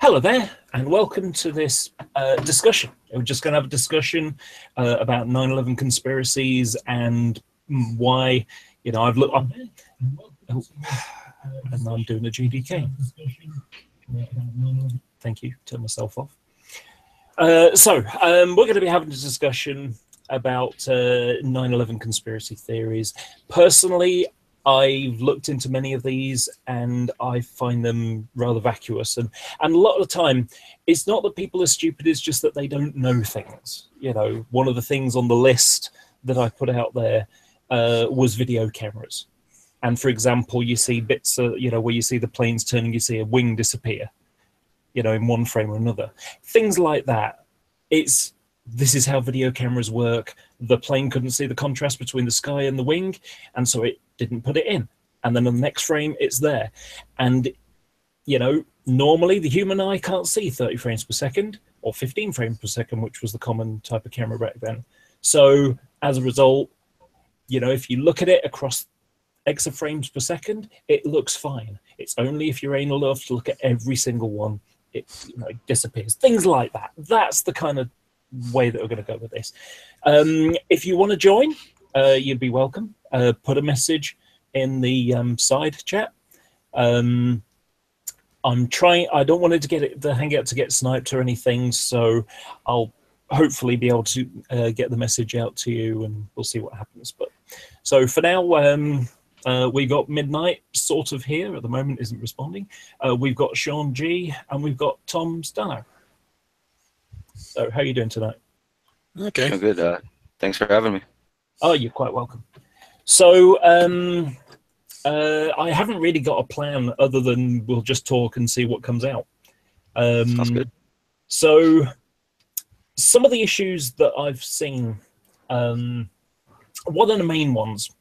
Hello there, and welcome to this discussion. We're just going to have a discussion about 9/11 conspiracies and why, you know, I've looked up. Oh, and I'm doing a GDK. Thank you. Turn myself off. So we're going to be having a discussion about 9/11 conspiracy theories. Personally, I've looked into many of these and I find them rather vacuous. And a lot of the time, it's not that people are stupid, it's just that they don't know things. You know, one of the things on the list that I put out there was video cameras. And for example, you see bits, you know, where you see the planes turning, you see a wing disappear, you know, in one frame or another. Things like that. This is how video cameras work. The plane couldn't see the contrast between the sky and the wing, and so it didn't put it in. And then in the next frame, it's there. And, you know, normally the human eye can't see 30 frames per second or 15 frames per second, which was the common type of camera back then. So as a result, you know, if you look at it across X of frames per second, it looks fine. It's only if you're anal enough to look at every single one, it, you know, disappears. Things like that. That's the kind of way that we're going to go with this. If you want to join, you'd be welcome. Put a message in the side chat. I'm trying. I don't want it to get the hangout to get sniped or anything, so I'll hopefully be able to get the message out to you, and we'll see what happens. But so for now, we got Midnight sort of here at the moment, isn't responding. We've got Sean G and we've got Tom Stano. So how are you doing tonight? Okay. Oh, good. Thanks for having me. Oh, you're quite welcome. So I haven't really got a plan other than we'll just talk and see what comes out. Sounds good. So some of the issues that I've seen, what are the main ones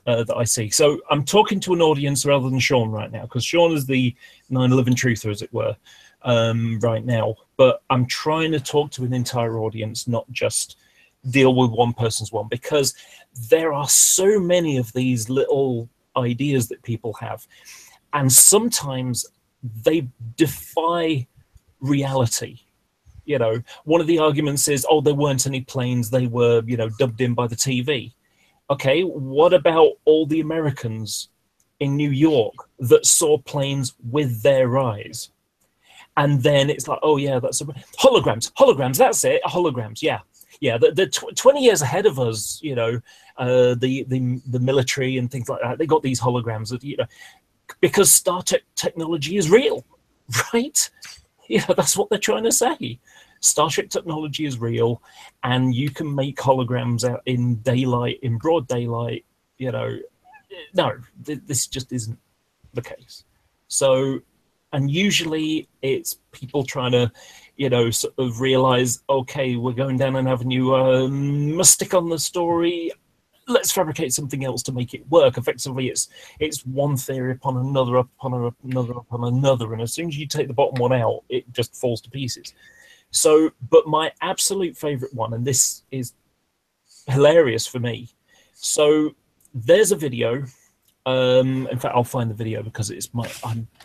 that I see? So I'm talking to an audience rather than Sean right now, because Sean is the 9/11 truther, as it were, right now. But I'm trying to talk to an entire audience, not just deal with one person's one, because there are so many of these little ideas that people have, and sometimes they defy reality. You know, one of the arguments is, oh, there weren't any planes, they were, you know, dubbed in by the TV. Okay, what about all the Americans in New York that saw planes with their eyes? And then it's like, oh yeah, that's holograms. That's it, holograms. Yeah. They're 20 years ahead of us. You know, the military and things like that. They got these holograms that, you know, because Star Trek technology is real, right? You know, that's what they're trying to say. Star Trek technology is real, and you can make holograms out in daylight, in broad daylight. You know, no, this just isn't the case. So. And usually it's people trying to, you know, sort of realize, okay, we're going down an avenue, must stick on the story. Let's fabricate something else to make it work. Effectively, it's one theory upon another, upon another. And as soon as you take the bottom one out, it just falls to pieces. So, but my absolute favorite one, and this is hilarious for me. So there's a video. In fact, I'll find the video because I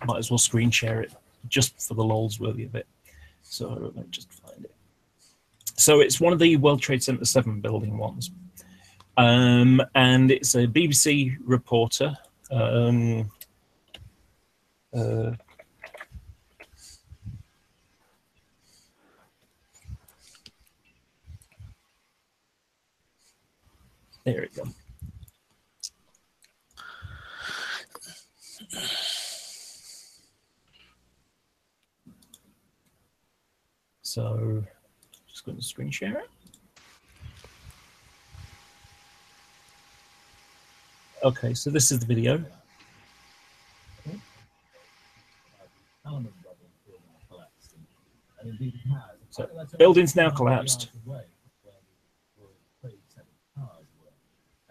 might as well screen share it just for the lols worthy of it. So let me just find it. So it's one of the World Trade Center 7 building ones. And it's a BBC reporter. There we go. So, just going to screen share it. Okay, so this is the video. So, building's now collapsed.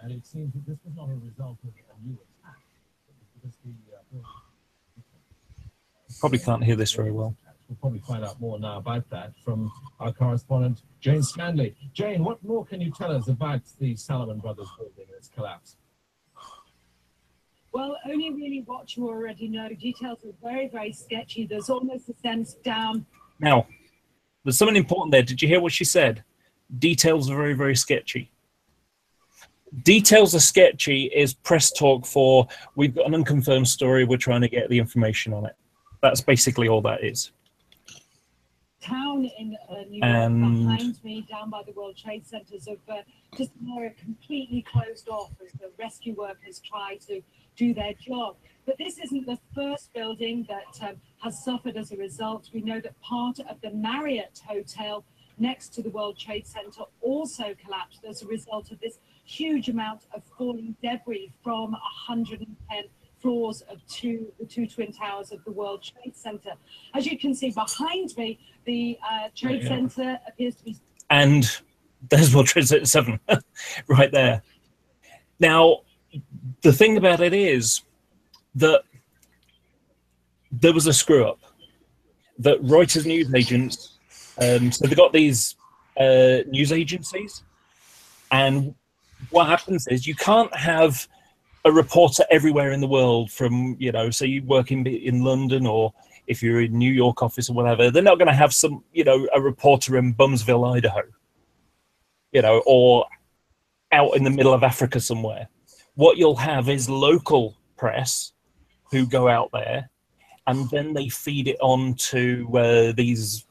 And it seems that this was not a result of a new attack. Probably can't hear this very well. We'll probably find out more now about that from our correspondent, Jane Stanley. Jane, what more can you tell us about the Salomon Brothers building and its collapse? Well, only really what you already know. Details are very, very sketchy. There's almost a sense down. Now, there's something important there. Did you hear what she said? Details are very, very sketchy. Details are sketchy is press talk for, we've got an unconfirmed story, we're trying to get the information on it. That's basically all that is. Town in New York, behind me, down by the World Trade Centers, of just an area completely closed off as the rescue workers try to do their job. But this isn't the first building that has suffered as a result. We know that part of the Marriott Hotel next to the World Trade Center also collapsed as a result of this huge amount of falling debris from 110 floors of the two twin towers of the World Trade Center. As you can see behind me, the Trade Center appears to be... And there's World Trade Center 7 right there. Now, the thing about it is that there was a screw-up. That Reuters news agents, so they've got these news agencies, and what happens is you can't have a reporter everywhere in the world from, you know, so you work in London, or if you're in New York office or whatever, they're not going to have some, you know, a reporter in Bumsville, Idaho, you know, or out in the middle of Africa somewhere. What you'll have is local press who go out there, and then they feed it on to these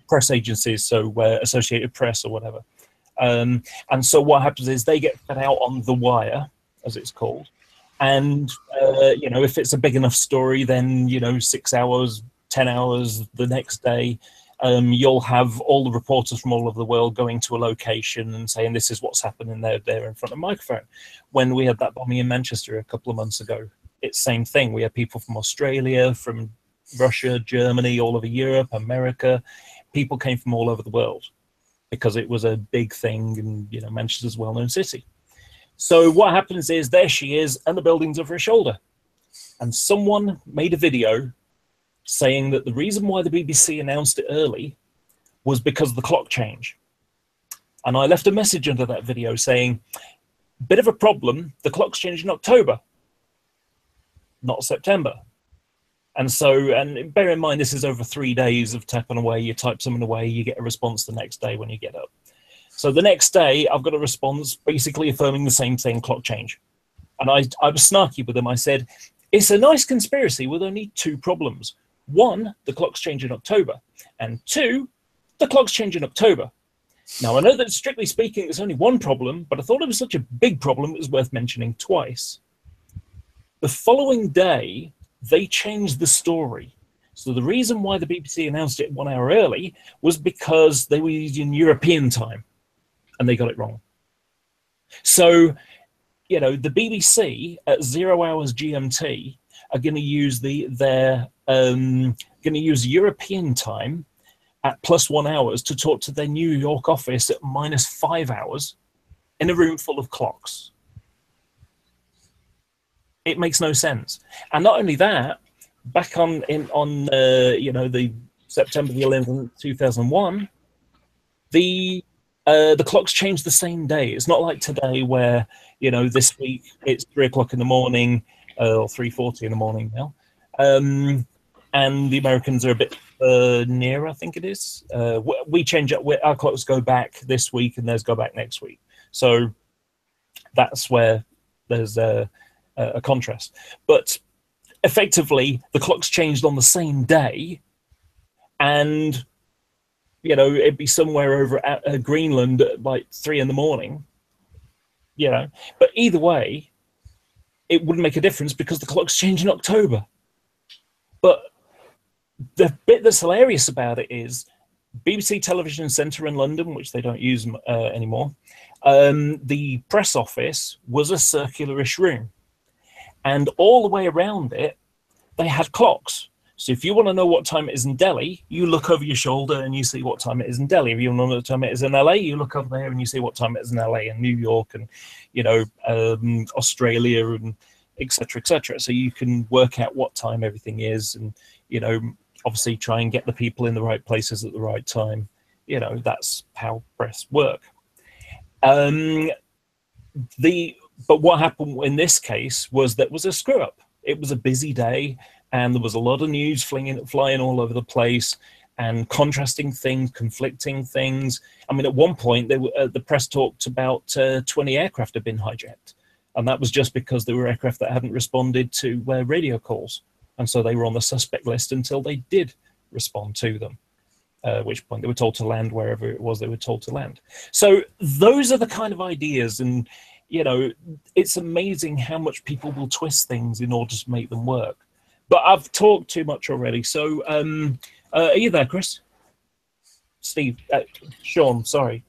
press agencies, so Associated Press or whatever. And so what happens is they get fed out on the wire, as it's called. And, you know, if it's a big enough story, then, you know, 6 hours, 10 hours the next day, you'll have all the reporters from all over the world going to a location and saying, this is what's happening there in front of a microphone. When we had that bombing in Manchester a couple of months ago, it's the same thing. We had people from Australia, from Russia, Germany, all over Europe, America. People came from all over the world because it was a big thing, and, you know, Manchester's a well-known city. So what happens is, there she is, and the building's over her shoulder. And someone made a video saying that the reason why the BBC announced it early was because of the clock change. And I left a message under that video saying, bit of a problem, the clock's changed in October, not September. And so, and bear in mind, this is over 3 days of tapping away. You type something away, you get a response the next day when you get up. So the next day, I've got a response basically affirming the same thing, clock change. And I was snarky with them. I said, it's a nice conspiracy with only two problems. One, the clocks change in October. And two, the clocks change in October. Now, I know that strictly speaking, there's only one problem, but I thought it was such a big problem it was worth mentioning twice. The following day, they changed the story. So the reason why the BBC announced it 1 hour early was because they were using European time, and they got it wrong. So, you know, the BBC at 0 hours GMT are going to use European time at +1 hours to talk to their New York office at -5 hours in a room full of clocks. It makes no sense. And not only that, back on you know, the September the 11th, 2001, the clocks changed the same day. It's not like today where, you know, this week it's 3 o'clock in the morning, or 3:40 in the morning now. And the Americans are a bit near, I think it is. We change up, our clocks go back this week and theirs go back next week. So that's where there's a contrast. But effectively, the clocks changed on the same day, and, you know, it'd be somewhere over at Greenland at like 3 in the morning, you know. But either way, it wouldn't make a difference because the clocks change in October. But the bit that's hilarious about it is BBC Television Centre in London, which they don't use anymore, the press office was a circular-ish room. And all the way around it, they had clocks. So if you want to know what time it is in Delhi, you look over your shoulder and you see what time it is in Delhi. If you want to know what time it is in LA, you look over there and you see what time it is in LA and New York and, you know, Australia and et cetera, et cetera. So you can work out what time everything is and, you know, obviously try and get the people in the right places at the right time. You know, that's how press work. But what happened in this case was that was a screw up. It was a busy day, and there was a lot of news flying all over the place, and contrasting things, conflicting things. I mean, at one point, the press talked about 20 aircraft had been hijacked, and that was just because there were aircraft that hadn't responded to radio calls, and so they were on the suspect list until they did respond to them. At which point they were told to land wherever it was they were told to land. So those are the kind of ideas, and you know, it's amazing how much people will twist things in order to make them work. But I've talked too much already. So are you there, Chris? Steve? Sean, sorry.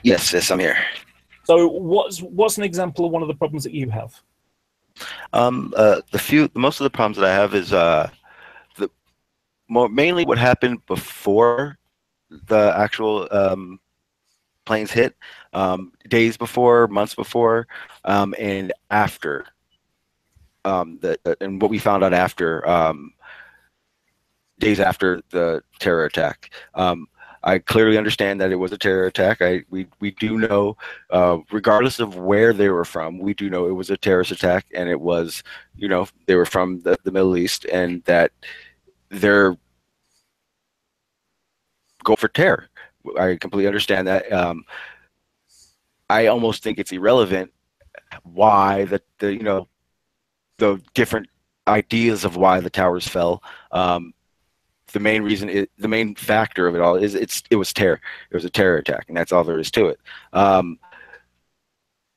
Yes, I'm here. So what's an example of one of the problems that you have? Most of the problems that I have is mainly what happened before the actual planes hit, days before, months before, and after. And what we found out after, days after the terror attack. I clearly understand that it was a terror attack. We do know, regardless of where they were from, we do know it was a terrorist attack, and it was, you know, they were from the Middle East, and that they're go for terror. I completely understand that. I almost think it's irrelevant why the different ideas of why the towers fell. The main reason, the main factor of it all is it was terror. It was a terror attack, and that's all there is to it.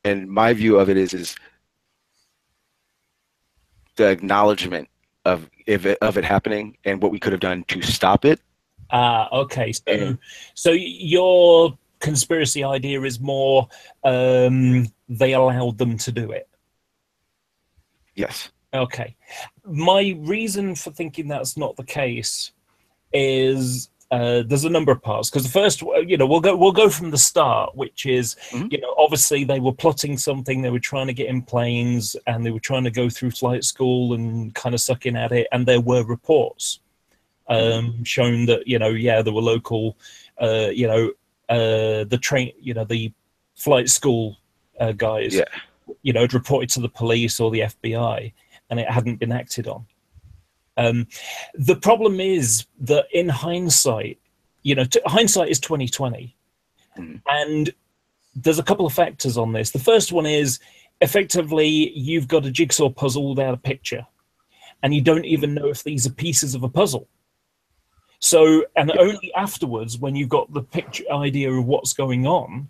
And my view of it is the acknowledgement of it happening and what we could have done to stop it. Okay. So your conspiracy idea is more they allowed them to do it. Yes. Okay. My reason for thinking that's not the case is there's a number of parts. Because the first, we'll go from the start, which is, obviously they were plotting something. They were trying to get in planes, and they were trying to go through flight school and kind of sucking at it. And there were reports showing that, there were local, the train, the flight school guys, had reported to the police or the FBI, and it hadn't been acted on. The problem is that in hindsight, hindsight is 2020, and there's a couple of factors on this. The first one is effectively you've got a jigsaw puzzle without a picture, and you don't even know if these are pieces of a puzzle. So, and only afterwards, when you've got the picture idea of what's going on,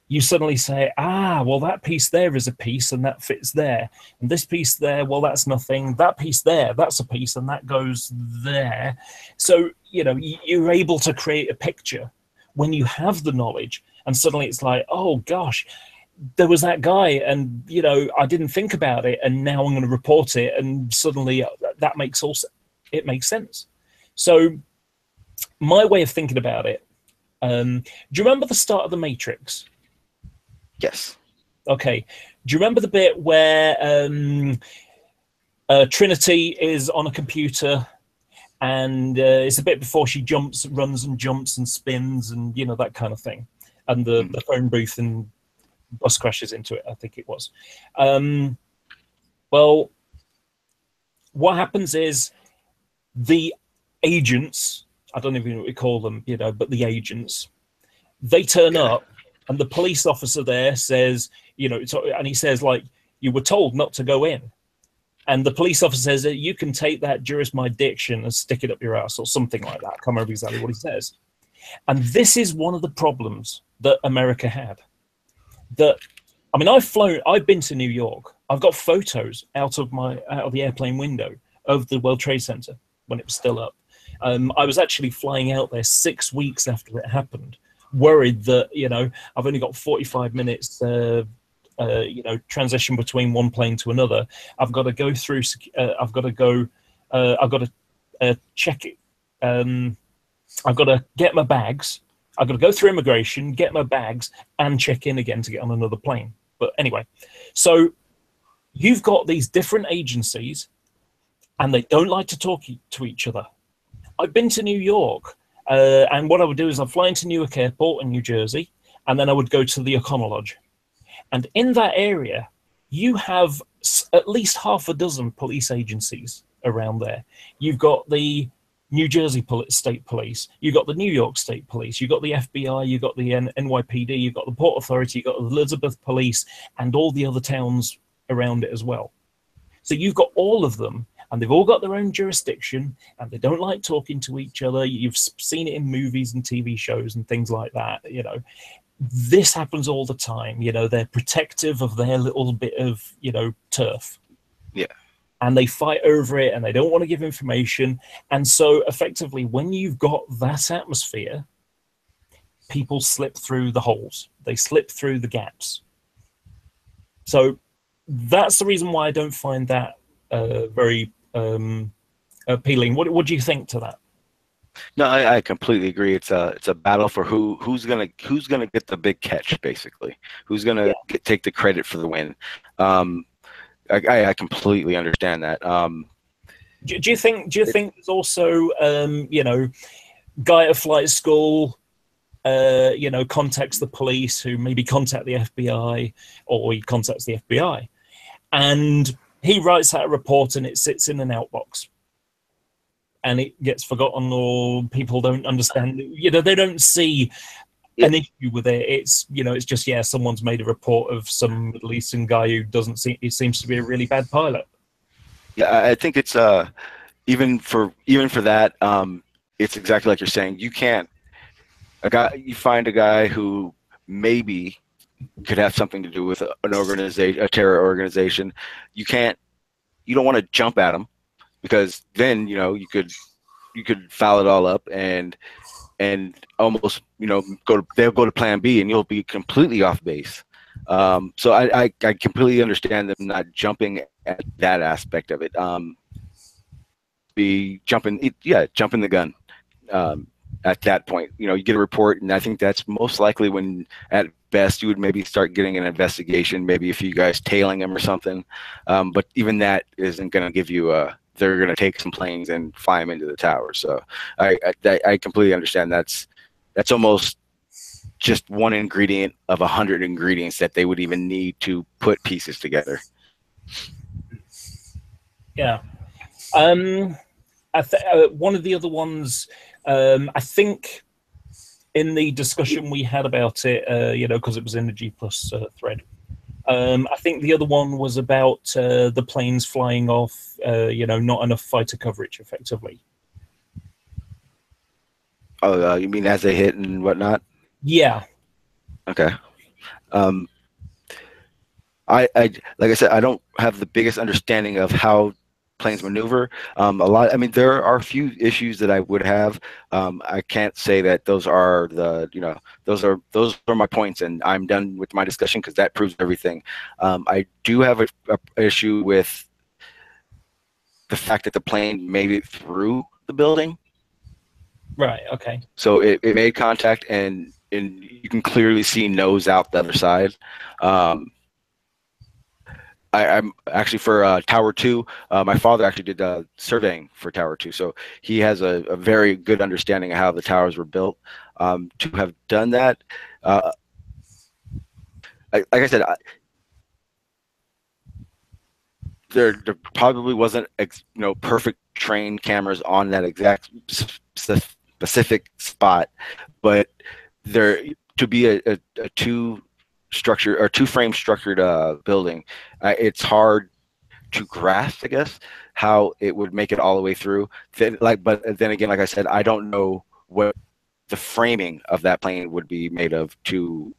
you suddenly say, well, that piece there is a piece and that fits there. And this piece there, well, that's nothing. That piece there, that's a piece and that goes there. So, you're able to create a picture when you have the knowledge. And suddenly it's like, oh, gosh, there was that guy and, I didn't think about it. And now I'm going to report it. And suddenly that makes sense. So my way of thinking about it, do you remember the start of The Matrix? Yes. Okay. Do you remember the bit where Trinity is on a computer, and it's a bit before she runs and jumps and spins and that kind of thing, and the phone booth and bus crashes into it, I think it was. Well, what happens is the agents, I don't even know what we call them, but the agents, they turn up. And the police officer there says, and he says, like, you were told not to go in. And the police officer says, you can take that jurisdiction and stick it up your ass or something like that. I can't remember exactly what he says. And this is one of the problems that America had. I've been to New York. I've got photos out of the airplane window of the World Trade Center when it was still up. I was actually flying out there 6 weeks after it happened, worried that I've only got 45 minutes transition between one plane to another. I've got to go through I've got to check it. I've got to get my bags. I've got to go through immigration, get my bags, and check in again to get on another plane. But anyway, so you've got these different agencies, and they don't like to talk to each other. I've been to New York. And what I would do is I'd fly into Newark Airport in New Jersey, and then I would go to the O'Connor Lodge. And in that area, you have at least half a dozen police agencies around there. You've got the New Jersey State Police, you've got the New York State Police, you've got the FBI, you've got the NYPD, you've got the Port Authority, you've got the Elizabeth Police, and all the other towns around it as well. So you've got all of them, and they've all got their own jurisdiction, and they don't like talking to each other. You've seen it in movies and TV shows and things like that. You know, this happens all the time. You know, they're protective of their little bit of, you know, turf. Yeah. And they fight over it, and they don't want to give information. And so effectively, when you've got that atmosphere, people slip through the holes. They slip through the gaps. So that's the reason why I don't find that very appealing. What do you think to that? No, I completely agree. It's a battle for who's gonna get the big catch, basically. Who's gonna take the credit for the win. I completely understand that. Do you think there's also you know, guy at flight school you know, contacts the police, who maybe contact the FBI, or he contacts the FBI, and he writes out a report and it sits in an outbox and it gets forgotten, or people don't understand, you know, they don't see an issue with it. It's, you know, it's just, yeah, someone's made a report of some Middle Eastern guy who he seems to be a really bad pilot. Yeah, I think it's even for that, it's exactly like you're saying. You can't, you find a guy who maybe could have something to do with an organization, a terror organization. You don't want to jump at him, because then, you know, you could foul it all up and almost, you know, they'll go to plan B and you'll be completely off base. So I completely understand them not jumping at that aspect of it. Jumping the gun. At that point, you know, you get a report, and I think that's most likely when, at best, you would maybe start getting an investigation, maybe a few guys tailing him or something. But even that isn't going to give you they're going to take some planes and fly them into the tower. So I completely understand that's almost just one ingredient of 100 ingredients that they would even need to put pieces together. Yeah. One of the other ones, I think in the discussion we had about it, you know, because it was in the G+ thread, I think the other one was about the planes flying off, you know, not enough fighter coverage, effectively. Oh, you mean as they hit and whatnot? Yeah. Okay. Like I said, I don't have the biggest understanding of how planes maneuver. I mean, there are a few issues that I would have. I can't say that those are those are my points, and I'm done with my discussion, because that proves everything. I do have a issue with the fact that the plane made it through the building. Right. Okay. So it made contact, and you can clearly see nose out the other side. I'm actually for Tower 2. My father actually did surveying for Tower 2, so he has a very good understanding of how the towers were built. To have done that, like I said, there probably wasn't perfect trained cameras on that exact specific spot, but there to be a two-frame structured building, it's hard to grasp, I guess, how it would make it all the way through. But then again, like I said, I don't know what the framing of that plane would be made of to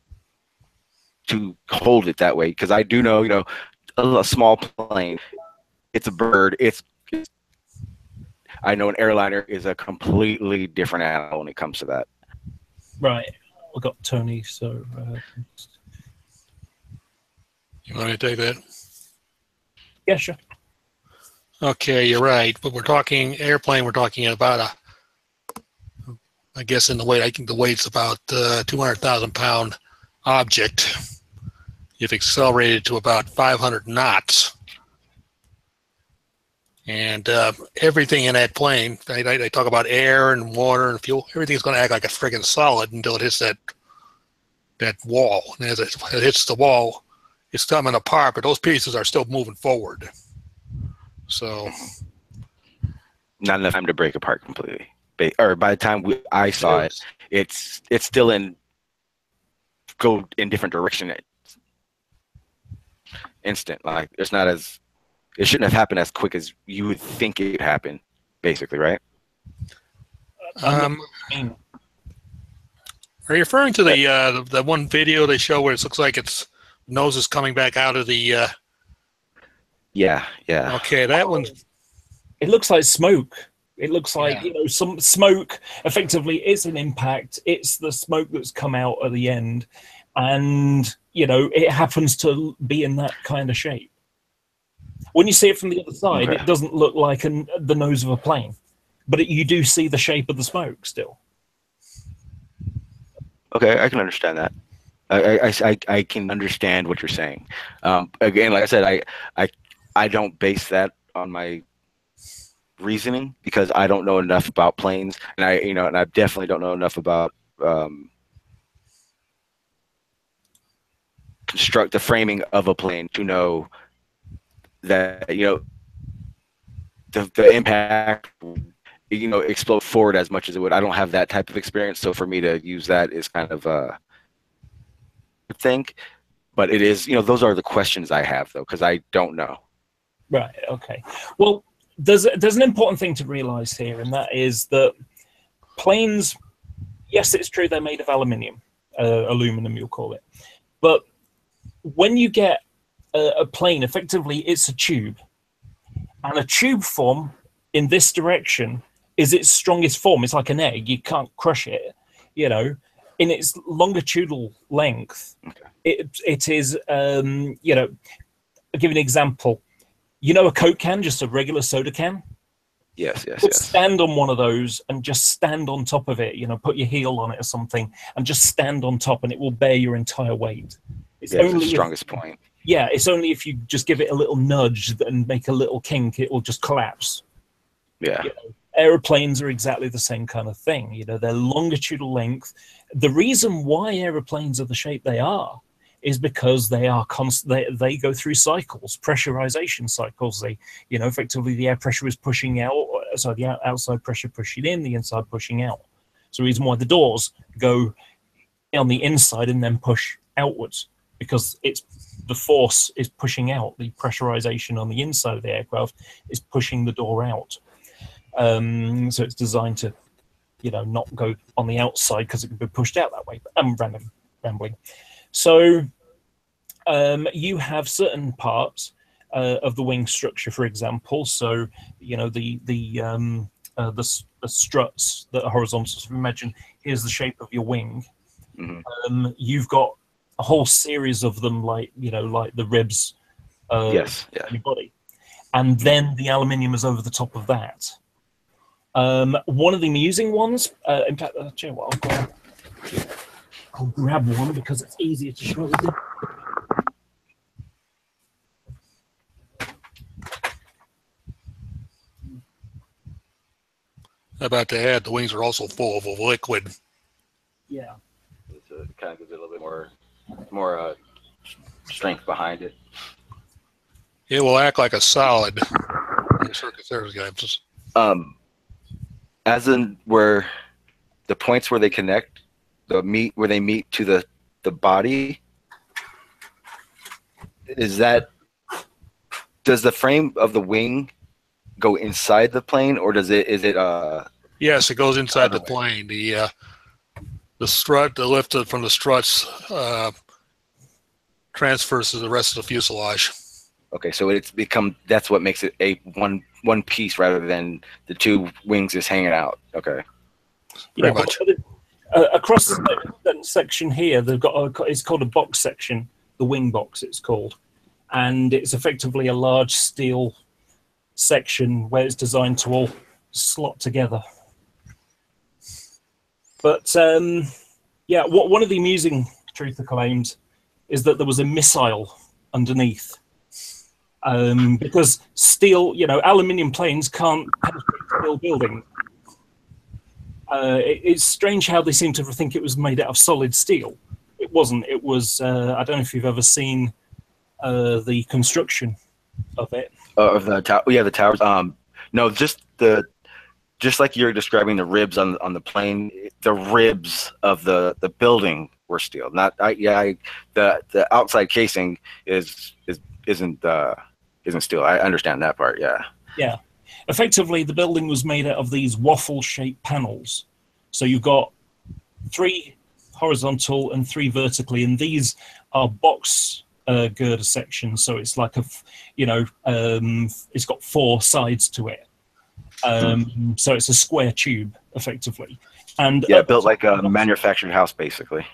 hold it that way, because I do know, a small plane, it's a bird. I know an airliner is a completely different animal when it comes to that. Right. I've got Tony, so you want me to take that? Yeah, sure. Okay, you're right. But we're talking airplane. We're talking about I guess in the weight. I think the weight's about 200,000 pound object. If accelerated to about 500 knots, and everything in that plane, they talk about air and water and fuel. Everything's going to act like a friggin' solid until it hits that wall. And as it hits the wall, it's coming apart, but those pieces are still moving forward. So not enough time to break apart completely. Or by the time I saw it, it's still go in different direction. Instant, like it's not as it shouldn't have happened as quick as you would think it happened. Basically, right? Are you referring to the one video they show where it looks like its nose is coming back out of the? Yeah. Okay, that one. It looks like smoke. It looks like some smoke. Effectively, it's an impact. It's the smoke that's come out at the end, and it happens to be in that kind of shape. When you see it from the other side, it doesn't look like the nose of a plane, but you do see the shape of the smoke still. Okay, I can understand that. I can understand what you're saying. Again, like I said, I don't base that on my reasoning because I don't know enough about planes, and I definitely don't know enough about construct the framing of a plane to know that the impact explode forward as much as it would. I don't have that type of experience, so for me to use that is kind of a thing. But it is, those are the questions I have though, because I don't know. Right. Okay. Well, there's an important thing to realize here, and that is that planes, yes, it's true they're made of aluminum, you'll call it, but when you get a plane, effectively it's a tube, and a tube form in this direction is its strongest form. It's like an egg. You can't crush it, in its longitudinal length. It is, I'll give you an example. A Coke can, just a regular soda can? Yes. Stand on one of those and just stand on top of it, put your heel on it or something and just stand on top and it will bear your entire weight. It's only the strongest point. Yeah, it's only if you just give it a little nudge and make a little kink, it will just collapse. Yeah. Aeroplanes are exactly the same kind of thing. Their longitudinal length. The reason why aeroplanes are the shape they are is because they are they go through cycles, pressurization cycles. They, effectively the air pressure is pushing out, so the outside pressure pushing in, the inside pushing out. So the reason why the doors go on the inside and then push outwards, because the force is pushing out. The pressurization on the inside of the aircraft is pushing the door out. So it's designed to, not go on the outside because it can be pushed out that way. But I'm rambling. So you have certain parts of the wing structure, for example. So the struts that are horizontal. So imagine here's the shape of your wing. Mm-hmm. You've got a whole series of them, like the ribs. Yes. Yeah. Your body, and then the aluminium is over the top of that. One of the amusing ones, in fact, I'll tell you what, I'll grab one because it's easier to show you. How about to add, the wings are also full of a liquid. Yeah. It kind of gives it a little bit more strength behind it. It will act like a solid. As in where the points where they connect, where they meet to the body, does the frame of the wing go inside the plane, or is it yes, it goes inside the plane. The strut, the lift from the struts transfers to the rest of the fuselage. Okay, so that's what makes it a one piece rather than the two wings just hanging out. Okay. Pretty much. Across the section here, they've got it's called a box section, the wing box it's called, and it's effectively a large steel section where it's designed to all slot together. But one of the amusing truth claims is that there was a missile underneath. Because steel, aluminium planes can't penetrate steel buildings. It's strange how they seem to think it was made out of solid steel. It wasn't. It was, I don't know if you've ever seen the construction of it. Of the tower, yeah, the towers. No, just like you're describing the ribs on the plane, the ribs of the building were steel. Not, the outside casing isn't steel. I understand that part. Yeah. Yeah. Effectively, the building was made out of these waffle-shaped panels. So you've got 3 horizontal and 3 vertically, and these are box girder sections. So it's like it's got 4 sides to it. So it's a square tube, effectively. And built like a manufactured house, basically.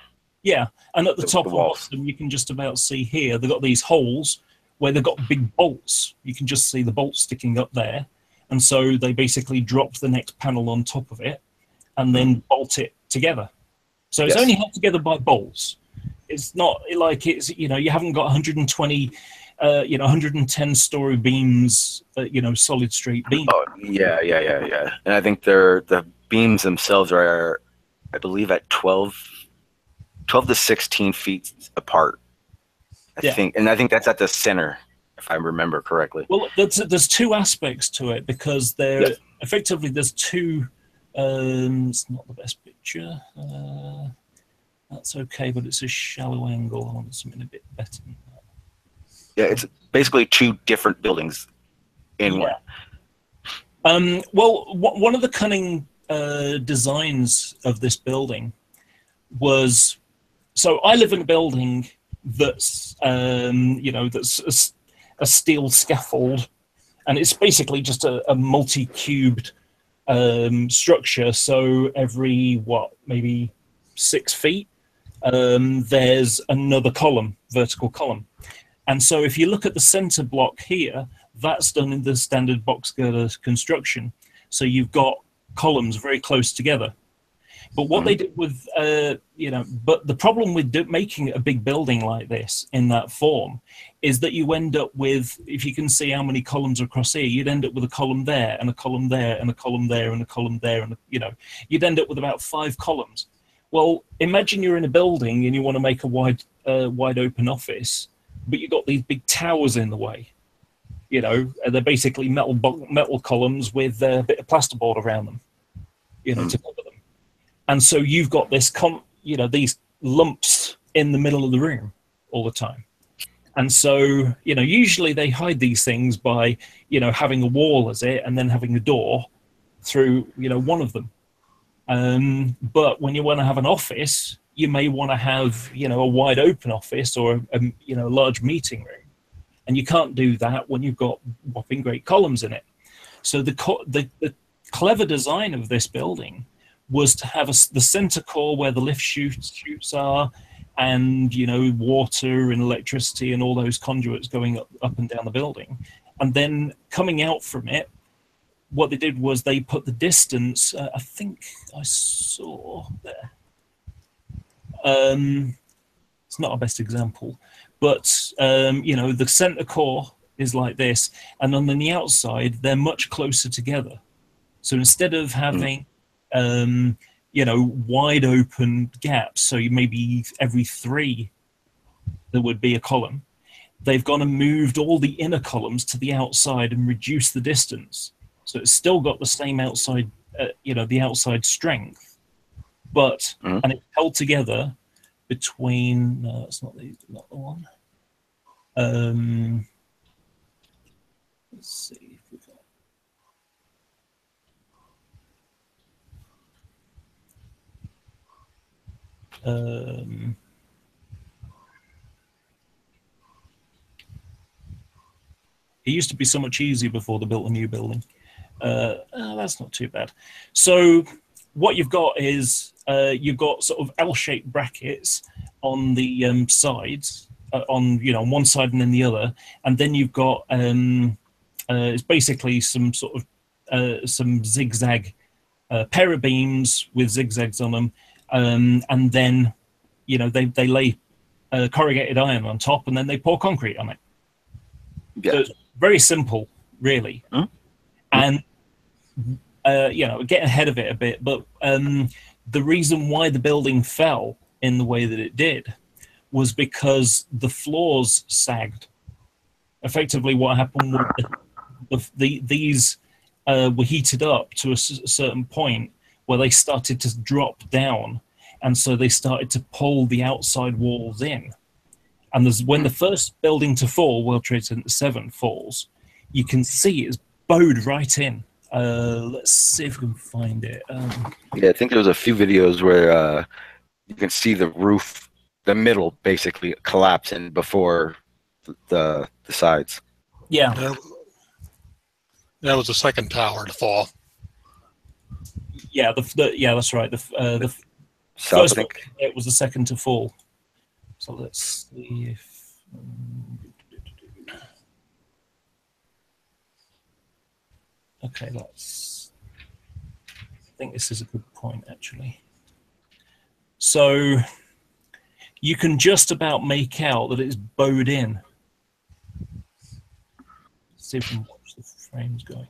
Yeah, and at the top the and walls. bottom, you can just about see here, they've got these holes where they've got big bolts. You can just see the bolts sticking up there. And so they basically drop the next panel on top of it and then bolt it together. So it's only held together by bolts. It's not like it's, you haven't got 120, 110-story beams, solid straight beams. Oh, yeah. And I think the beams themselves are, I believe, at 12 to 16 feet apart. I think that's at the center, if I remember correctly. Well, there's 2 aspects to it, because effectively there's 2. It's not the best picture. That's okay, but it's a shallow angle. I want something a bit better than that. Yeah, it's basically 2 different buildings in one. Well, one of the cunning designs of this building was, so I live in a building that's that's a steel scaffold, and it's basically just a multi-cubed structure. So every maybe 6 feet, there's another column, vertical column. And so if you look at the center block here, that's done in the standard box girder construction. So you've got columns very close together. But what they did with, but the problem with making a big building like this in that form is that you end up with, if you can see how many columns are across here, you'd end up with a column there and a column there and a column there and a column there. And, you'd end up with about 5 columns. Well, imagine you're in a building and you want to make a wide open office, but you've got these big towers in the way. They're basically metal columns with a bit of plasterboard around them, to cover them. And so you've got this, these lumps in the middle of the room all the time. And so, usually they hide these things by, having a wall as it, and then having a door through, one of them. But when you want to have an office, you may want to have, a wide open office or a large meeting room. And you can't do that when you've got whopping great columns in it. So the clever design of this building was to have the center core where the lift chutes are, and water and electricity and all those conduits going up and down the building. And then coming out from it, what they did was they put the distance, I think I saw there. It's not our best example, but the center core is like this, and on the outside they're much closer together. So instead of having wide open gaps, so you maybe every 3 there would be a column, they've gone and moved all the inner columns to the outside and reduced the distance. So it's still got the same outside, the outside strength, but and it's held together between. No, that's not the one. Let's see if we got. It used to be so much easier before they built a new building. That's not too bad. So what you've got is you've got sort of L-shaped brackets on the sides, on one side and then the other, and then you've got it's basically some sort of some zigzag pair of beams with zigzags on them, and then they lay corrugated iron on top, and then they pour concrete on it. Yeah. So it's very simple, really. And get ahead of it a bit, but the reason why the building fell in the way that it did was because the floors sagged Effectively, what happened was these were heated up to a certain point where they started to drop down, and so they started to pull the outside walls in. And when the first building to fall, World Trade Center 7, falls, you can see it's bowed right in. Let's see if we can find it. Yeah, I think there was a few videos where you can see the roof, the middle, basically collapsing before the sides. Yeah. That was the second tower to fall. Yeah, yeah, that's right. The South, first one, it was the second to fall. So let's see if. Okay, I think this is a good point, actually. So you can just about make out that it's bowed in. Let's see if we can watch the frames going.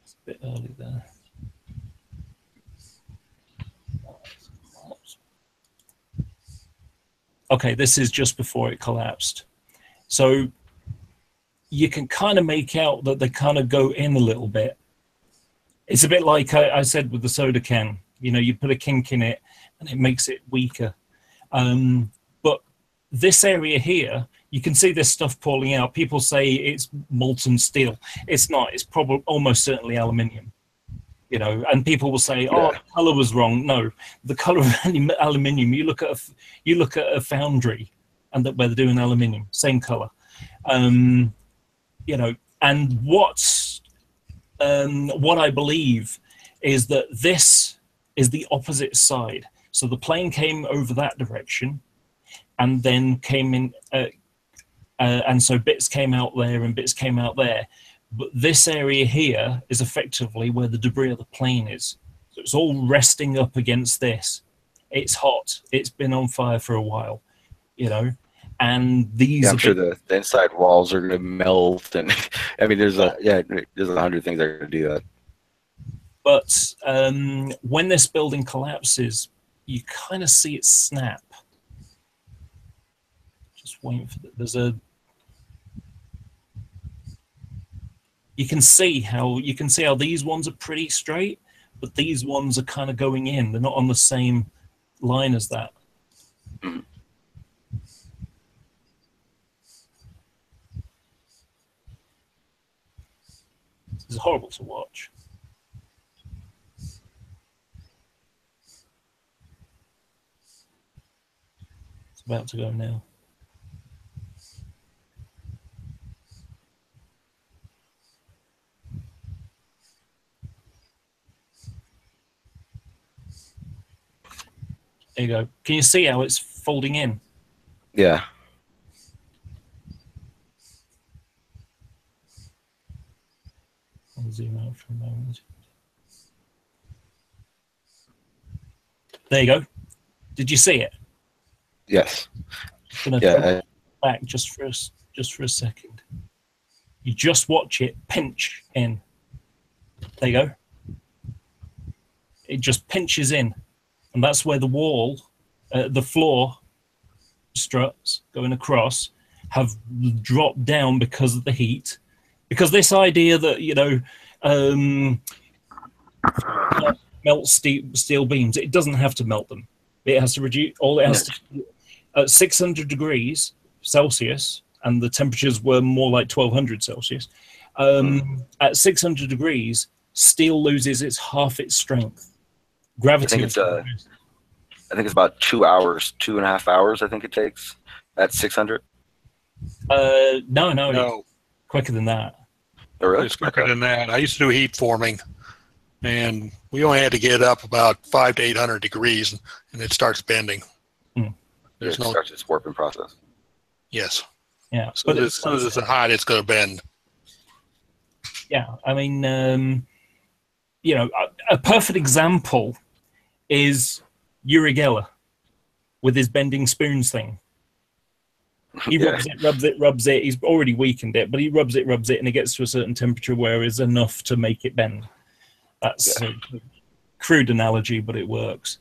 It's a bit early there. Okay, this is just before it collapsed. So you can kind of make out that they kind of go in a little bit. It's a bit like I said with the soda can. You know, you put a kink in it and it makes it weaker. But this area here, you can see this stuff falling out. People say it's molten steel. It's not. It's probably almost certainly aluminium. You know, and people will say, "Oh, the color was wrong." No, the color of aluminium. You look at a foundry, and where they're doing aluminium, same color. You know, and what I believe is that this is the opposite side. So the plane came over that direction, and then came in, and so bits came out there and bits came out there. But this area here is effectively where the debris of the plane is. So it's all resting up against this. It's hot. It's been on fire for a while, you know. And these. Yeah, I'm sure the inside walls are going to melt, and I mean, there's 100 things that are going to do that. But when this building collapses, you kind of see it snap. Just waiting for You can see how these ones are pretty straight, but these ones are kind of going in. They're not on the same line as that. Mm. This is horrible to watch. It's about to go now. There you go. Can you see how it's folding in? Yeah. I'll zoom out for a moment. There you go. Did you see it? Yes. I'm gonna go back just for a second. You just watch it pinch in. There you go. It just pinches in. And that's where the wall, the floor struts going across have dropped down because of the heat. Because this idea that, you know, melt steel beams, it doesn't have to melt them. It has to reduce, all it has to do at 600 degrees Celsius, and the temperatures were more like 1200 Celsius. At 600 degrees, steel loses half its strength. Gravity. I think it's about 2 hours, 2.5 hours. I think it takes at 600. No. Quicker than that. Oh, really? It's quicker than that. I used to do heat forming, and we only had to get up about 500 to 800 degrees, and it starts bending. It starts its warping process. Yes. Yeah. So as soon as it's hot, it's going to bend. Yeah. I mean, you know, a perfect example is Uri Geller with his bending spoons thing. He rubs it. He's already weakened it, but he rubs it, and it gets to a certain temperature where it's enough to make it bend. That's a crude analogy, but it works.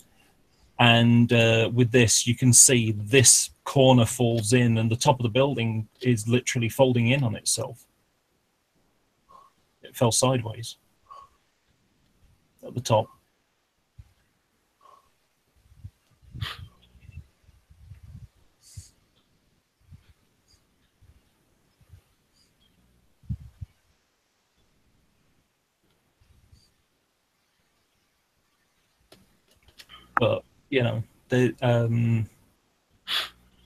And with this, you can see this corner falls in, and the top of the building is literally folding in on itself. It fell sideways at the top. But you know,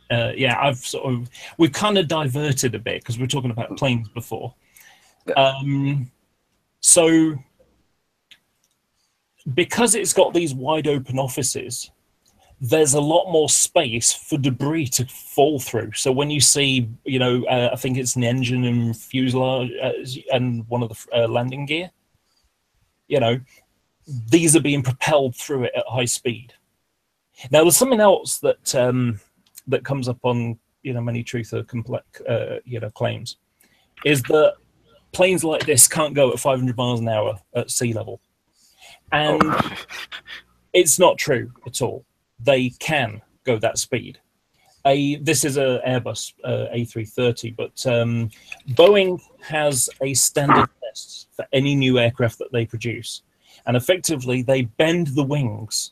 yeah, we've kind of diverted a bit because we were talking about planes before. So because it's got these wide open offices, there's a lot more space for debris to fall through. So when you see, you know, I think it's an engine and fuselage and one of the landing gear, you know, these are being propelled through it at high speed. Now, there's something else that that comes up on, you know, many truther you know, claims, is that planes like this can't go at 500 miles an hour at sea level, and it's not true at all. They can go that speed. This is a Airbus A330, but Boeing has a standard test for any new aircraft that they produce. And effectively, they bend the wings.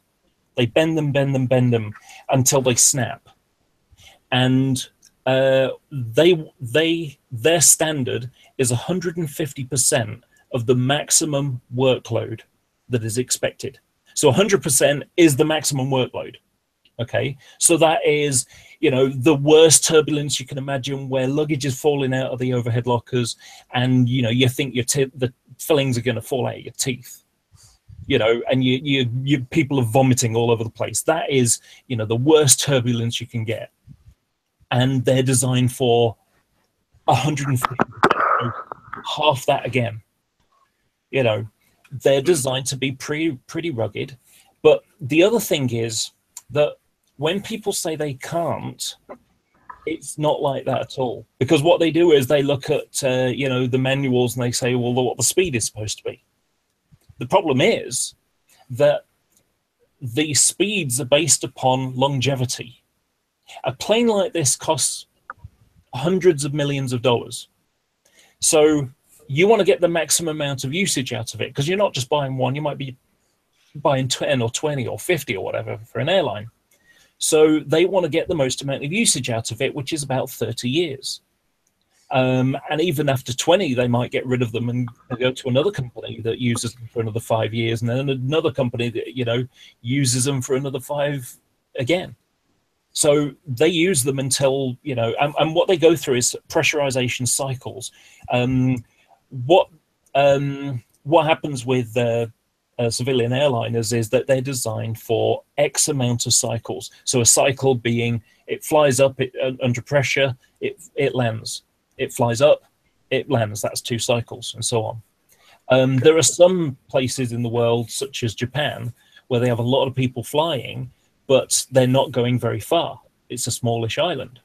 They bend them until they snap. And their standard is 150% of the maximum workload that is expected. So 100% is the maximum workload. Okay, so that is, you know, the worst turbulence you can imagine, where luggage is falling out of the overhead lockers, and you know, you think the fillings are going to fall out of your teeth. You know, and you people are vomiting all over the place. That is, you know, the worst turbulence you can get, and they're designed for 150%, half that again. You know, they're designed to be pretty rugged. But the other thing is that when people say they can't, it's not like that at all. Because what they do is they look at you know, the manuals, and they say, well, what the speed is supposed to be. The problem is that the speeds are based upon longevity. A plane like this costs hundreds of millions of dollars. So you want to get the maximum amount of usage out of it, because you're not just buying one, you might be buying 10 or 20 or 50 or whatever for an airline. So they want to get the most amount of usage out of it, which is about 30 years. And even after 20, they might get rid of them and go to another company that uses them for another 5 years, and then another company that, you know, uses them for another 5 again. So they use them until, you know, and what they go through is pressurization cycles. What happens with civilian airliners is that they're designed for X amount of cycles. So a cycle being, it flies up under pressure, it lands. It flies up, it lands. That's 2 cycles, and so on. There are some places in the world, such as Japan, where they have a lot of people flying, but they're not going very far. It's a smallish island.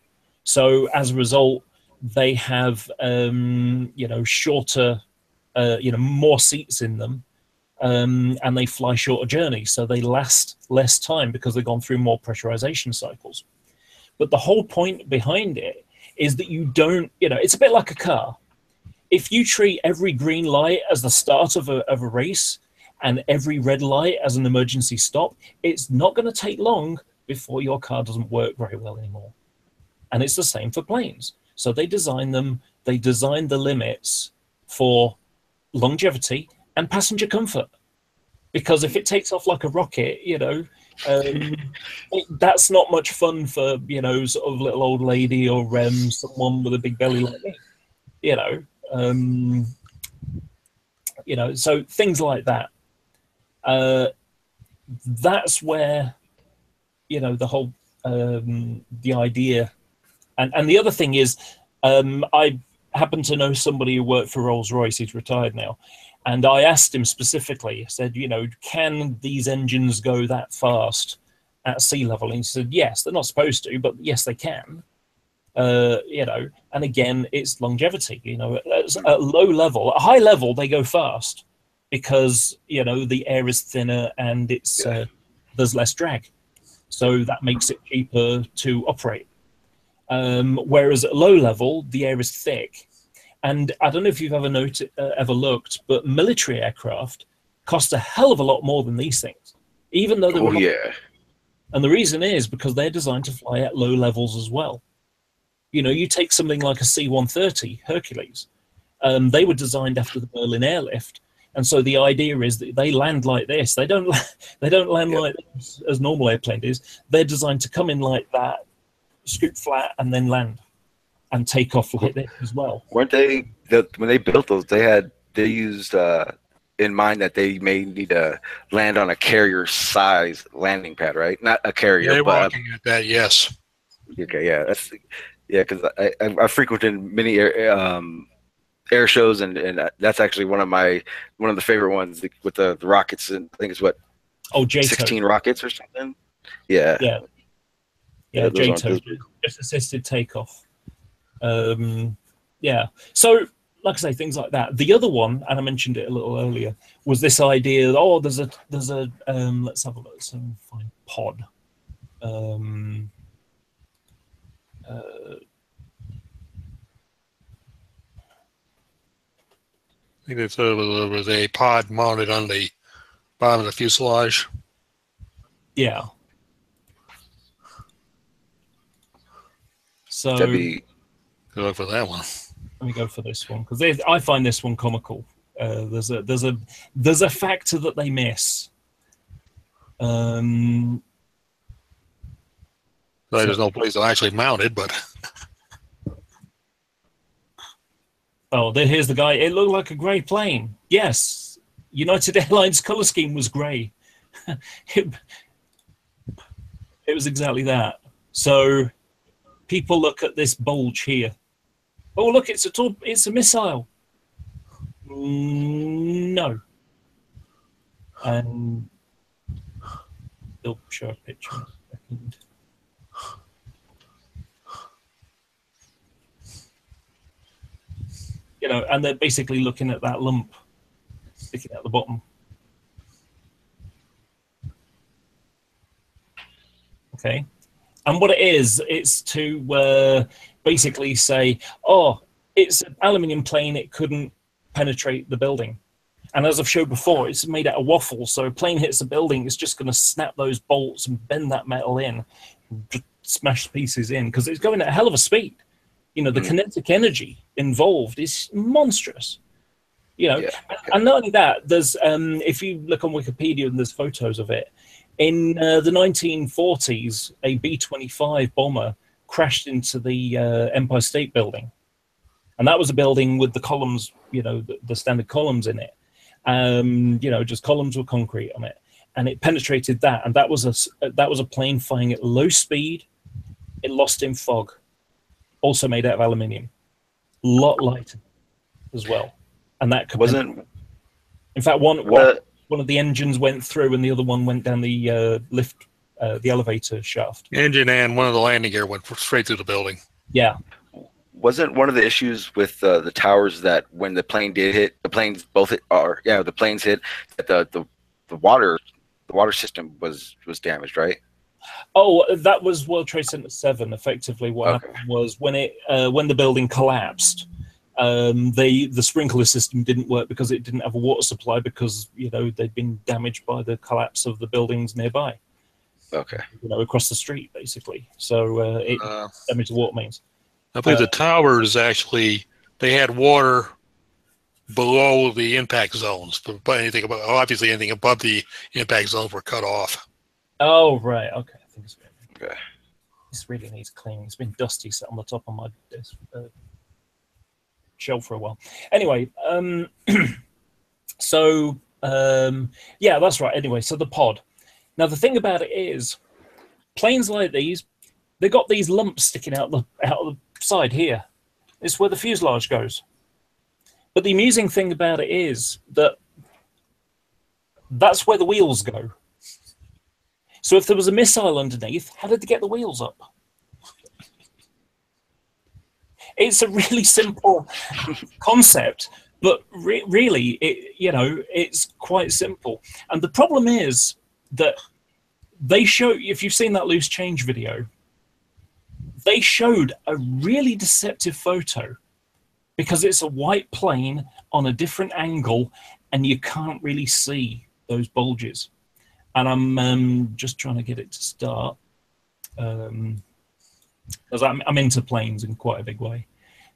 So as a result, they have, you know, shorter, you know, more seats in them, and they fly shorter journeys. So they last less time because they've gone through more pressurization cycles. But the whole point behind it is that you don't, you know, it's a bit like a car. If you treat every green light as the start of a race and every red light as an emergency stop, it's not going to take long before your car doesn't work very well anymore. And it's the same for planes. So they design them, they design the limits for longevity and passenger comfort. Because if it takes off like a rocket, you know, that's not much fun for, you know, sort of little old lady or someone with a big belly like me, you know, so things like that. That's where, you know, the whole, the idea, and the other thing is, I happen to know somebody who worked for Rolls-Royce. He's retired now. And I asked him specifically, I said, you know, can these engines go that fast at sea level? And he said, yes, they're not supposed to, but yes, they can. You know, and again, it's longevity. You know, at low level, at high level, they go fast. because the air is thinner and it's there's less drag, so that makes it cheaper to operate. Whereas at low level, the air is thick, and I don't know if you've ever looked, but military aircraft cost a hell of a lot more than these things, even though they were. And the reason is because they're designed to fly at low levels as well. You take something like a C-130 Hercules. They were designed after the Berlin airlift, and so the idea is that they land like this. They don't land like this as normal airplane is. They're designed to come in like that, scoot flat, and then land and take off like this as well. Weren't they when they built those? They used in mind that they may need to land on a carrier size landing pad, right? Not a carrier. They were looking at that, yes. Okay, yeah, because I frequented many air shows, and that's actually one of the favorite ones with the rockets, and I think it's what 16 rockets or something. Yeah, JTO, just assisted takeoff. So like I say, things like that. The other one, and I mentioned it a little earlier, was this idea that, there's a let's have a look. So find pod. I think they thought there was a pod mounted on the bottom of the fuselage. Yeah. So good luck for that one. Let me go for this one because I find this one comical. There's a factor that they miss. There's no place to actually mount it, but here's the guy. It looked like a grey plane. Yes, United Airlines color scheme was grey. It was exactly that. So people look at this bulge here. Oh, look, it's a missile. No. And they'll show a picture in a second. And they're basically looking at that lump sticking at the bottom. Okay. And what it is, it's to basically say, it's an aluminium plane, it couldn't penetrate the building. And as I've showed before, it's made out of waffle, so a plane hits a building, it's just going to snap those bolts and bend that metal in, just smash pieces in, because it's going at a hell of a speed. The kinetic energy involved is monstrous. And not only that, there's if you look on Wikipedia and there's photos of it, in the 1940s, a B-25 bomber crashed into the Empire State Building. And that was a building with the columns, the standard columns in it. Just columns with concrete on it. And it penetrated that. And that was a plane flying at low speed. It lost in fog. Also made out of aluminium. A lot lighter as well. And that wasn't... In fact, one of the engines went through and the other one went down the lift, the elevator shaft. Engine and one of the landing gear went straight through the building. Yeah. Wasn't one of the issues with the towers that when the plane did hit, the planes both hit, the planes hit, that the water system was damaged, right? Oh, that was World Trade Center 7. Effectively, what happened was when the building collapsed, the sprinkler system didn't work because it didn't have a water supply because they'd been damaged by the collapse of the buildings nearby. Okay. Across the street, basically. So it damaged the water mains. I believe the towers actually they had water below the impact zones, but obviously anything above the impact zones were cut off. Oh right, okay. I think it's okay. This really needs cleaning. It's been dusty sat on the top of my desk, shelf for a while. Anyway, so yeah, that's right. Anyway, so the pod. Now the thing about it is, planes like these, they got these lumps sticking out the side here. It's where the fuselage goes. But the amusing thing about it is that that's where the wheels go. So if there was a missile underneath, how did they get the wheels up? It's a really simple concept, But really, it's quite simple. And the problem is that they show, if you've seen that loose change video, they showed a really deceptive photo because it's a white plane on a different angle and you can't really see those bulges. And I'm just trying to get it to start because I'm into planes in quite a big way.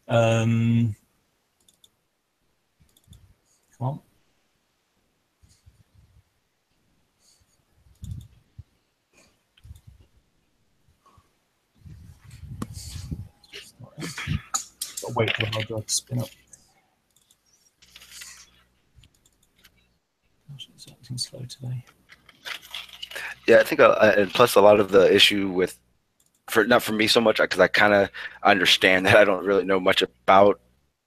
Come on. I'll wait for the hard drive to spin up. Gosh, it's acting slow today. Yeah, I think, and plus a lot of the issue with, not for me so much, because I kind of understand that I don't really know much about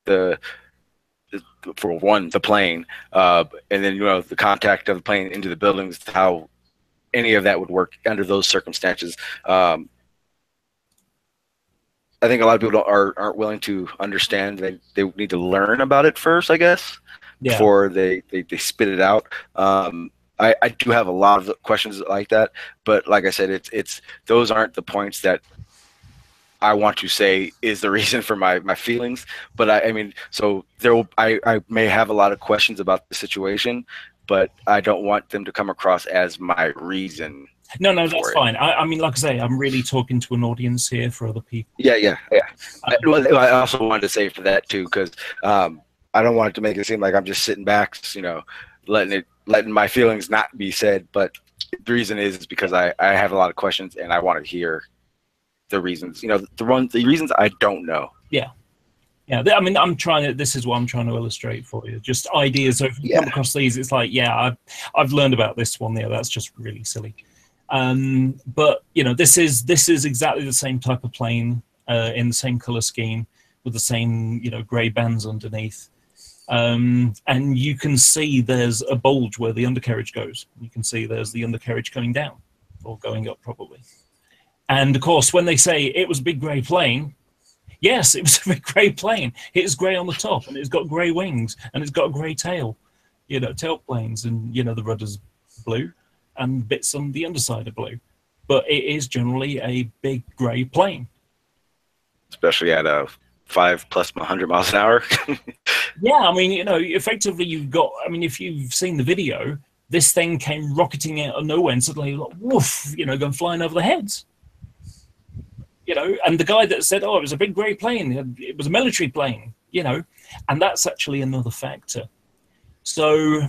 for one, the plane, and then, the contact of the plane into the buildings, how any of that would work under those circumstances. I think a lot of people aren't willing to understand. They need to learn about it first, I guess, before they spit it out. I do have a lot of questions like that, but like I said, it's those aren't the points that I want to say is the reason for my feelings. But I mean, so I may have a lot of questions about the situation, but I don't want them to come across as my reason. No, that's fine. I mean, like I say, I'm really talking to an audience here for other people. Yeah. I also wanted to say for that too, because I don't want it to make it seem like I'm just sitting back, letting my feelings not be said. But the reason is because I have a lot of questions and I want to hear the reasons. The reasons I don't know. Yeah. I mean, this is what I'm trying to illustrate for you. Just ideas. So if you come across these, it's like, I've learned about this one. That's just really silly. But this is exactly the same type of plane in the same color scheme with the same gray bands underneath, and you can see there's a bulge where the undercarriage goes. You can see there's the undercarriage coming down or going up probably. And of course, when they say it was a big gray plane, yes, it was a big gray plane. It's gray on the top and it's got gray wings and it's got a gray tail, tail planes, and the rudder's blue and bits on the underside are blue, but it is generally a big gray plane. Especially at 5+ 100 miles an hour. Yeah, I mean, effectively you've got, I mean, if you've seen the video, this thing came rocketing out of nowhere and suddenly, like, woof, going flying over the heads. And the guy that said, oh, it was a big gray plane, it was a military plane, and that's actually another factor. So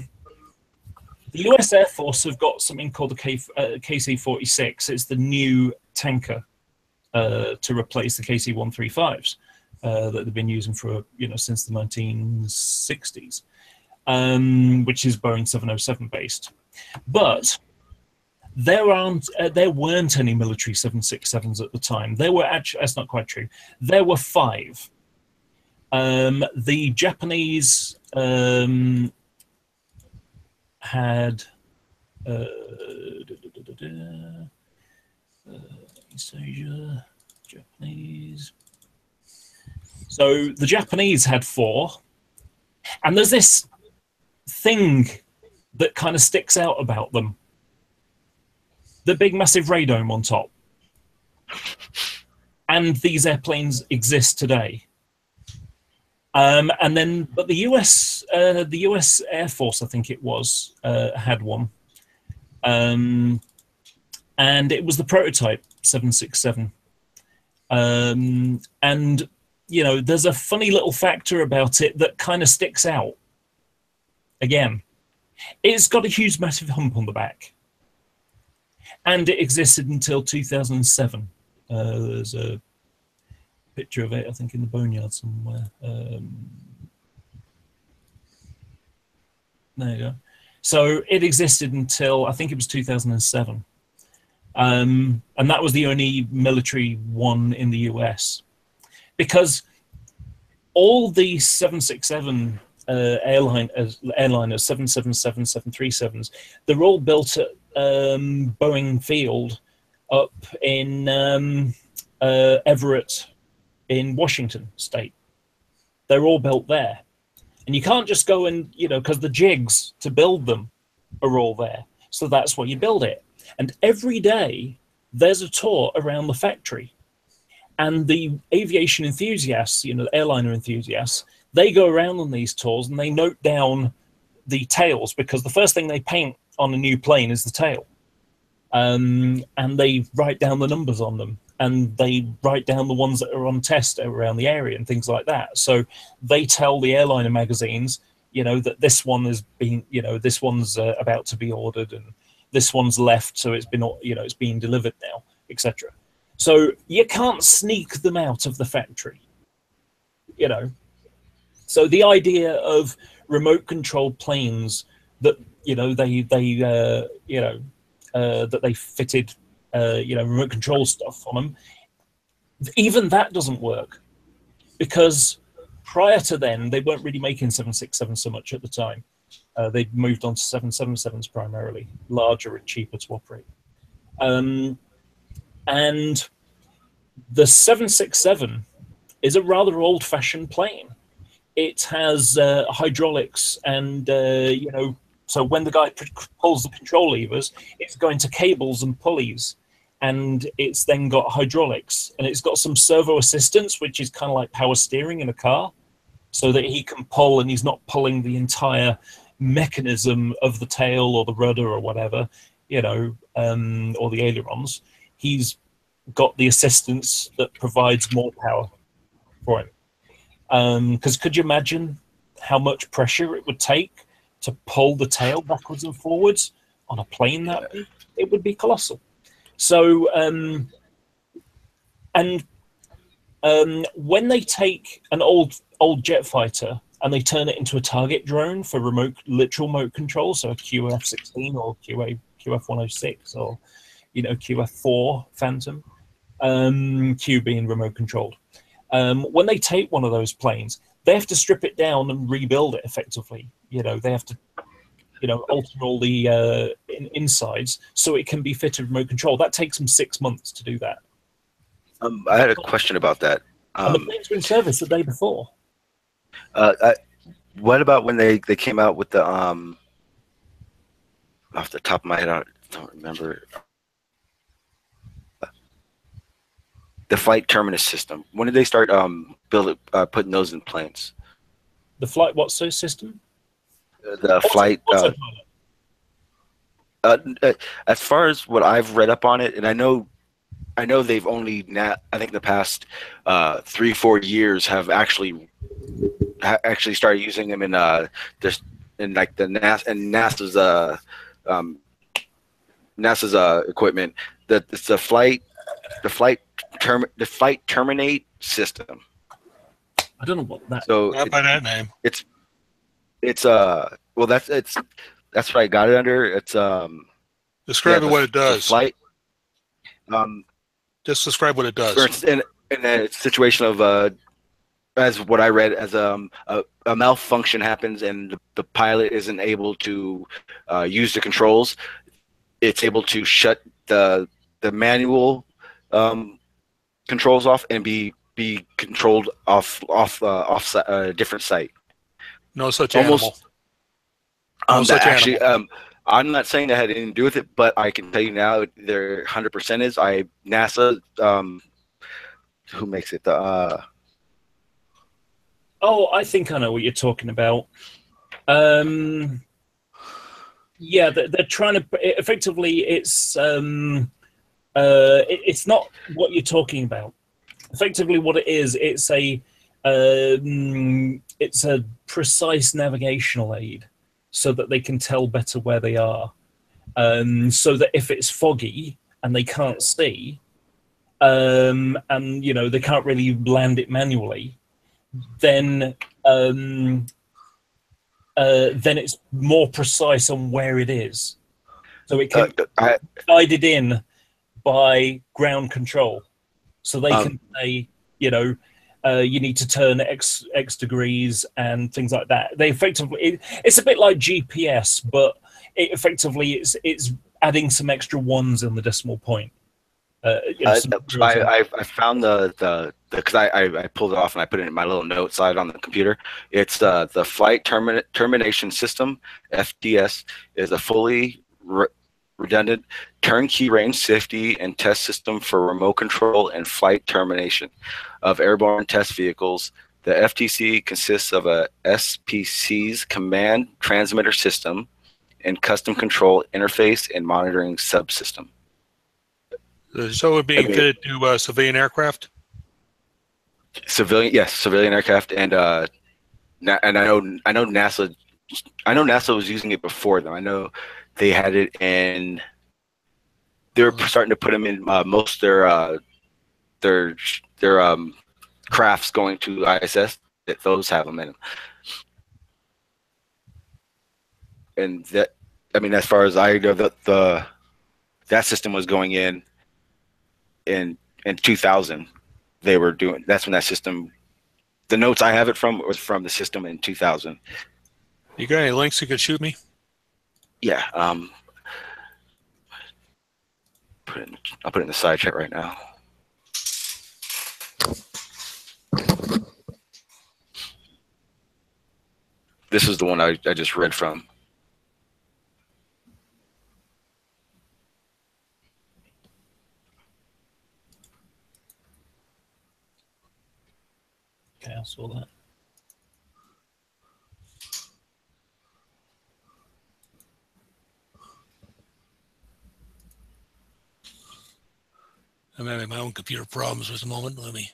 the US Air Force have got something called the KC-46. It's the new tanker to replace the KC-135s that they've been using for, since the 1960s, which is Boeing 707 based. But there weren't any military 767s at the time. There were actually, that's not quite true. There were 5. The Japanese had East Asia, Japanese. So the Japanese had 4, and there's this thing that kind of sticks out about them. The big massive radome on top. And these airplanes exist today. And then, but the US Air Force, I think it was, had one. And it was the prototype 767. And, there's a funny little factor about it that kind of sticks out. Again, it's got a huge, massive hump on the back. And it existed until 2007. There's a picture of it, I think, in the boneyard somewhere. There you go. So it existed until, I think it was 2007. And that was the only military one in the US. Because all the 767 airliners, 777, 737s, they're all built at Boeing Field up in Everett in Washington State. They're all built there. And you can't just go and, because the jigs to build them are all there. So that's where you build it. And every day there's a tour around the factory. And the aviation enthusiasts, the airliner enthusiasts, they go around on these tours and they note down the tails, because the first thing they paint on a new plane is the tail. And they write down the numbers on them. And they write down the ones that are on test around the area and things like that. So they tell the airliner magazines, that this one is being, this one's about to be ordered, and this one's left, so it's been, it's being delivered now, etc. So you can't sneak them out of the factory, So the idea of remote controlled planes that, that they fitted, remote control stuff on them, even that doesn't work, because prior to then they weren't really making 767 so much at the time. They'd moved on to 777s primarily, larger and cheaper to operate. And the 767 is a rather old-fashioned plane. It has hydraulics, and so when the guy pulls the control levers, it's going to cables and pulleys, and it's then got hydraulics, and it's got some servo assistance, which is kind of like power steering in a car, so that he can pull, and he's not pulling the entire mechanism of the tail or the rudder or whatever, or the ailerons. He's got the assistance that provides more power for him. Because could you imagine how much pressure it would take to pull the tail backwards and forwards on a plane that big? It would be colossal. So, when they take an old jet fighter and they turn it into a target drone for literal remote control, so a QF-16 or QF-106 or QF-4 Phantom, Q being remote controlled. When they take one of those planes, they have to strip it down and rebuild it effectively. They have to, alter all the insides so it can be fitted remote control. That takes them 6 months to do that. I had a question about that. And the planes were in service the day before. What about when they came out with the off the top of my head, I don't remember. The flight terminus system. When did they start putting those in planes? The flight what system? The flight. As far as what I've read up on it, and I know they've only I think the past 3-4 years have actually started using them in like the NASA's equipment. It's the flight terminate system. I don't know what that. So not by that name. It's well, that's what I got it under. It's describe what it does. Flight. Just describe what it does. In a situation of as what I read, as a malfunction happens and the pilot isn't able to use the controls, it's able to shut the manual controls off and be controlled off a different site. No such animal. No such animal. I'm not saying that had anything to do with it, but I can tell you now there 100% is. NASA, who makes it? Oh, I think I know what you're talking about. Yeah, they're trying to effectively. It's not what you're talking about. Effectively, what it is, it's a precise navigational aid, so that they can tell better where they are. So that if it's foggy and they can't see, and they can't really land it manually, then it's more precise on where it is. So it can be guided in by ground control. So they can say, you need to turn X degrees and things like that. They effectively, it's a bit like GPS, but it's adding some extra ones in the decimal point. I found the because I pulled it off and I put it in my little note slide on the computer. It's the flight termination system. FTS is a fully redundant turnkey range safety and test system for remote control and flight termination of airborne test vehicles. The FTC consists of a SPC's command transmitter system and custom control interface and monitoring subsystem. So it would be fitted to civilian aircraft? Civilian, yes, civilian aircraft, and I know NASA was using it before them. I know they had it in. They were starting to put them in most of their crafts going to ISS. That those have them in them. And that, I mean, as far as I know, that system was going in 2000. They were doing, that's when that system, the notes I have it from was from the system in 2000. You got any links you could shoot me? Yeah, I'll put it in the side chat right now. This is the one I just read from. Okay, I saw that. I'm having my own computer problems at the moment. Let me.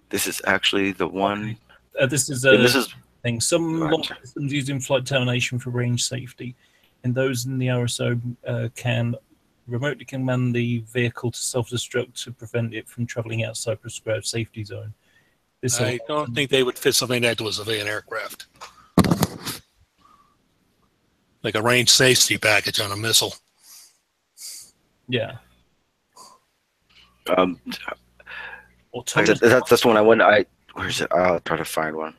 This is actually the one. This is thing. Some Right. launch systems using flight termination for range safety, and those in the RSO can remotely command the vehicle to self-destruct to prevent it from traveling outside prescribed safety zone. I don't think they would fit something like that to a civilian aircraft. Like a range safety package on a missile. Yeah. That's the one I went. Where is it? I'll try to find one.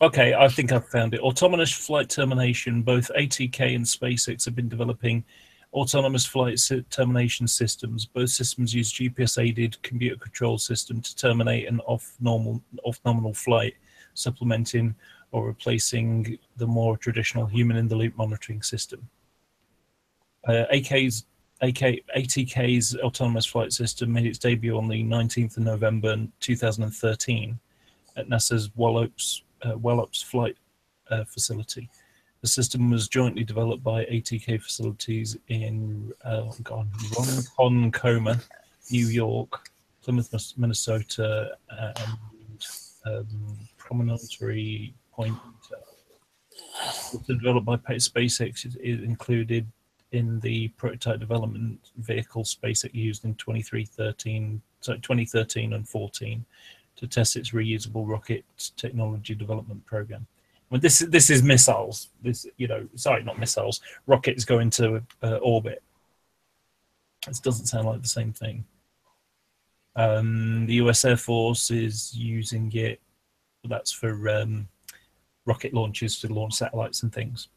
Okay, I think I've found it. Autonomous flight termination. Both ATK and SpaceX have been developing autonomous flight termination systems. Both systems use GPS-aided computer control system to terminate an off-nominal flight, supplementing or replacing the more traditional human-in-the-loop monitoring system. ATK's autonomous flight system made its debut on the 19th of November 2013 at NASA's Wallops flight facility. The system was jointly developed by ATK facilities in Ronkonkoma, New York, Plymouth, Minnesota, and Promontory Point. Developed by SpaceX is included in the prototype development vehicle SpaceX used in 2013 and 14 to test its reusable rocket technology development program. Well, this is missiles. Not missiles. Rockets go into orbit. This doesn't sound like the same thing. The U.S. Air Force is using it. That's for rocket launches to launch satellites and things.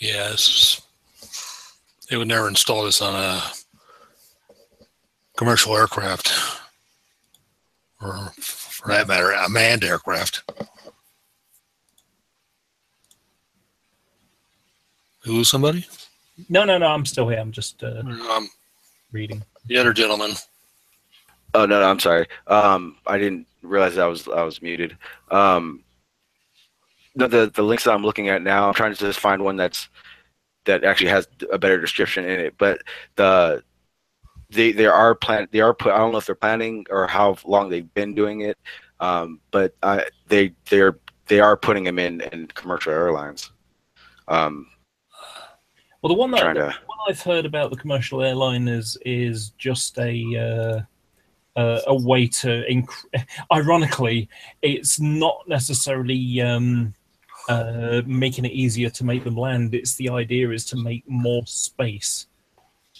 Yes, they would never install this on a commercial aircraft, or for that matter, a manned aircraft. You lose somebody? No, I'm still here. I'm just reading. The other gentleman. Oh no, I'm sorry. I didn't realize I was muted. No, the links that I'm looking at now, I'm trying to just find one that's that actually has a better description in it. But they are I don't know if they're planning or how long they've been doing it, but they are putting them in commercial airlines. Well, the one I've heard about the commercial airline is just a way to ironically, it's not necessarily making it easier to make them land. It's the idea is to make more space,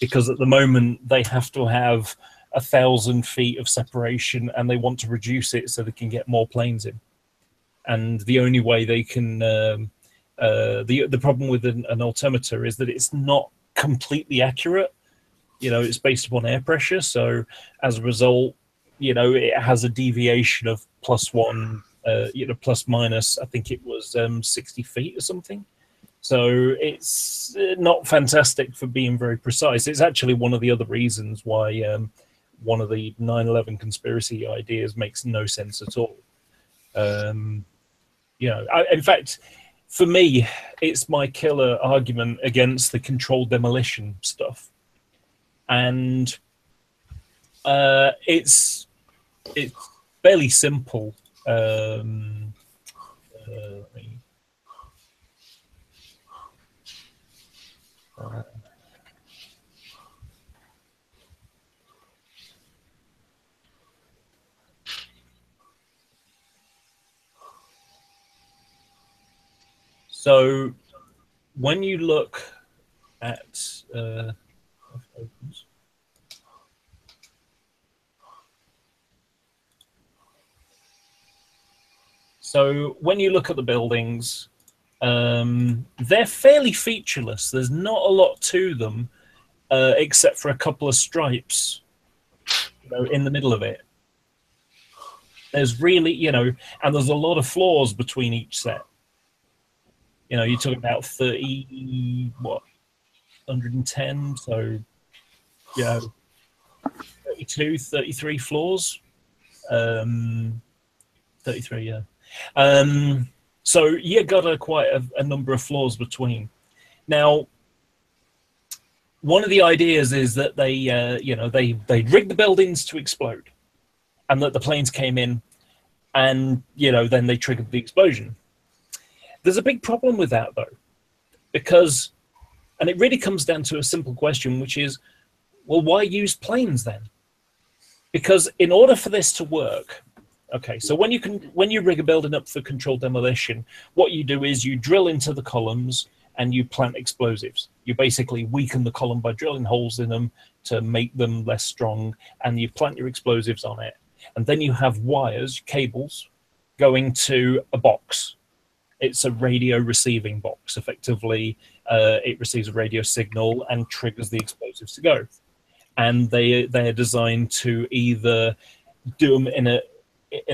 because at the moment they have to have 1,000 feet of separation, and they want to reduce it so they can get more planes in. And the only way they can the problem with an altimeter is that it's not completely accurate. It's based upon air pressure, so as a result, it has a deviation of +1, plus minus, I think it was 60 feet or something. So it's not fantastic for being very precise. It's actually one of the other reasons why one of the 9/11 conspiracy ideas makes no sense at all. In fact, for me, it's my killer argument against the controlled demolition stuff. And it's fairly simple. So when you look at so when you look at the buildings, they're fairly featureless. There's not a lot to them, except for a couple of stripes, in the middle of it. There's really, and there's a lot of floors between each set. You're talking about 110, so, 32, 33 floors. 33, yeah. So you got quite a number of floors between. Now, one of the ideas is that they rigged the buildings to explode, and that the planes came in, and then they triggered the explosion. There's a big problem with that, though, because, and it really comes down to a simple question, which is, well, why use planes then? Because in order for this to work, okay, so when you rig a building up for controlled demolition, what you do is you drill into the columns and you plant explosives. You basically weaken the column by drilling holes in them to make them less strong, and you plant your explosives on it. And then you have wires, cables, going to a box. It's a radio receiving box. Effectively, it receives a radio signal and triggers the explosives to go. And they are designed to either do them in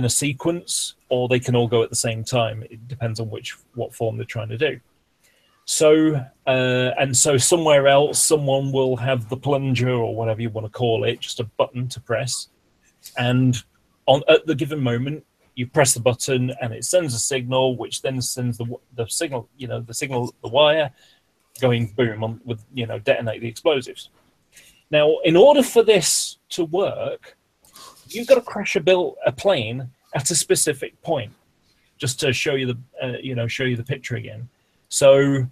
a sequence, or they can all go at the same time. It depends on what form they're trying to do. So so somewhere else, someone will have the plunger, or whatever you want to call it, just a button to press, and at the given moment, you press the button and it sends a signal, which then sends the signal, the wire going boom with, detonate the explosives. Now, in order for this to work, you've got to crash a plane at a specific point, just to show you the picture again. So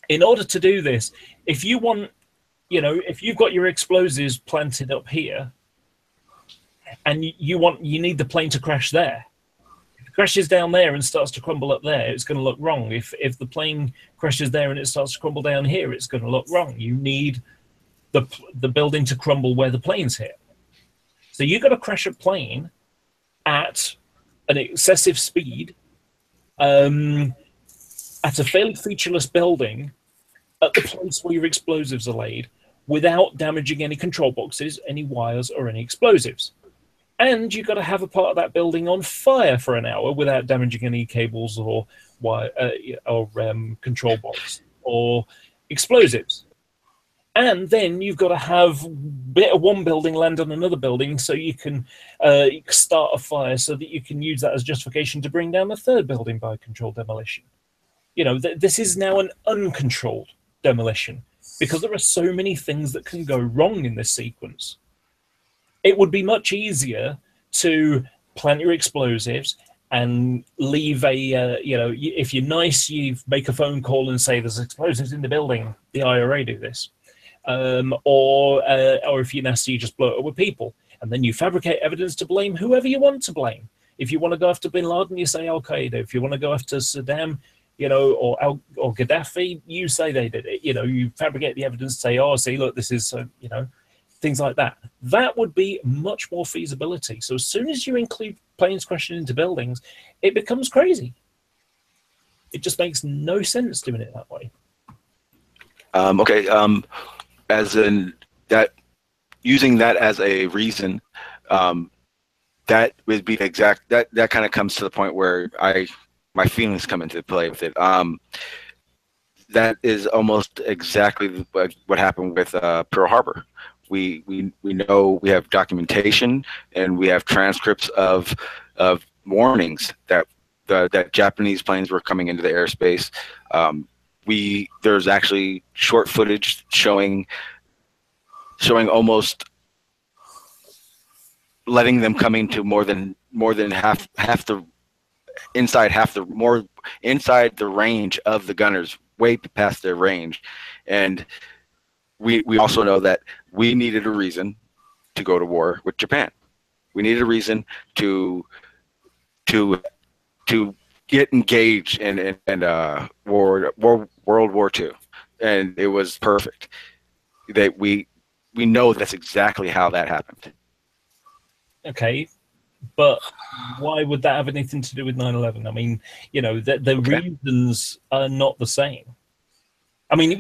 in order to do this, if you want, if you've got your explosives planted up here, and you need the plane to crash there. If it crashes down there and starts to crumble up there, it's going to look wrong. If the plane crashes there and it starts to crumble down here, it's going to look wrong. You need the building to crumble where the plane's hit. So you've got to crash a plane at an excessive speed, at a fairly featureless building, at the place where your explosives are laid, without damaging any control boxes, any wires, or any explosives. And you've got to have a part of that building on fire for an hour without damaging any cables or wire, control box or explosives. And then you've got to have one building land on another building, so you can start a fire, so that you can use that as justification to bring down the third building by controlled demolition. This is now an uncontrolled demolition, because there are so many things that can go wrong in this sequence. It would be much easier to plant your explosives and leave a, if you're nice, you make a phone call and say there's explosives in the building. The IRA do this. Or if you're nasty, you just blow it up with people. And then you fabricate evidence to blame whoever you want to blame. If you want to go after bin Laden, you say Al-Qaeda. If you want to go after Saddam, or Gaddafi, you say they did it. You fabricate the evidence, say, oh, see, look, this is, things like that. That would be much more feasibility. So as soon as you include planes crashing into buildings, it becomes crazy. It just makes no sense doing it that way. Okay. As in that, using that as a reason, that would be exact. That kind of comes to the point where my feelings come into play with it. That is almost exactly what happened with Pearl Harbor. We know, we have documentation and we have transcripts of warnings that that Japanese planes were coming into the airspace. There's actually short footage showing almost letting them come into more than half the inside the range of the gunners, way past their range. And we also know that we needed a reason to go to war with Japan. We needed a reason to get engaged in World War II, and it was perfect. That we know that's exactly how that happened. Okay, but why would that have anything to do with 9/11? I mean, the reasons are not the same. I mean,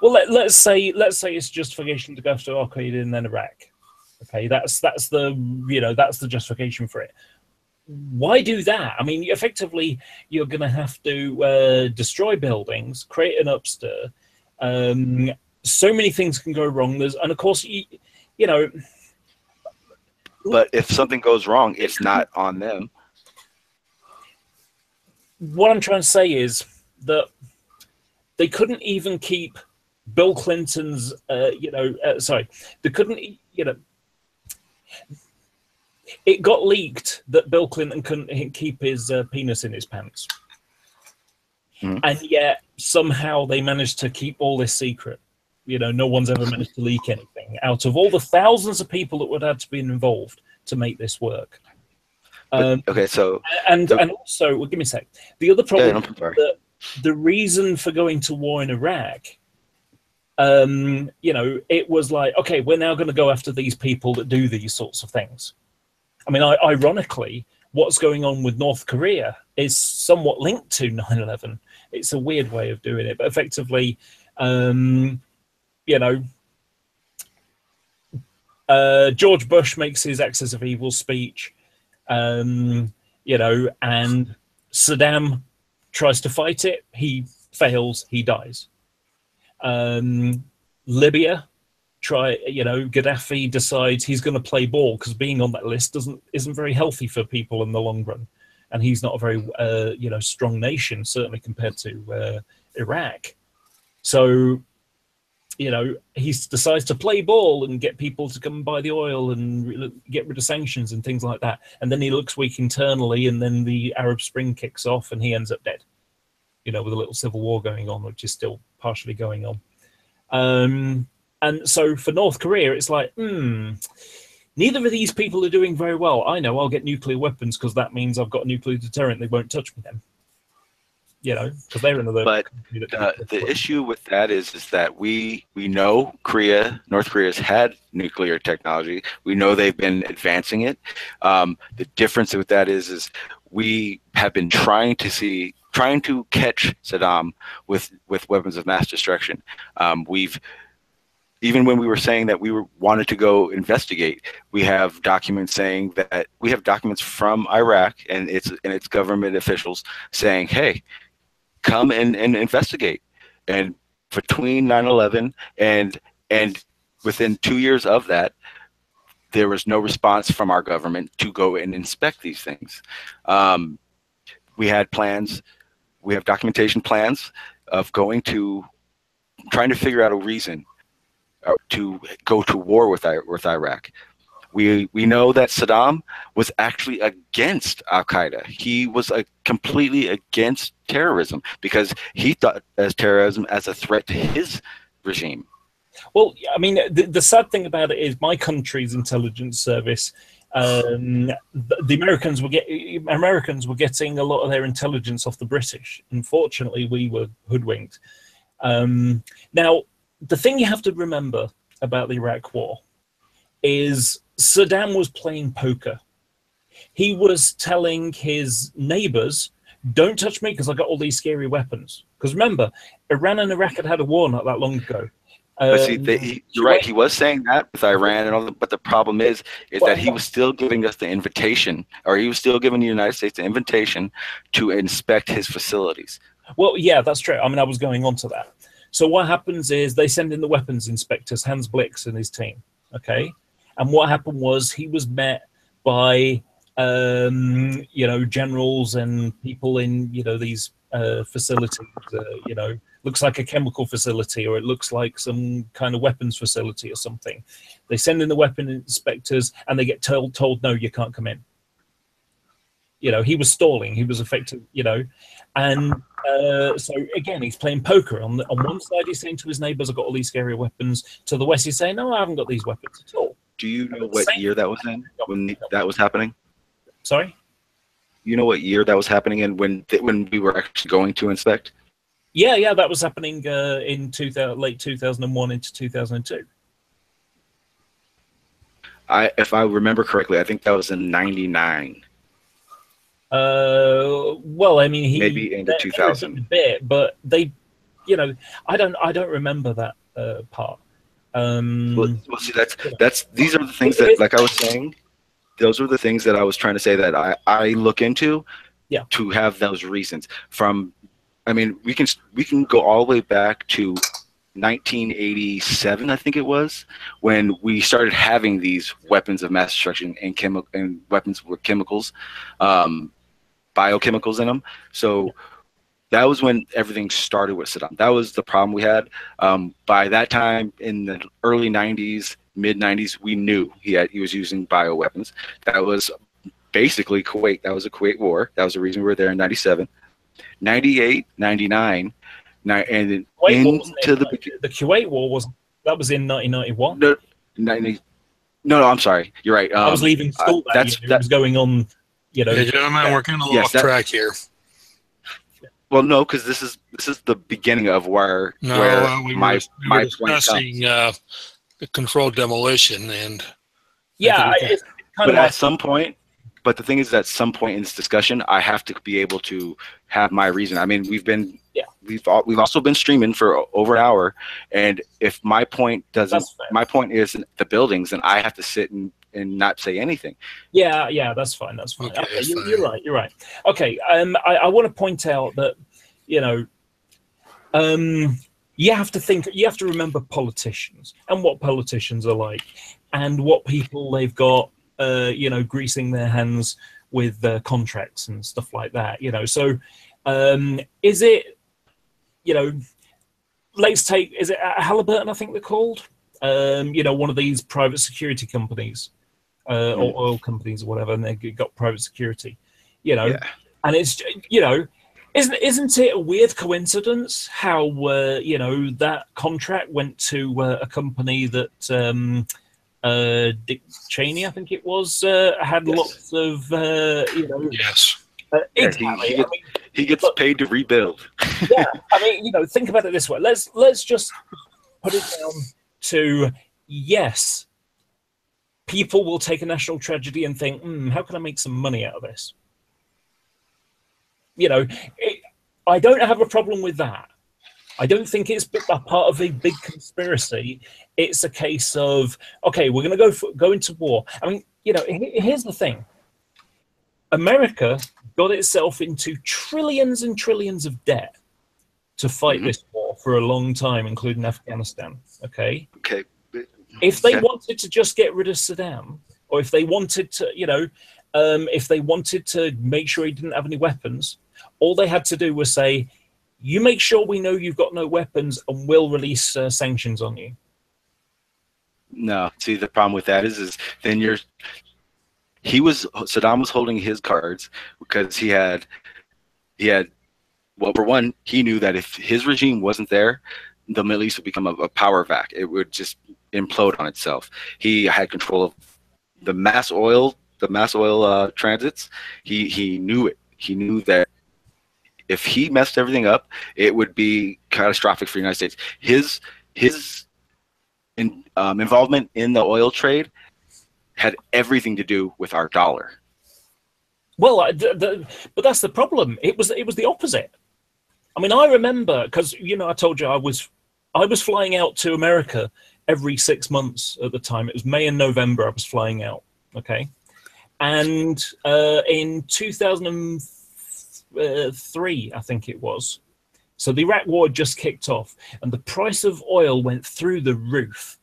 let's say it's justification to go after Al-Qaeda and then Iraq. Okay, that's the justification for it. Why do that? I mean, effectively, you're going to have to destroy buildings, create an upstir. So many things can go wrong. And of course, But if something goes wrong, it's not on them. What I'm trying to say is that they couldn't even keep Bill Clinton's, they couldn't, it got leaked that Bill Clinton couldn't keep his penis in his pants. And yet somehow they managed to keep all this secret. No one's ever managed to leak anything out of all the thousands of people that would have to be involved to make this work. Okay, so and also, well, give me a sec. The other problem is that the reason for going to war in Iraq, it was like, okay, we're now going to go after these people that do these sorts of things. I mean, ironically, what's going on with North Korea is somewhat linked to 9/11. It's a weird way of doing it, but effectively, George Bush makes his Axis of Evil speech, and Saddam tries to fight it. He fails. He dies. Libya, Gaddafi decides he's going to play ball because being on that list isn't very healthy for people in the long run, and he's not a very strong nation, certainly compared to Iraq. So he decides to play ball and get people to come and buy the oil and get rid of sanctions and things like that. And then he looks weak internally, and then the Arab Spring kicks off, and he ends up dead. With a little civil war going on, which is still partially going on. And so for North Korea, it's like, neither of these people are doing very well. I know I'll get nuclear weapons because that means I've got a nuclear deterrent. They won't touch me then. Because they're another. But the issue with that is that we know North Korea's had nuclear technology. We know they've been advancing it. The difference with that is we have been trying to catch Saddam with weapons of mass destruction. Even when we were saying that wanted to go investigate, we have documents saying that we have documents from Iraq and its government officials saying, hey, come and investigate. And between 9/11 and within 2 years of that, there was no response from our government to go and inspect these things. We had plans. We have documentation plans of going to trying to figure out a reason to go to war with Iraq. We know that Saddam was actually against Al-Qaeda. He was completely against terrorism because he thought as terrorism as a threat to his regime. Well, I mean, the sad thing about it is my country's intelligence service, the Americans were getting a lot of their intelligence off the British. Unfortunately, we were hoodwinked. Now, the thing you have to remember about the Iraq War is Saddam was playing poker. He was telling his neighbors, don't touch me because I got all these scary weapons. Because remember, Iran and Iraq had a war not that long ago. But see, you're right. He was saying that with Iran and all that, but the problem is that he was still giving us the invitation, or he was still giving the United States the invitation to inspect his facilities. Well, yeah, that's true. I mean, I was going on to that. So what happens is they send in the weapons inspectors, Hans Blix and his team, okay? And what happened was he was met by, generals and people in, these facilities, looks like a chemical facility, or it looks like some kind of weapons facility or something. They send in the weapon inspectors and they get told, no, you can't come in. He was stalling. He was effective, and so again, he's playing poker. On one side, he's saying to his neighbors, I've got all these scary weapons. To the west, he's saying, no, I haven't got these weapons at all. Do you know what year that was in when that was happening? Sorry? You know what year that was happening in when we were actually going to inspect? Yeah, that was happening in late 2001 into 2002. If I remember correctly, I think that was in '99. Well, I mean, maybe into 2000 a bit, but they, I don't remember that part. Well, see, these are the things that, like I was saying, those are the things that I was trying to say that I look into, to have those reasons. I mean, we can go all the way back to 1987, I think it was, when we started having these weapons of mass destruction and weapons with chemicals, biochemicals in them. So that was when everything started with Saddam. That was the problem we had. By that time, in the early 90s, mid 90s, we knew he was using bioweapons. That was basically Kuwait. That was a Kuwait war. That was the reason we were there in 97, 98, 99. And then into the Kuwait war was in 1991. No, I'm sorry. You're right. I was leaving school. That was going on. Yeah, gentlemen, we're getting a little off track here. Well, no, because this is the beginning of where we were discussing the controlled demolition and but at some point. But the thing is, at some point in this discussion, I have to be able to have my reason. I mean, we've also been streaming for over an hour, and if my point is the buildings, then I have to sit and not say anything. Yeah, that's fine. That's fine. Okay, you're right. Okay, I want to point out that you have to remember politicians and what politicians are like, and what people they've got. Greasing their hands with contracts and stuff like that. So is it? Is it Halliburton? I think they're called. One of these private security companies, or oil companies or whatever, and they got private security. And it's isn't it a weird coincidence how that contract went to a company that Dick Cheney, I think it was, had lots of yes. Exactly. He gets paid to rebuild. Yeah, I mean, think about it this way. Let's just put it down to yes. People will take a national tragedy and think, how can I make some money out of this? I don't have a problem with that. I don't think it's a part of a big conspiracy. It's a case of, okay, we're going to go into war. I mean, here's the thing. America got itself into trillions and trillions of debt to fight this war for a long time, including Afghanistan. Okay. If they wanted to just get rid of Saddam, or if they wanted to, if they wanted to make sure he didn't have any weapons, all they had to do was say, You make sure we know you've got no weapons, and we'll release sanctions on you. No, see, the problem with that is then Saddam was holding his cards because he had well, for one, he knew that if his regime wasn't there, the Middle East would become a power vac. It would just implode on itself. He had control of the mass oil transits. He knew it. He knew that if he messed everything up, it would be catastrophic for the United States. His involvement in the oil trade had everything to do with our dollar. Well, but that's the problem. It was the opposite. I mean, I remember because I told you I was flying out to America every 6 months at the time. It was May and November. I was flying out. Okay, and in 2003, I think it was. So the Iraq War just kicked off, and the price of oil went through the roof.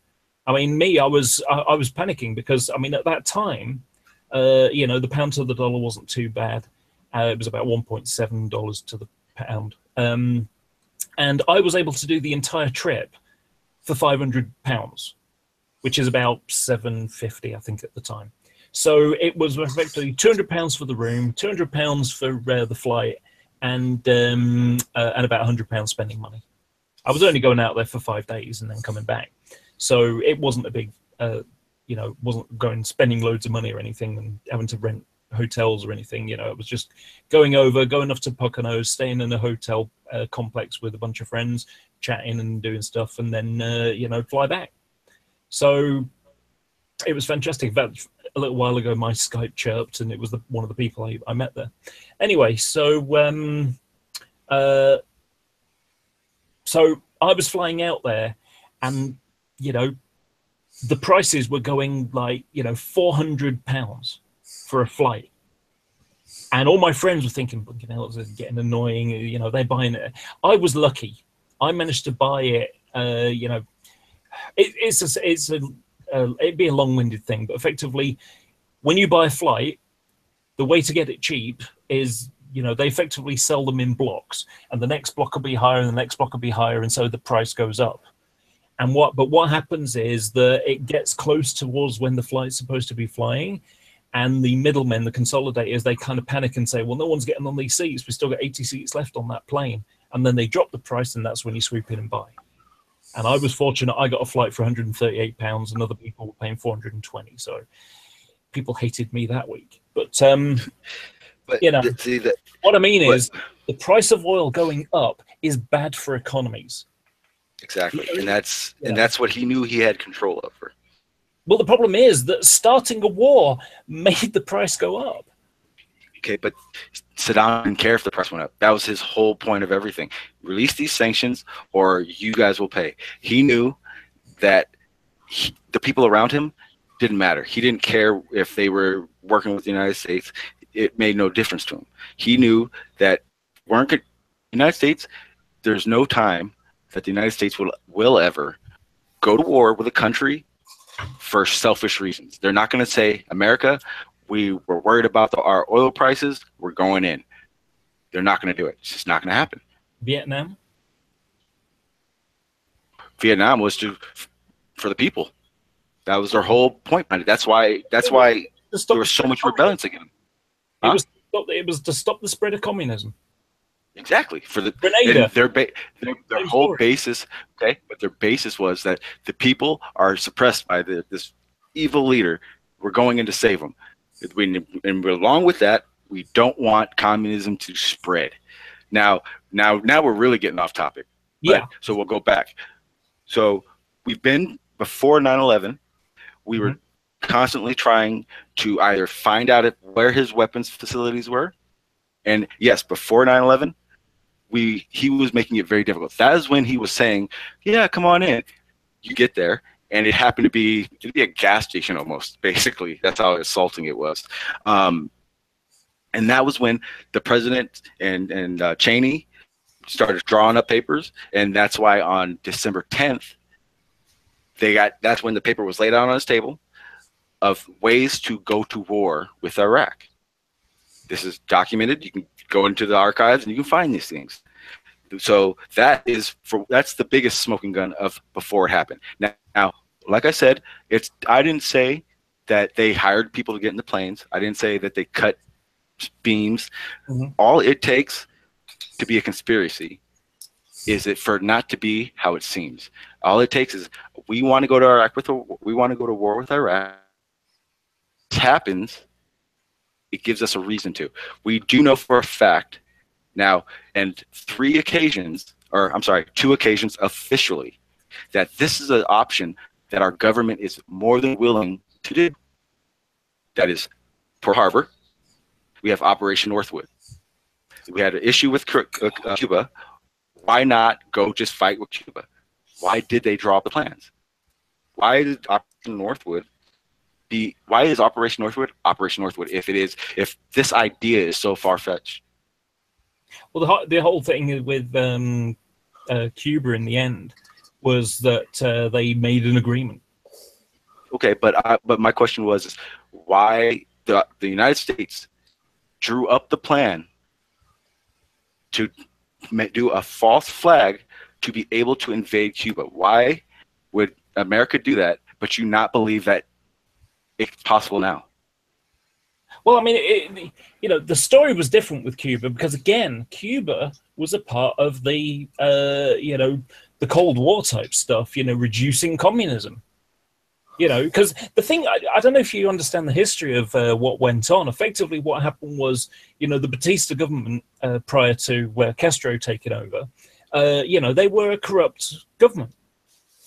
I mean, I was panicking because I mean at that time, the pound to the dollar wasn't too bad. It was about $1.7 to the pound. And I was able to do the entire trip for £500, which is about $750, I think, at the time. So it was effectively £200 for the room, £200 for the flight, and about £100 spending money. I was only going out there for 5 days and then coming back, so it wasn't a big, wasn't spending loads of money or anything and having to rent hotels or anything. It was just going off to Poconos, staying in a hotel complex with a bunch of friends, chatting and doing stuff, and then fly back. So it was fantastic. In fact, a little while ago my Skype chirped and it was one of the people I met there. Anyway, so I was flying out there, and the prices were going like £400 for a flight. And all my friends were thinking, this is getting annoying. They're buying it. I was lucky. I managed to buy it. It'd be a long-winded thing, but effectively, when you buy a flight, the way to get it cheap is, they effectively sell them in blocks, and the next block will be higher, and the next block will be higher, and so the price goes up. But what happens is that it gets close towards when the flight's supposed to be flying, and the middlemen, the consolidators, they kind of panic and say, well, no one's getting on these seats. We've still got 80 seats left on that plane. And then they drop the price, and that's when you swoop in and buy. And I was fortunate. I got a flight for £138, and other people were paying $420. So people hated me that week. But what I mean is the price of oil going up is bad for economies. Exactly. And that's what he knew he had control over. Well, the problem is that starting a war made the price go up. Okay, but Saddam didn't care if the price went up. That was his whole point of everything. Release these sanctions or you guys will pay. He knew that the people around him didn't matter. He didn't care if they were working with the United States. It made no difference to him. He knew that United States, there's no time that the United States will ever go to war with a country for selfish reasons. They're not going to say, America, we were worried about our oil prices, we're going in. They're not going to do it. It's just not going to happen. Vietnam was for the people. That was their whole point. That's why there was so much rebellion against them. Huh? It was to stop the spread of communism. Exactly. For their whole basis, okay, but their basis was that the people are suppressed by this evil leader. We're going in to save them. And along with that, we don't want communism to spread. Now we're really getting off topic. Yeah. So we'll go back. So we've been before 9/11. We were constantly trying to either find out where his weapons facilities were, and yes, before 9/11. He was making it very difficult. That is when he was saying, yeah, come on in. You get there, and it happened to be a gas station almost, basically. That's how assaulting it was. And that was when the president and Cheney started drawing up papers, and that's why on December 10th, that's when the paper was laid out on his table of ways to go to war with Iraq. This is documented. You can go into the archives and you can find these things. So that's the biggest smoking gun of before it happened. Now, like I said, I didn't say that they hired people to get in the planes. I didn't say that they cut beams. All it takes to be a conspiracy is it for not to be how it seems. All it takes is we want to go to war with Iraq. This happens. It gives us a reason to. We do know for a fact now, and 2 occasions officially, that this is an option that our government is more than willing to do. That is Pearl Harbor. We have Operation Northwood. We had an issue with Cuba. Why not go just fight with Cuba? Why did they draw up the plans? Why is Operation Northwood Operation Northwood if this idea is so far-fetched? Well, the whole thing with Cuba in the end was that they made an agreement. Okay, but my question was why the United States drew up the plan to do a false flag to be able to invade Cuba. Why would America do that, but you not believe that it's possible now? Well, I mean, the story was different with Cuba because, again, Cuba was a part of the, the Cold War type stuff, reducing communism. Because the thing, I don't know if you understand the history of what went on. Effectively, what happened was, the Batista government prior to Castro taking over, they were a corrupt government.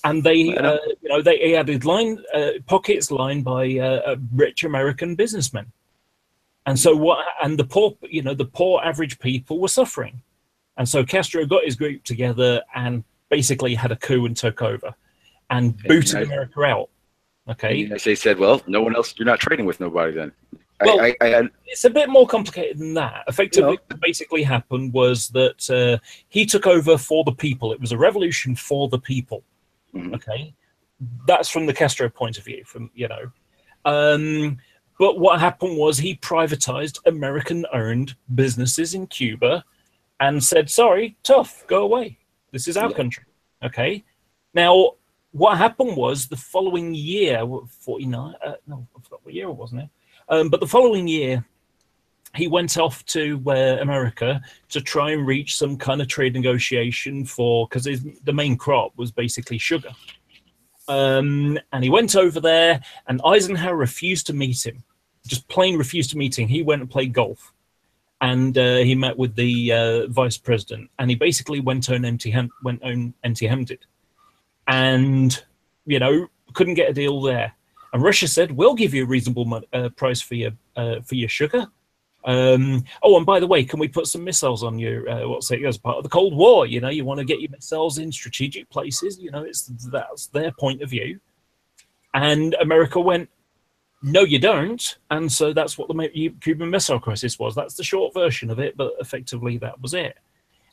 And they added pockets lined by rich American businessmen. And so the poor average people were suffering. And so Castro got his group together and basically had a coup and took over and booted America out. Okay. They said, well, no one else, you're not trading with nobody then. Well, it's a bit more complicated than that. Effectively, what basically happened was that he took over for the people. It was a revolution for the people. Okay. That's from the Castro point of view, but what happened was he privatized American-owned businesses in Cuba and said, sorry, tough, go away. This is our country. Okay. Now, what happened was the following year, 49, no, I forgot what year it was now. But the following year, he went off to America to try and reach some kind of trade negotiation because the main crop was basically sugar. And he went over there, and Eisenhower refused to meet him, just plain refused to meet him. He went and played golf, and he met with the vice president, and he basically went home empty-handed, and couldn't get a deal there. And Russia said, "We'll give you a reasonable price for your sugar. And by the way, can we put some missiles on your as part of the Cold War? You want to get your missiles in strategic places. That's their point of view." And America went, "No, you don't." And so that's what the Cuban Missile Crisis was. That's the short version of it, but effectively that was it.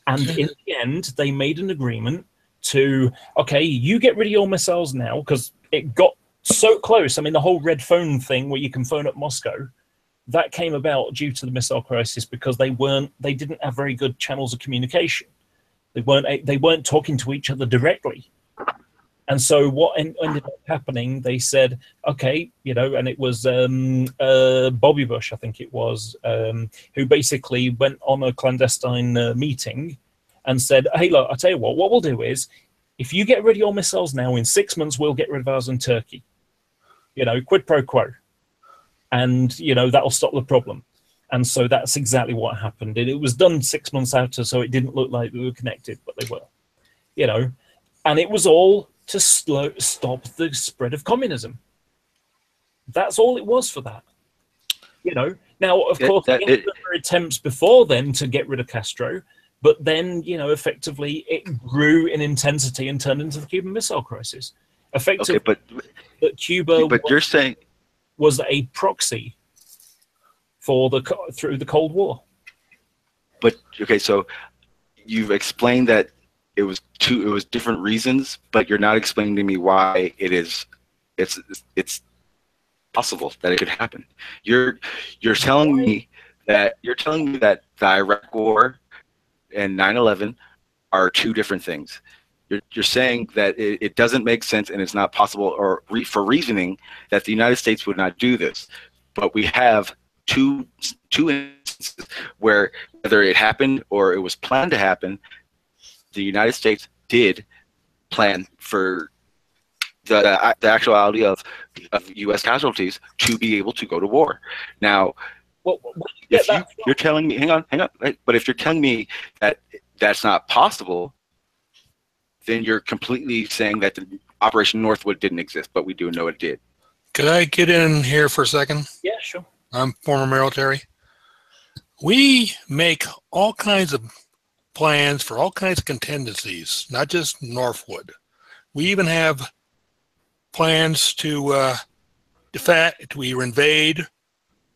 And in the end, they made an agreement to, okay, you get rid of your missiles now, because it got so close. I mean, the whole red phone thing where you can phone up Moscow, that came about due to the missile crisis because they didn't have very good channels of communication. They weren't talking to each other directly. And so what ended up happening, they said, okay, and it was Bobby Bush, I think it was, who basically went on a clandestine meeting and said, hey, look, I'll tell you what we'll do is, if you get rid of your missiles now, in 6 months, we'll get rid of ours in Turkey. Quid pro quo. And, that'll stop the problem. And so that's exactly what happened. And it was done 6 months after, so it didn't look like we were connected, but they were, and it was all to stop the spread of communism. That's all it was for that. Now, of course, there were attempts before then to get rid of Castro, but then, effectively it grew in intensity and turned into the Cuban Missile Crisis. Effectively, okay, but Cuba you're saying was a proxy for through the Cold War. But okay, so you've explained that it was different reasons, but you're not explaining to me why it's possible that it could happen. You're telling me that the Iraq War and 9/11 are two different things. You're saying that it doesn't make sense and it's not possible, or for reasoning that the United States would not do this. But we have two instances where, whether it happened or it was planned to happen, the United States did plan for the actuality of U.S. casualties to be able to go to war. Now, if you're telling me, hang on, right? But if you're telling me that that's not possible, then you're completely saying that the Operation Northwood didn't exist, but we do know it did. Could I get in here for a second? Yeah, sure. I'm former military. We make all kinds of plans for all kinds of contingencies, not just Northwood. We even have plans to either invade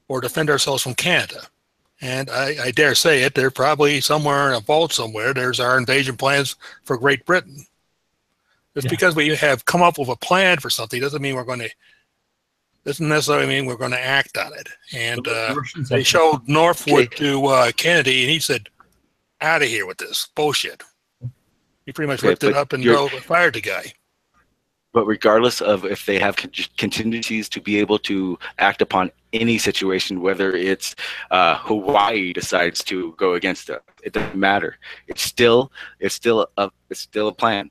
or defend ourselves from Canada. And I dare say it, they're probably somewhere in a vault somewhere, there's our invasion plans for Great Britain. Just because we have come up with a plan for something doesn't necessarily mean we're going to act on it. And they showed Northwood to Kennedy, and he said, out of here with this bullshit. He pretty much ripped it up and fired the guy. But regardless of if they have contingencies to be able to act upon any situation, whether it's Hawaii decides to go against it, it doesn't matter. It's still a plan.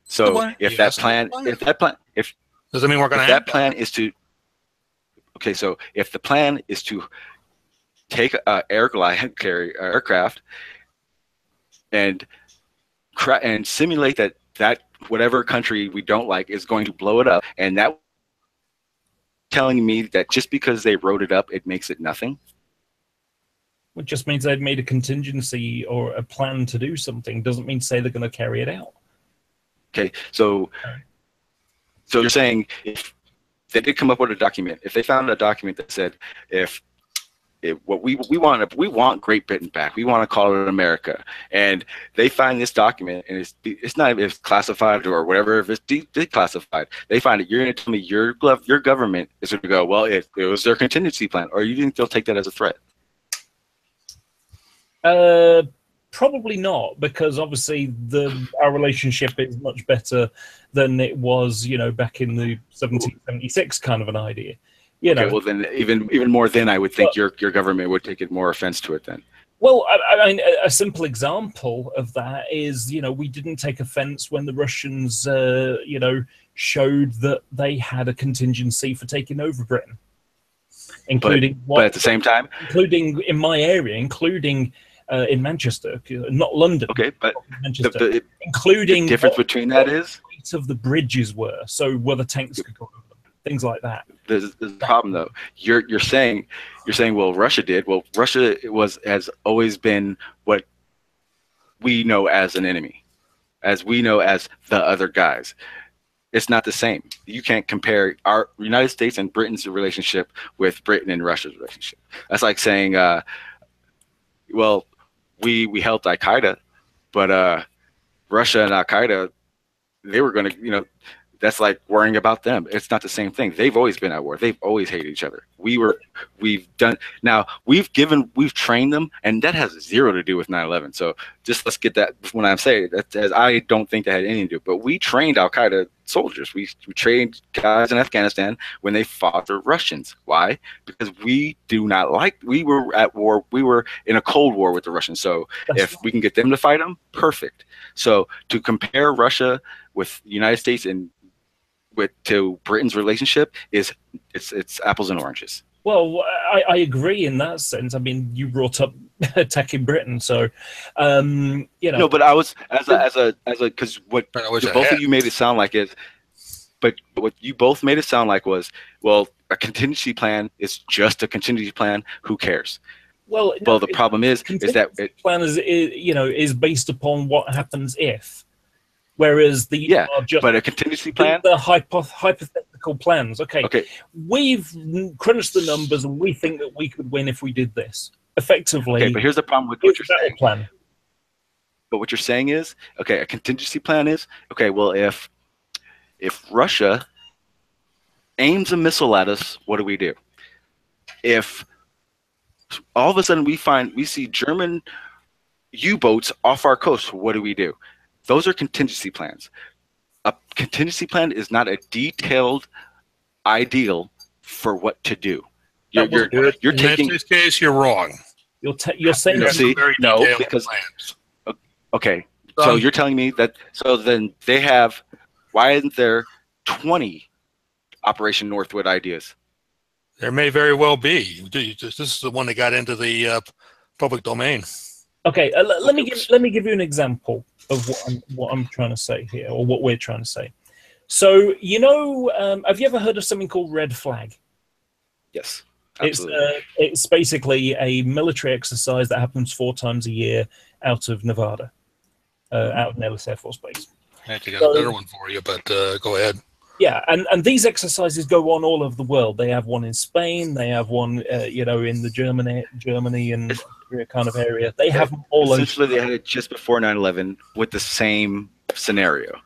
So if that plan doesn't mean we're going to. That plan is to. Okay, so if the plan is to take an aircraft and simulate that whatever country we don't like is going to blow it up, and that telling me that just because they wrote it up, it makes it nothing? It just means they've made a contingency or a plan to do something. Doesn't mean to say they're going to carry it out. Okay, so you're saying if they did come up with a document, if they found a document that said what we want Great Britain back, we want to call it America, and they find this document and it's not if it's classified or whatever, if it's declassified, they find it, you're going to tell me your government is going to go, well, it was their contingency plan, or you think they'll take that as a threat? Probably not, because obviously our relationship is much better than it was, back in the 1776 kind of an idea. Okay, well then even more than I would think your government would take it more offense to it then. Well, I mean, a simple example of that is, we didn't take offense when the Russians, showed that they had a contingency for taking over Britain, including but at the same time, including in my area, including in Manchester, not London. Okay, but Manchester, including the difference between that is weight of the bridges were, so whether tanks could go over them, things like that. There's a problem though. You're saying, well, Russia did. Well, Russia has always been what we know as an enemy, as we know as the other guys. It's not the same. You can't compare our United States and Britain's relationship with Britain and Russia's relationship. That's like saying, well, we helped Al Qaeda, but Russia and Al Qaeda, they were going to, that's like worrying about them. It's not the same thing. They've always been at war. They've always hated each other. We've trained them, and that has zero to do with 9/11. So just let's get that when I'm saying that, as I don't think that had anything to do. But we trained Al Qaeda soldiers. We trained guys in Afghanistan when they fought the Russians. Why? Because we were at war. We were in a Cold War with the Russians. So if we can get them to fight them, perfect. So to compare Russia with the United States and to Britain's relationship it's apples and oranges. Well, I agree in that sense. I mean, you brought up attacking Britain, so No, but I was because what both of you made it sound like is, but what you both made it sound like was, well, a contingency plan is just a contingency plan. Who cares? Well, the problem is that plan is based upon what happens if. Whereas but a contingency plan, the hypothetical plans. Okay, we've crunched the numbers and we think that we could win if we did this effectively. Okay, but here's the problem with what you're saying. Plan. But what you're saying is, okay, a contingency plan is, okay, well, if Russia aims a missile at us, what do? If all of a sudden we see German U-boats off our coast. What do we do? Those are contingency plans. A contingency plan is not a detailed ideal for what to do. You're taking. In this case, you're wrong. You're saying because okay. So you're telling me that. So then they have. Why isn't there 20 Operation Northwood ideas? There may very well be. This is the one that got into the public domain. Okay, let me give you an example of what I'm trying to say here, or what we're trying to say. So have you ever heard of something called Red Flag? Yes, absolutely. It's basically a military exercise that happens 4 times a year out of Nevada, out of Nellis Air Force Base. I actually got a better one for you, but go ahead. Yeah, and these exercises go on all over the world. They have one in Spain. They have one, in the Germany and Korea kind of area. They have them all over. Essentially, they had it just before 9/11 with the same scenario.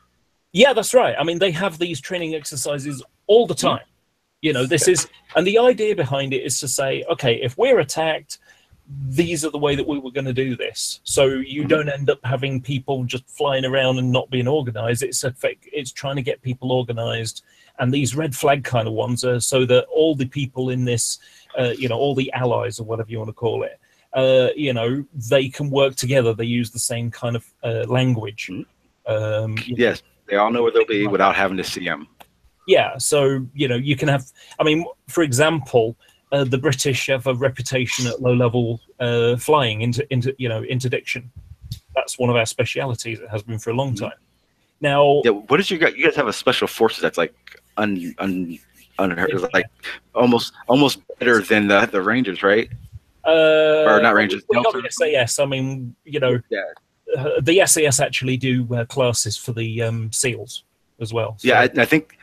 Yeah, that's right. I mean, they have these training exercises all the time. This is, and the idea behind it is to say, okay, if we're attacked, these are the way that we were going to do this. So you don't end up having people just flying around and not being organized. It's trying to get people organized. And these red flag kind of ones are so that all the people in this, all the allies or whatever you want to call it, they can work together. They use the same kind of language. Yes, they all know where they'll be without having to see them. Yeah, so, you can have, I mean, for example, the British have a reputation at low-level flying, interdiction. That's one of our specialities. It has been for a long time. Now, yeah, what is you guys have a special forces that's like unheard, like almost better than the Rangers, right? Or not Rangers. Not the SAS. I mean, the SAS actually do classes for the SEALs as well. So. Yeah, I think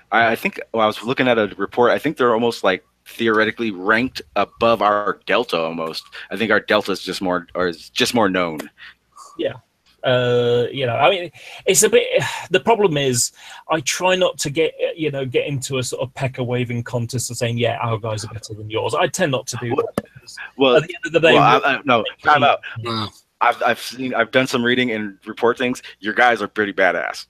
when I was looking at a report, I think they're almost like theoretically ranked above our Delta almost. I think our Delta is just more known. Yeah. I mean, it's a bit. The problem is, I try not to get into a sort of pecker waving contest of saying, yeah, our guys are better than yours. I tend not to do that. Well, at the end of the day, no, time out. I've done some reading and report things. Your guys are pretty badass.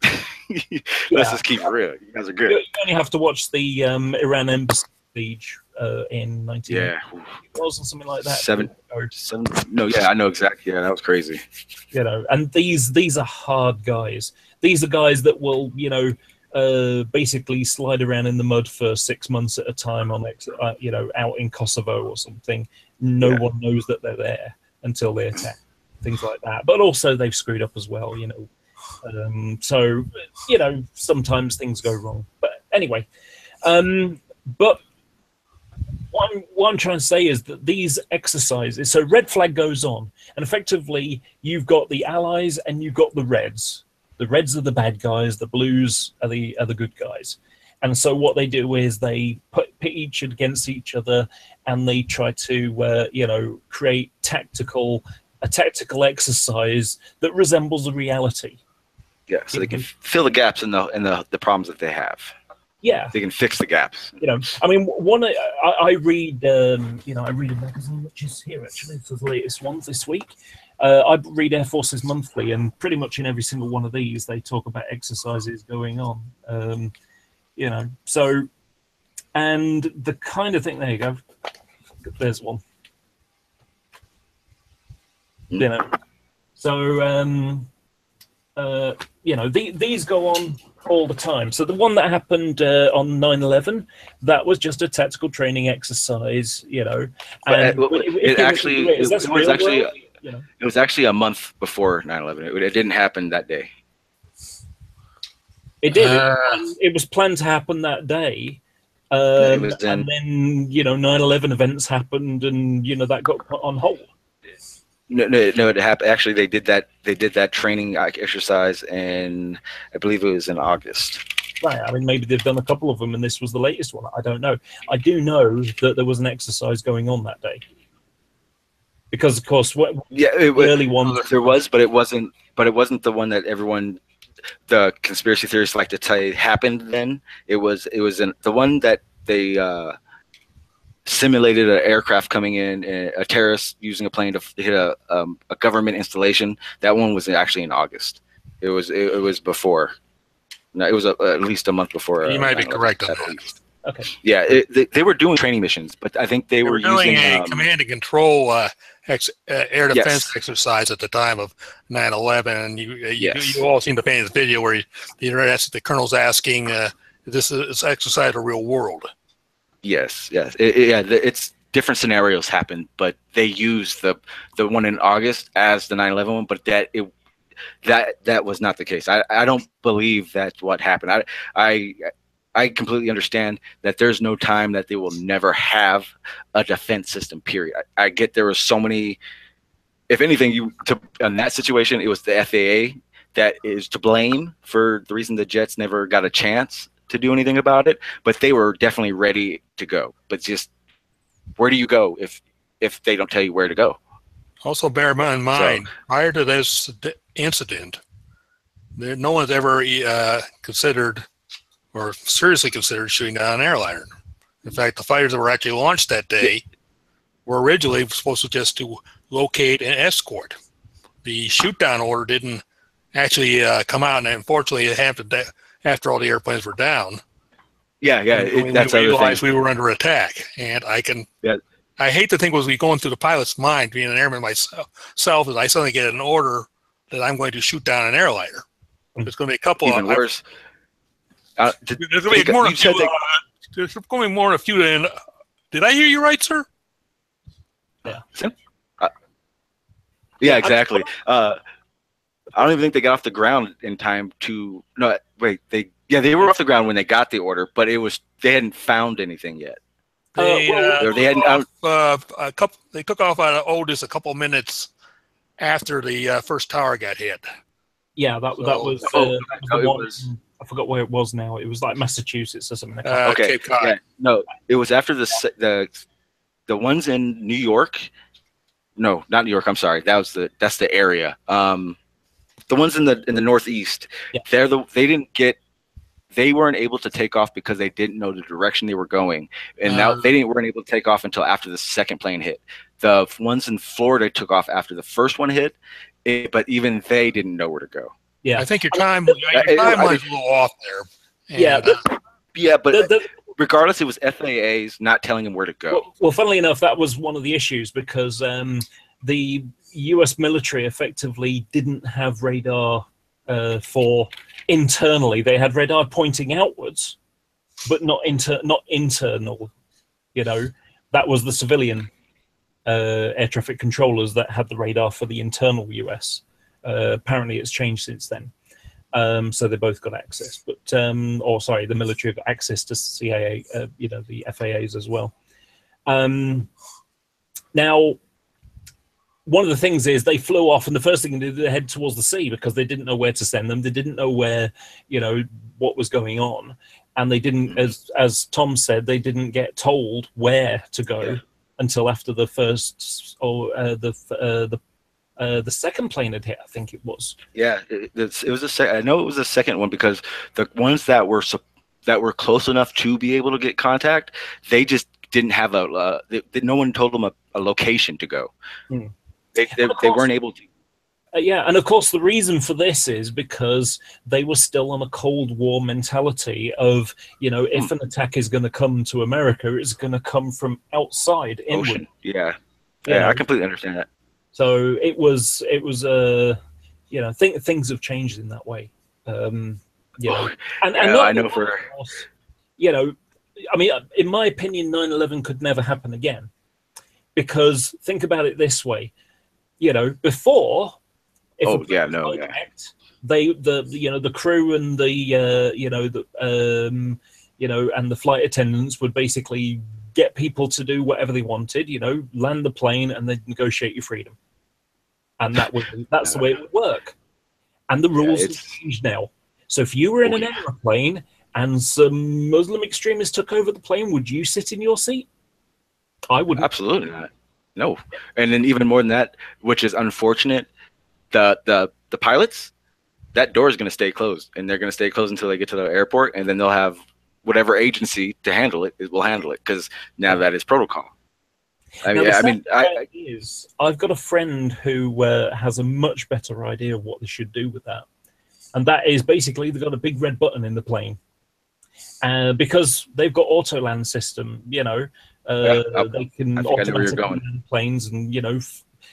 Let's just keep it real. You guys are good. You only have to watch the Iran embassy siege in 19. Yeah, or something like that. Seven. No, yeah, I know exactly. Yeah, that was crazy. And these are hard guys. These are guys that will, basically slide around in the mud for 6 months at a time on, out in Kosovo or something. No one knows that they're there until they attack. Things like that. But also they've screwed up as well, So, sometimes things go wrong. But anyway, but what I'm trying to say is that these exercises, so red flag goes on, and effectively you've got the allies and you've got the reds. The reds are the bad guys, the blues are the good guys. And so what they do is they pit each against each other, and they try to, create a tactical exercise that resembles a reality. Yeah, so they can fill the gaps in the problems that they have. Yeah, they can fix the gaps. I mean, I read, I read a magazine which is here actually. It's the latest one this week. I read Air Forces Monthly, and pretty much in every single one of these, they talk about exercises going on. So, and the kind of thing. There you go. There's one. So these go on all the time. So the one that happened on 9/11, that was just a tactical training exercise, and it was actually a month before 9/11. It didn't happen that day. It did. It was planned to happen that day. And then 9/11 events happened, and that got put on hold. No, it happened. Actually, they did that training exercise, and I believe it was in August. Right. I mean, maybe they've done a couple of them, and this was the latest one. I don't know. I do know that there was an exercise going on that day, because, of course, early one there was, but it wasn't. But it wasn't the one that the conspiracy theorists like to tell you happened. Then it was the one that they simulated an aircraft coming in, a terrorist using a plane to hit a government installation. That one was actually in August. It was before. No, it was at least a month before. You might be 9/11, correct on at that. least. Okay. Yeah, they were doing training missions, but I think they were doing using a command and control air defense Yes. exercise at the time of 9/11, and Yes. you all seen the painted video where the colonel's asking, "Is this exercise a real world?" Yes. It's different scenarios happen, but they use the one in August as the 9/11 one, but that was not the case. I don't believe that's what happened. I completely understand that there's no time that they will never have a defense system, period. I get there was so many, if anything, in that situation, it was the FAA that is to blame for the reason the jets never got a chance to do anything about it, but they were definitely ready to go. But just, where do you go if they don't tell you where to go? Also, bear in mind, prior to this incident, no one's ever considered or seriously considered shooting down an airliner. In fact, the fighters that were actually launched that day were originally supposed to just to locate and escort. The shoot down order didn't actually come out, and unfortunately it happened after all the airplanes were down. Yeah, that's we other realized thing. we were under attack, and I hate to think what was going through the pilot's mind, being an airman myself, is I suddenly get an order that I'm going to shoot down an airliner. There's going to be a couple Even worse. There's going to be more than a few. There's going to be more than a few. Did I hear you right, sir? Yeah. Yeah, exactly. I don't even think they got off the ground in time to. No, wait. They were off the ground when they got the order, but they hadn't found anything yet. They took off out of Otis a couple minutes after the first tower got hit. Yeah, that was the one. I forgot where it was now. It was like Massachusetts or something. Okay. Cape Cod. Yeah, no, it was after the ones in New York. No, not New York. I'm sorry. That's the area. The ones in the Northeast. Yeah. They weren't able to take off because they didn't know the direction they were going, and weren't able to take off until after the second plane hit. The ones in Florida took off after the first one hit, but even they didn't know where to go. Yeah, I think your timeline is a little off there. And, but regardless, it was FAA's not telling them where to go. Well, funnily enough, that was one of the issues because the U.S. military effectively didn't have radar for internally. They had radar pointing outwards, but not internal. You know, that was the civilian air traffic controllers that had the radar for the internal U.S. Apparently, it's changed since then. So they both got access, but the military have access to CIA, the FAAs as well. Now, one of the things is they flew off, and the first thing they did, they head towards the sea because they didn't know where to send them. They didn't know where, what was going on, and they didn't, as Tom said, they didn't get told where to go until after the first or the second plane had hit, I think it was. Yeah, it was I know it was the second one because the ones that were close enough to be able to get contact, they just didn't have no one told them a location to go. They weren't able to. And of course the reason for this is because they were still on a Cold War mentality of, if an attack is going to come to America, it's going to come from outside inward. Yeah, I completely understand that. So it was things have changed in that way. I know for in my opinion, 9/11 could never happen again, because think about it this way, before, the crew and and the flight attendants would basically get people to do whatever they wanted, land the plane and then negotiate your freedom. And that's the way it would work. And the rules have changed now. So if you were in an airplane and some Muslim extremists took over the plane, would you sit in your seat? I wouldn't. Absolutely not. No. And then even more than that, which is unfortunate, the pilots, that door is going to stay closed, and they're going to stay closed until they get to the airport, and then they'll have whatever agency to handle it, it will handle it, because now that is protocol. I've got a friend who has a much better idea of what they should do with that, and that is basically they've got a big red button in the plane, because they've got auto land system. You know, they can automatically land planes, and you know,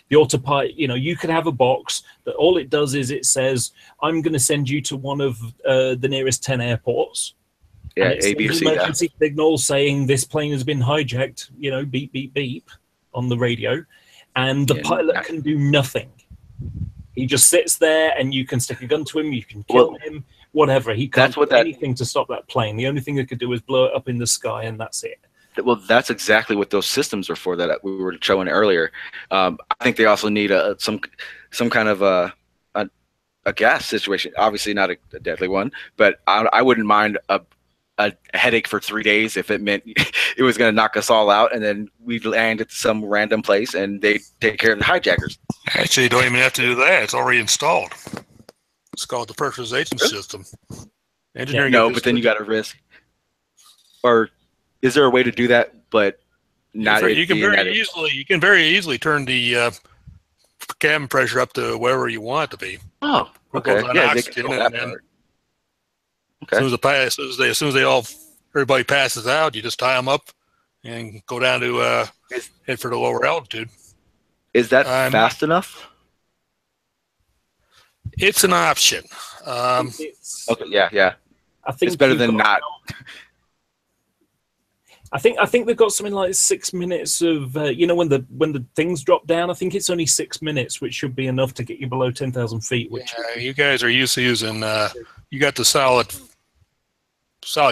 the autopilot. You know, you could have a box that all it does is it says, "I'm going to send you to one of the nearest 10 airports." Yeah, A, B, or C. Emergency signal saying this plane has been hijacked. You know, beep beep beep on the radio, and the pilot can do nothing. He just sits there, and you can stick a gun to him, you can kill him, whatever. He can't do anything to stop that plane. The only thing they could do is blow it up in the sky, and that's it. Well, that's exactly what those systems are for that we were showing earlier. I think they also need some kind of a gas situation. Obviously not a deadly one, but I wouldn't mind a headache for 3 days if it meant it was going to knock us all out, and then we land at some random place and they take care of the hijackers. Actually, you don't even have to do that. It's already installed. It's called the pressurization system. Engineering. No, but then you got to risk. Or is there a way to do that, but not? You can very easily turn the cabin pressure up to wherever you want it to be. Oh, okay. Yeah, they can that part. Okay. As soon as everybody passes out, you just tie them up and go down to head for the lower altitude. Is that fast enough? It's an option. Okay, yeah. I think it's better than not. I think they've got something like 6 minutes of you know, when the things drop down. I think it's only 6 minutes, which should be enough to get you below 10,000 feet. Which you guys are used to using. You got the solid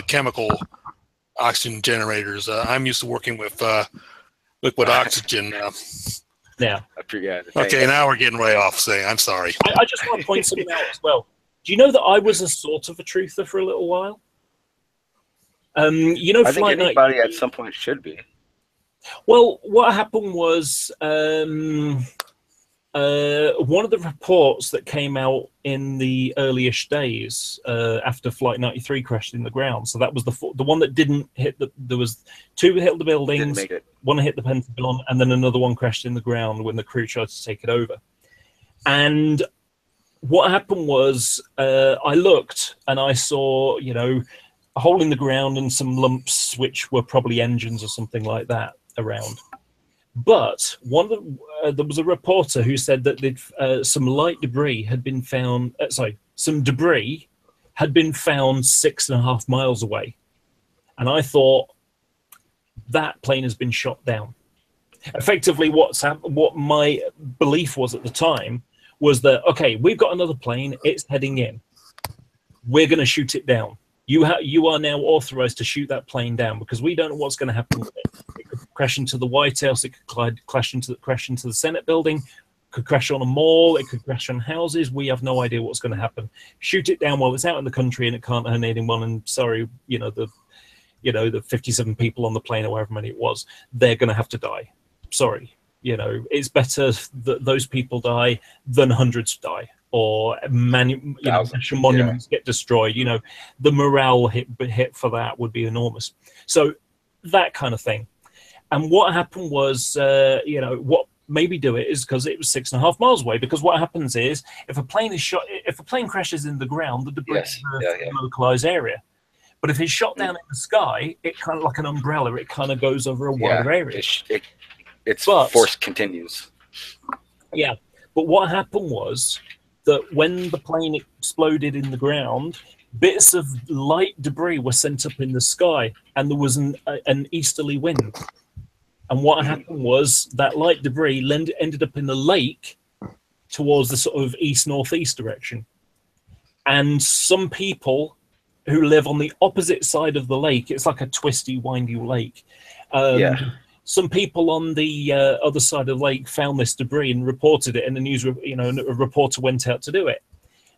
chemical oxygen generators. I'm used to working with liquid oxygen. Yeah. Okay, now we're getting way off. I'm sorry. I just want to point something out as well. Do you know that I was a sort of a truther for a little while? You know, I think anybody at some point should be. Well, what happened was one of the reports that came out in the earliest days after Flight 93 crashed in the ground. So that was the one that didn't hit there was two that hit the buildings, one hit the Pentagon, and then another one crashed in the ground when the crew tried to take it over. And what happened was I looked and I saw, you know, a hole in the ground and some lumps, which were probably engines or something like that around. But there was a reporter who said that some light debris had been found. Some debris had been found 6.5 miles away, and I thought that plane has been shot down. Effectively, what my belief was at the time was that, okay, we've got another plane. It's heading in. We're going to shoot it down. You are now authorized to shoot that plane down because we don't know what's going to happen with it. It could crash into the White House. It could crash into the Senate building. Could crash on a mall. It could crash on houses. We have no idea what's going to happen. Shoot it down while it's out in the country and it can't hurt anyone. And sorry, the 57 people on the plane or however many it was, they're going to have to die. Sorry, it's better that those people die than hundreds die. Or national monuments get destroyed. The morale hit for that would be enormous. So that kind of thing. And what happened was, what maybe do it is because it was 6.5 miles away. Because what happens is, if a plane crashes in the ground, the debris is a localized area. But if it's shot down in the sky, it kind of like an umbrella. It kind of goes over a wider area. Its force continues. Yeah, but what happened was that when the plane exploded in the ground, bits of light debris were sent up in the sky, and there was an easterly wind. And what happened was that light debris ended up in the lake towards the sort of east-northeast direction. And some people who live on the opposite side of the lake, it's like a twisty, windy lake. Some people on the other side of the lake found this debris and reported it, and a reporter went out to do it.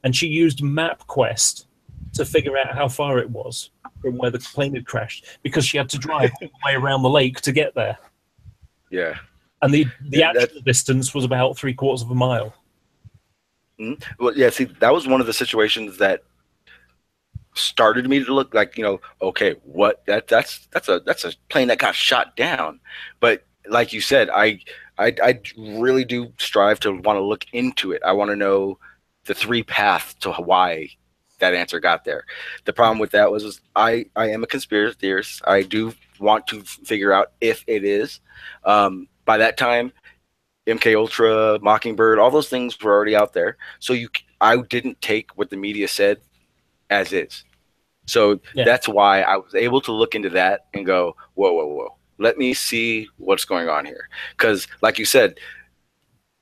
And she used MapQuest to figure out how far it was from where the plane had crashed, because she had to drive all the way around the lake to get there. Yeah. And the actual distance was about 3/4 of a mile. Mm-hmm. Well, yeah, see, that was one of the situations that started me to look like, okay, what that's a plane that got shot down. But like you said, I really do strive to want to look into it. I want to know the three paths to why that answer got there. The problem with that was I am a conspiracy theorist. I do want to figure out if it is. By that time, MK Ultra, Mockingbird, all those things were already out there. So I didn't take what the media said as is. So that's why I was able to look into that and go, whoa. Let me see what's going on here. Because like you said,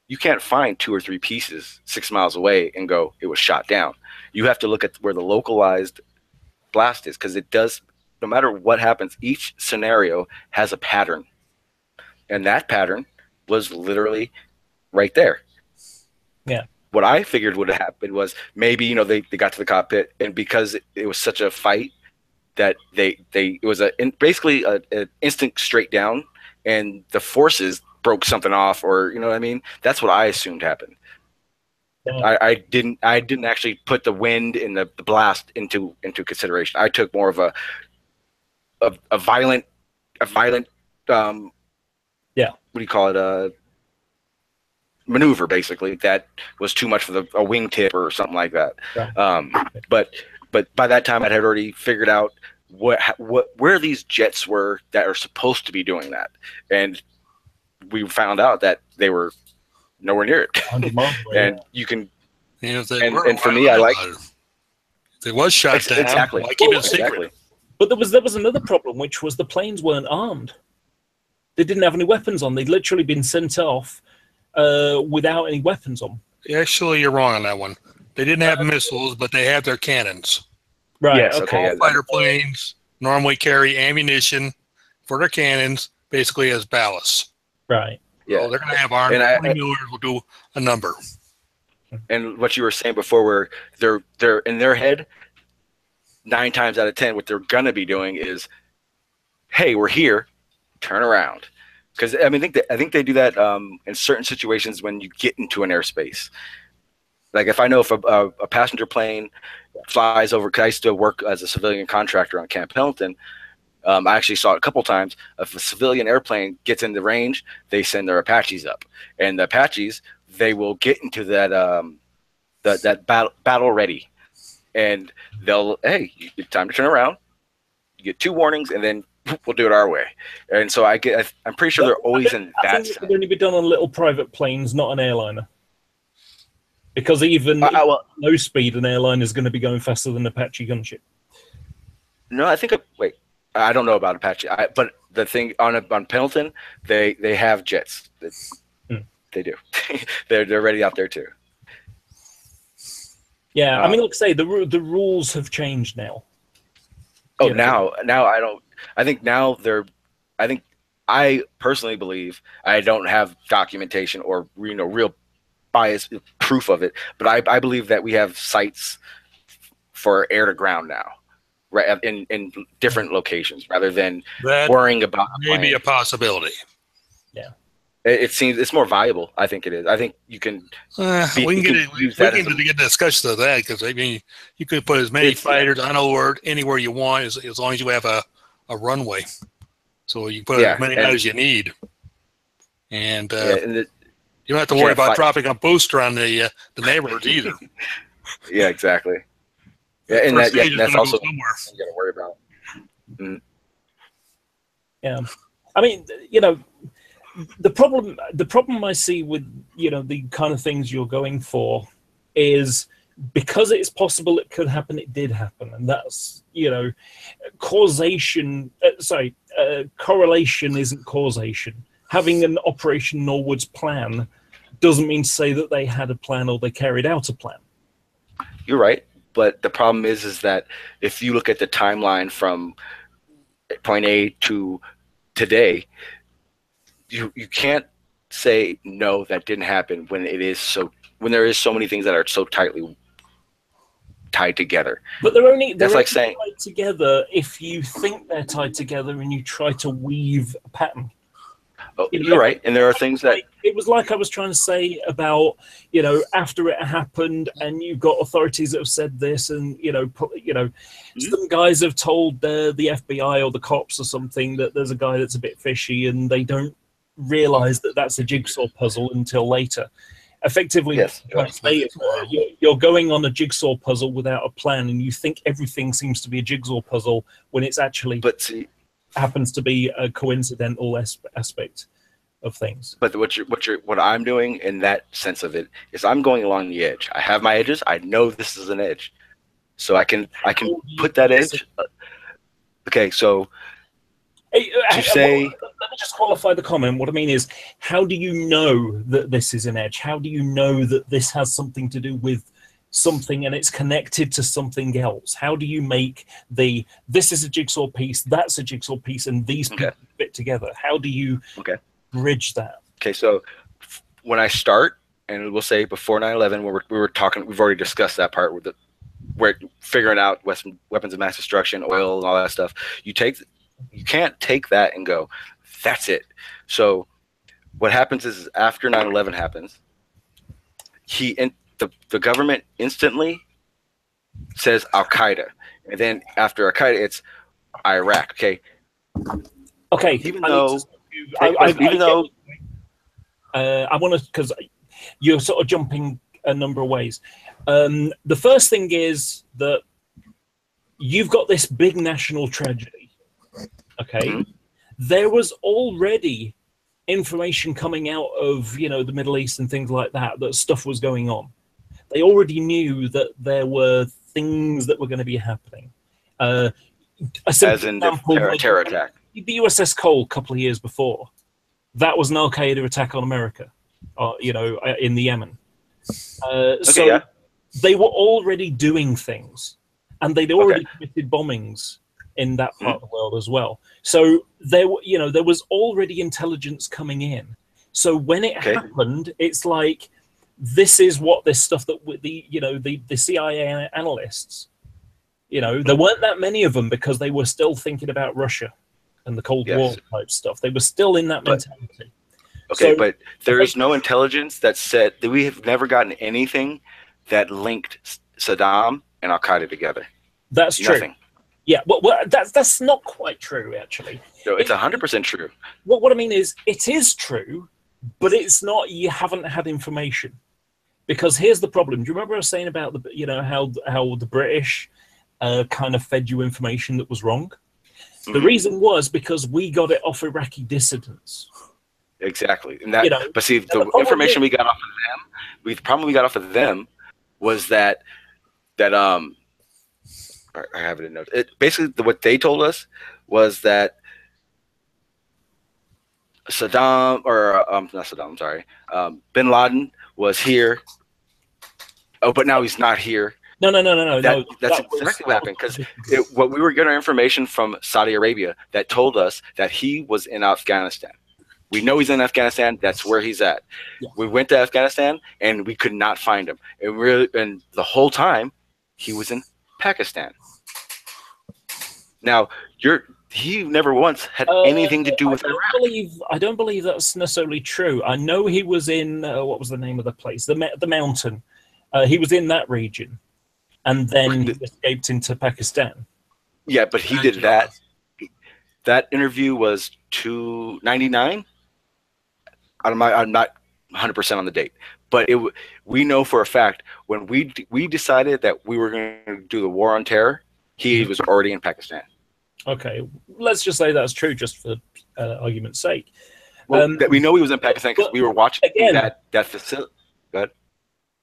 you can't find 2 or 3 pieces 6 miles away and go, it was shot down. You have to look at where the localized blast is, because it does, no matter what happens, each scenario has a pattern. And that pattern was literally right there. Yeah. What I figured would have happened was maybe, they got to the cockpit, and because it was such a fight that it was basically an instant straight down, and the forces broke something off, or, you know what I mean? That's what I assumed happened. Yeah. I didn't actually put the wind and the blast into consideration. I took more of a violent what do you call it? Maneuver, basically, that was too much for a wingtip or something like that. Yeah. But by that time, I had already figured out where these jets were that are supposed to be doing that, and we found out that they were nowhere near it. And you can, and for me, I like it was shot down. Exactly. Why keep it secret? Exactly. But there was another problem, which was the planes weren't armed. They didn't have any weapons on. They'd literally been sent off without any weapons on. Actually, you're wrong on that one. They didn't have missiles, but they had their cannons. Right. Yes, okay. All fighter planes normally carry ammunition for their cannons, basically as ballast. Right. Yeah. So they're going to have armed. 20 millers will do a number. And what you were saying before, where they're in their head, 9 times out of 10, what they're going to be doing is, hey, we're here, turn around. Because I think they do that in certain situations when you get into an airspace. Like if I know if a passenger plane flies over, because I used to work as a civilian contractor on Camp Pendleton. I actually saw it a couple times. If a civilian airplane gets in the range, they send their Apaches up, and the Apaches, they will get into that battle ready, and they'll, hey, it's time to turn around. You get 2 warnings, and then we'll do it our way. And so I'm pretty sure they're always in that. I think it would only be done on little private planes, not an airliner. Because even low speed, an airliner is going to be going faster than an Apache gunship. No, I think I don't know about Apache, but the thing on Pendleton, they have jets. They do. they're ready out there too. Yeah, I mean, like I say, the rules have changed now. Oh, now I don't. I think now I personally believe, I don't have documentation or real bias proof of it, but I believe that we have sites for air to ground now, right, in different locations, rather than worrying about maybe a possibility. Yeah, it seems it's more viable. I think it is. I think you can. We can get a discussion of that, because I mean, you could put as many fighters anywhere you want, as long as you have a runway, so you put as many as you need, and you don't have to worry about dropping a booster on the neighborhoods either. Yeah, exactly. Yeah, and that's also something you got to worry about. Mm-hmm. Yeah, I mean, the problem I see with the kind of things you're going for is, because it's possible it could happen, it did happen, and that's causation. Correlation isn't causation. Having an Operation Norwood's plan doesn't mean to say that they had a plan or they carried out a plan. You're right, but the problem is that if you look at the timeline from point A to today, you can't say no, that didn't happen when there is so many things that are so tightly tied together. But they're only like saying tied together if you think they're tied together and you try to weave a pattern. Oh, You know, you're right, and there are things that it was like I was trying to say about, you know, after it happened, and you've got authorities that have said this, and some guys have told the FBI or the cops or something that there's a guy that's a bit fishy, and they don't realize that that's a jigsaw puzzle until later. Effectively, yes, you're going on a jigsaw puzzle without a plan, and you think everything seems to be a jigsaw puzzle when it's actually happens to be a coincidental aspect of things. But what I'm doing in that sense of it is I'm going along the edge. I have my edges. I know this is an edge, so I can put that edge. Okay, so let me just qualify the comment. What I mean is, how do you know that this is an edge? How do you know that this has something to do with something and it's connected to something else? How do you make this is a jigsaw piece, that's a jigsaw piece, and these pieces fit together? How do you bridge that? Okay, so when I start, and we'll say before 9/11, where we were talking, we've already discussed that part with we're figuring out weapons of mass destruction, oil, and all that stuff. You can't take that and go, that's it. So what happens is after 9/11 happens, the government instantly says Al-Qaeda. And then after Al-Qaeda, it's Iraq. Okay. Even though I want to, because you're sort of jumping a number of ways. The first thing is that you've got this big national tragedy. Okay. There was already information coming out of, the Middle East and things like that stuff was going on. They already knew that there were things that were going to be happening. As in the terror attack. The USS Cole a couple of years before, that was an Al-Qaeda attack on America, in the Yemen. They were already doing things, and they'd already committed bombings in that part of the world as well. So there was already intelligence coming in. So when it happened, it's like, this is what this stuff that the CIA analysts, there weren't that many of them because they were still thinking about Russia and the Cold War type stuff. They were still in that mentality. But there is no intelligence that said that we have never gotten anything that linked Saddam and Al-Qaeda together. That's true. Nothing. Yeah, well, that's not quite true, actually. No, it's 100% true. What I mean is, it is true, but it's not. You haven't had information, because here's the problem. Do you remember I was saying about how the British kind of fed you information that was wrong? The reason was because we got it off Iraqi dissidents. Exactly, and that. But see, the information we got off of them, the problem we got off of them was that I have it in notes. Basically, what they told us was that Saddam, or not Saddam, I'm sorry, Bin Laden was here. Oh, but now he's not here. No. That's exactly what happened, because what we were getting our information from Saudi Arabia that told us that he was in Afghanistan. We know he's in Afghanistan. That's where he's at. Yeah. We went to Afghanistan and we could not find him. And the whole time he was in Pakistan. Now, he never once had anything to do with Iraq. I don't believe that's necessarily true. I know he was in what was the name of the place? The mountain. He was in that region, and then he escaped into Pakistan. Yeah, but he did that. That interview was 299. I'm not 100% on the date, but we know for a fact when we decided that we were going to do the war on terror, he was already in Pakistan. Okay, let's just say that's true, just for argument's sake. Well, we know he was in Pakistan because we were watching that facility.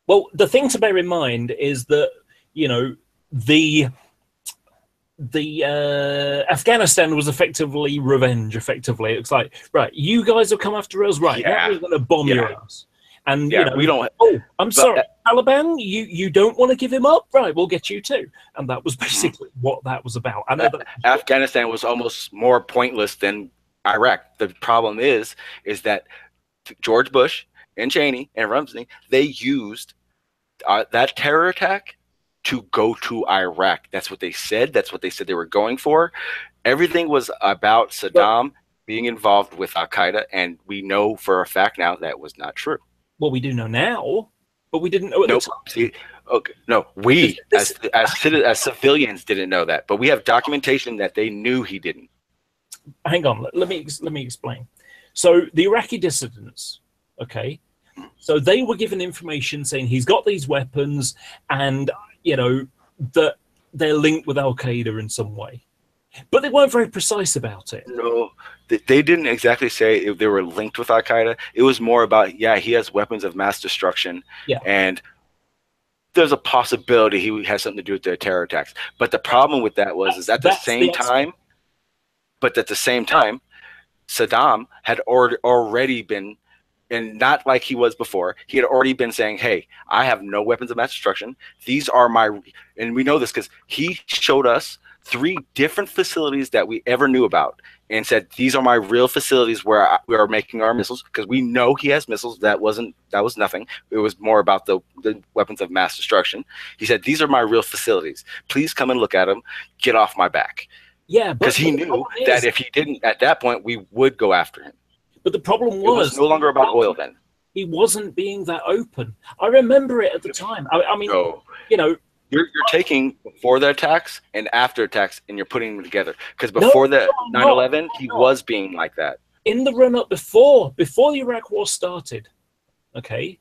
Well, the thing to bear in mind is that the Afghanistan was effectively revenge. Effectively, it's like, right, you guys have come after us, right? Now we're going to bomb your ass. And we don't. Oh, I'm sorry, Taliban. You don't want to give him up, right? We'll get you too. And that was basically what that was about. I know Afghanistan was almost more pointless than Iraq. The problem is that George Bush and Cheney and Rumsfeld, they used that terror attack to go to Iraq. That's what they said. That's what they said they were going for. Everything was about Saddam being involved with Al Qaeda, and we know for a fact now that was not true. Well, we do know now, but we didn't know at the time. See, okay, no, we as civilians didn't know that, but we have documentation that they knew he didn't. Hang on, let me explain. So the Iraqi dissidents, okay, so they were given information saying he's got these weapons, and you know that they're linked with Al Qaeda in some way, but they weren't very precise about it. No, they didn't exactly say if they were linked with Al Qaeda. It was more about, yeah, he has weapons of mass destruction, and there's a possibility he has something to do with the terror attacks. But the problem with that was, is at the same time, Saddam had already been, and not like he was before, he had already been saying, hey, I have no weapons of mass destruction. These are my, and we know this because he showed us 3 different facilities that we ever knew about and said, these are my real facilities where we are making our missiles, because we know he has missiles. That was nothing. It was more about the weapons of mass destruction. He said, these are my real facilities. Please come and look at them. Get off my back. Yeah, because he knew that if he didn't, at that point, we would go after him. But the problem was, it was no longer about oil then. He wasn't being that open. I remember it at the time. I mean, you know, you're taking before the attacks and after attacks, and you're putting them together. Because before the 9/11, he was being like that. In the run-up before the Iraq War started, okay,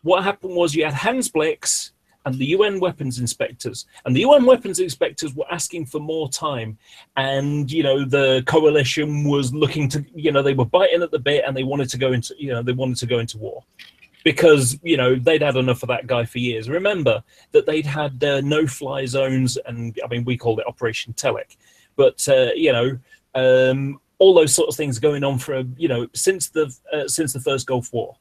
what happened was you had Hans Blix and the UN weapons inspectors, and the UN weapons inspectors were asking for more time, and you know the coalition was looking to, you know, they were biting at the bit, and they wanted to go into, you know, they wanted to go into war, because you know they'd had enough of that guy for years. Remember that they'd had no-fly zones, and I mean we called it Operation Telek, but you know all those sort of things going on for you know since the first Gulf War.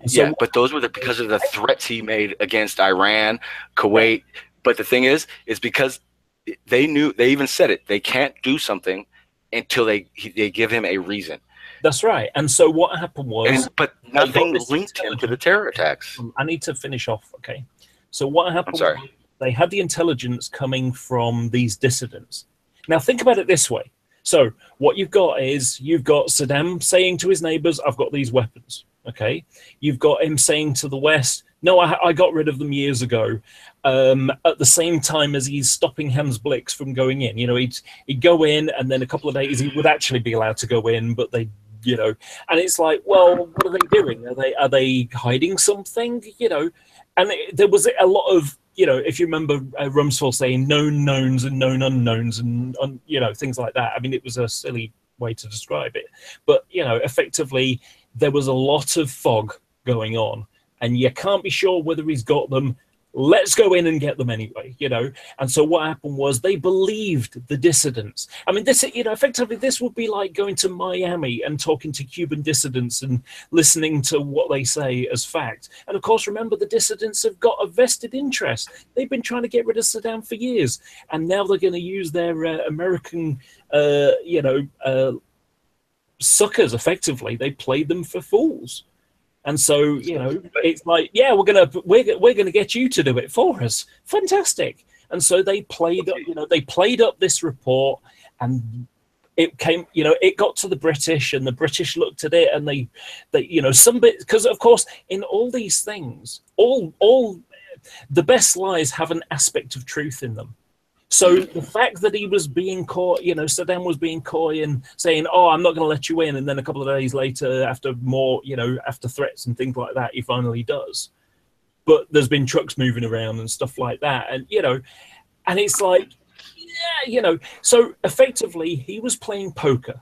So, yeah, but those were because of the threats he made against Iran, Kuwait. But the thing is because they knew, they even said it, they can't do something until they give him a reason. That's right. And so what happened was, but nothing linked him to the terror attacks. I need to finish off. Okay. So what happened? Was they had the intelligence coming from these dissidents. Now think about it this way. So what you've got is you've got Saddam saying to his neighbors, "I've got these weapons." Okay, you've got him saying to the West, "No, I got rid of them years ago." At the same time as he's stopping Hans Blix from going in, you know, he'd go in, and then a couple of days he would actually be allowed to go in, but they, you know, and it's like, well, what are they doing? Are they hiding something? You know, and there was a lot of, you know, if you remember Rumsfeld saying known knowns and known unknowns and you know, things like that. I mean, it was a silly way to describe it, but you know, effectively there was a lot of fog going on, and you can't be sure whether he's got them. Let's go in and get them anyway, you know. And so what happened was they believed the dissidents. I mean, this, you know, effectively this would be like going to Miami and talking to Cuban dissidents and listening to what they say as fact. And of course, remember, the dissidents have got a vested interest. They've been trying to get rid of Saddam for years, and now they're going to use their American, you know, suckers. Effectively, they played them for fools. And so, you know, it's like, yeah, we're gonna get you to do it for us. Fantastic. And so they played up, you know, they played up this report, and it came, you know, it got to the British, and the British looked at it, and they you know, some bit, because of course in all these things, all the best lies have an aspect of truth in them. So the fact that he was being caught, you know, Saddam was being coy and saying, "Oh, I'm not going to let you in," and then a couple of days later, after more, you know, after threats and things like that, he finally does. But there's been trucks moving around and stuff like that, and you know, and it's like, yeah, you know, so effectively he was playing poker,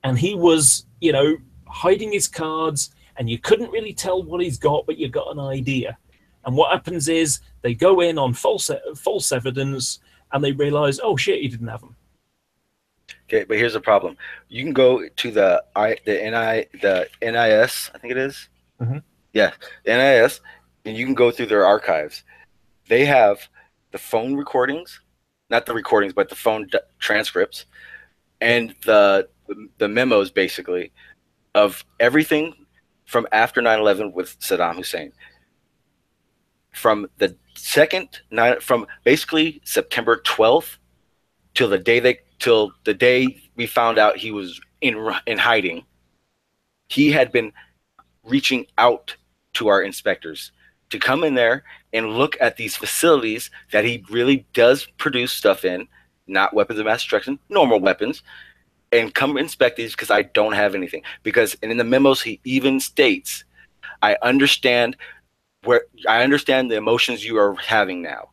and he was, you know, hiding his cards, and you couldn't really tell what he's got, but you got an idea. And what happens is they go in on false evidence, and they realize, oh shit, he didn't have them. Okay, but here's the problem. You can go to the NIS, I think it is. Mm-hmm. Yeah, NIS, and you can go through their archives. They have the phone recordings, not the recordings, but the phone transcripts, and the memos, basically, of everything from after 9/11 with Saddam Hussein. From the from basically September 12th till the day we found out he was in hiding. He had been reaching out to our inspectors to come in there and look at these facilities that he really does produce stuff in, not weapons of mass destruction, normal weapons, and come inspect these because I don't have anything. Because, and in the memos, he even states, I understand the emotions you are having now,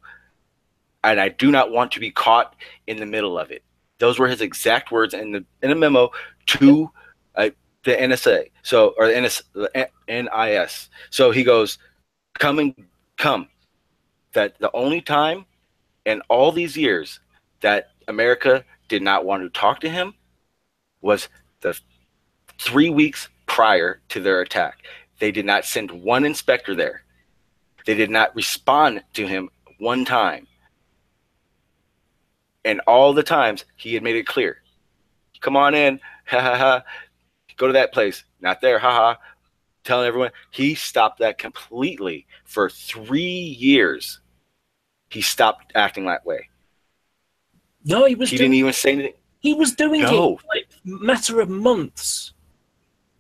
and I do not want to be caught in the middle of it. Those were his exact words in the memo to the NSA, or the NIS. So he goes, come. That the only time in all these years that America did not want to talk to him was the 3 weeks prior to their attack. They did not send one inspector there. They did not respond to him one time. And all the times he had made it clear, come on in, ha ha ha, go to that place, not there, ha ha, telling everyone. He stopped that completely for 3 years. He stopped acting that way. No, he didn't even say anything. He was doing it like matter of months.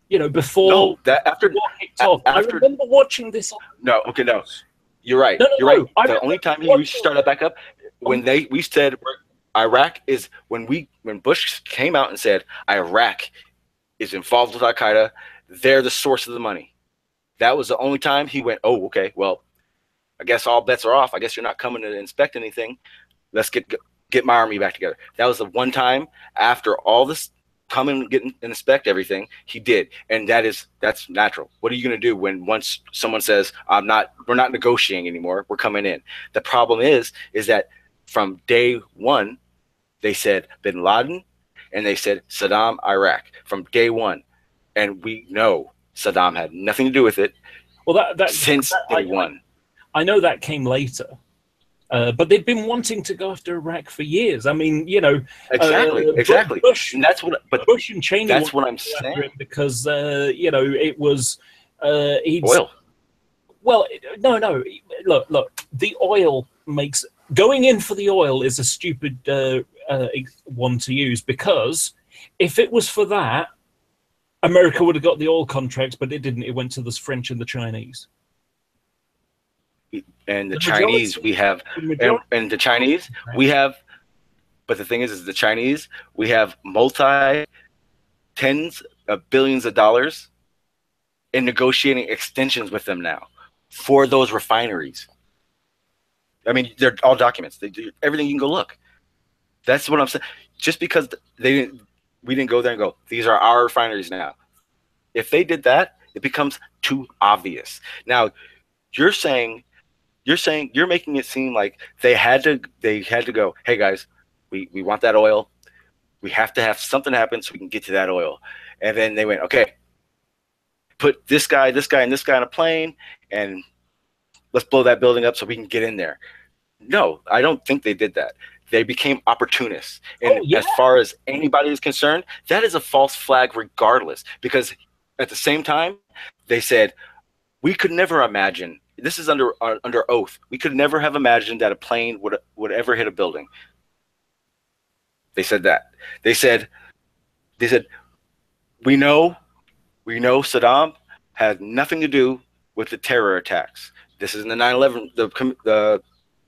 You know, before. No, that after. I remember watching this. No, okay, no, you're right. You're right. The only time he started back up when we said Iraq is when Bush came out and said Iraq is involved with Al Qaeda. They're the source of the money. That was the only time he went, oh, okay, well, I guess all bets are off. I guess you're not coming to inspect anything. Let's get my army back together. That was the one time after all this come and get and inspect everything, he did. And that's natural. What are you going to do when once someone says, we're not negotiating anymore, we're coming in? The problem is that from day one, they said Bin Laden and they said Saddam, Iraq, from day one. And we know Saddam had nothing to do with it. Well, since day one. I know that came later, but they've been wanting to go after Iraq for years. I mean, you know, exactly. Bush, and that's what. But Bush and Cheney. That's what I'm saying. Because you know, it was oil. Well, no. Look. The oil makes going in for the oil is a stupid one to use, because if it was for that, America would have got the oil contracts, but it didn't. It went to the French and the Chinese. And the Chinese, we have, and the Chinese, we have, but the thing is the Chinese, we have tens of billions of dollars in negotiating extensions with them now for those refineries. I mean, they're all documents. They do everything. You can go look. That's what I'm saying. Just because we didn't go there and go, these are our refineries now. If they did that, it becomes too obvious. Now, you're making it seem like they had to go, hey guys, we want that oil. We have to have something happen so we can get to that oil. And then they went, okay, put this guy, and this guy on a plane, and let's blow that building up so we can get in there. No, I don't think they did that. They became opportunists. And as far as anybody is concerned, that is a false flag regardless, because at the same time, they said, we could never imagine, this is under oath, we could never have imagined that a plane would ever hit a building. They said that. They said, we know Saddam had nothing to do with the terror attacks. This is in the 9/11, the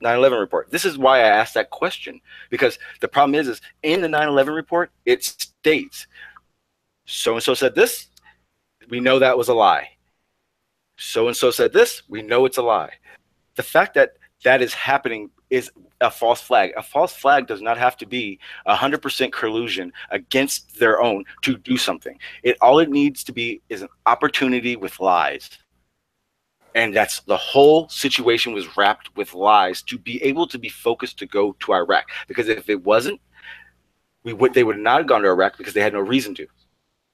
9/11 report. This is why I asked that question, because the problem is in the 9/11 report, it states, so-and-so said this, we know that was a lie. So-and-so said this, we know it's a lie. The fact that that is happening is a false flag. A false flag does not have to be 100% collusion against their own to do something. All it needs to be is an opportunity with lies. And that's the whole situation was wrapped with lies to be able to be focused to go to Iraq. Because if it wasn't, they would not have gone to Iraq because they had no reason to.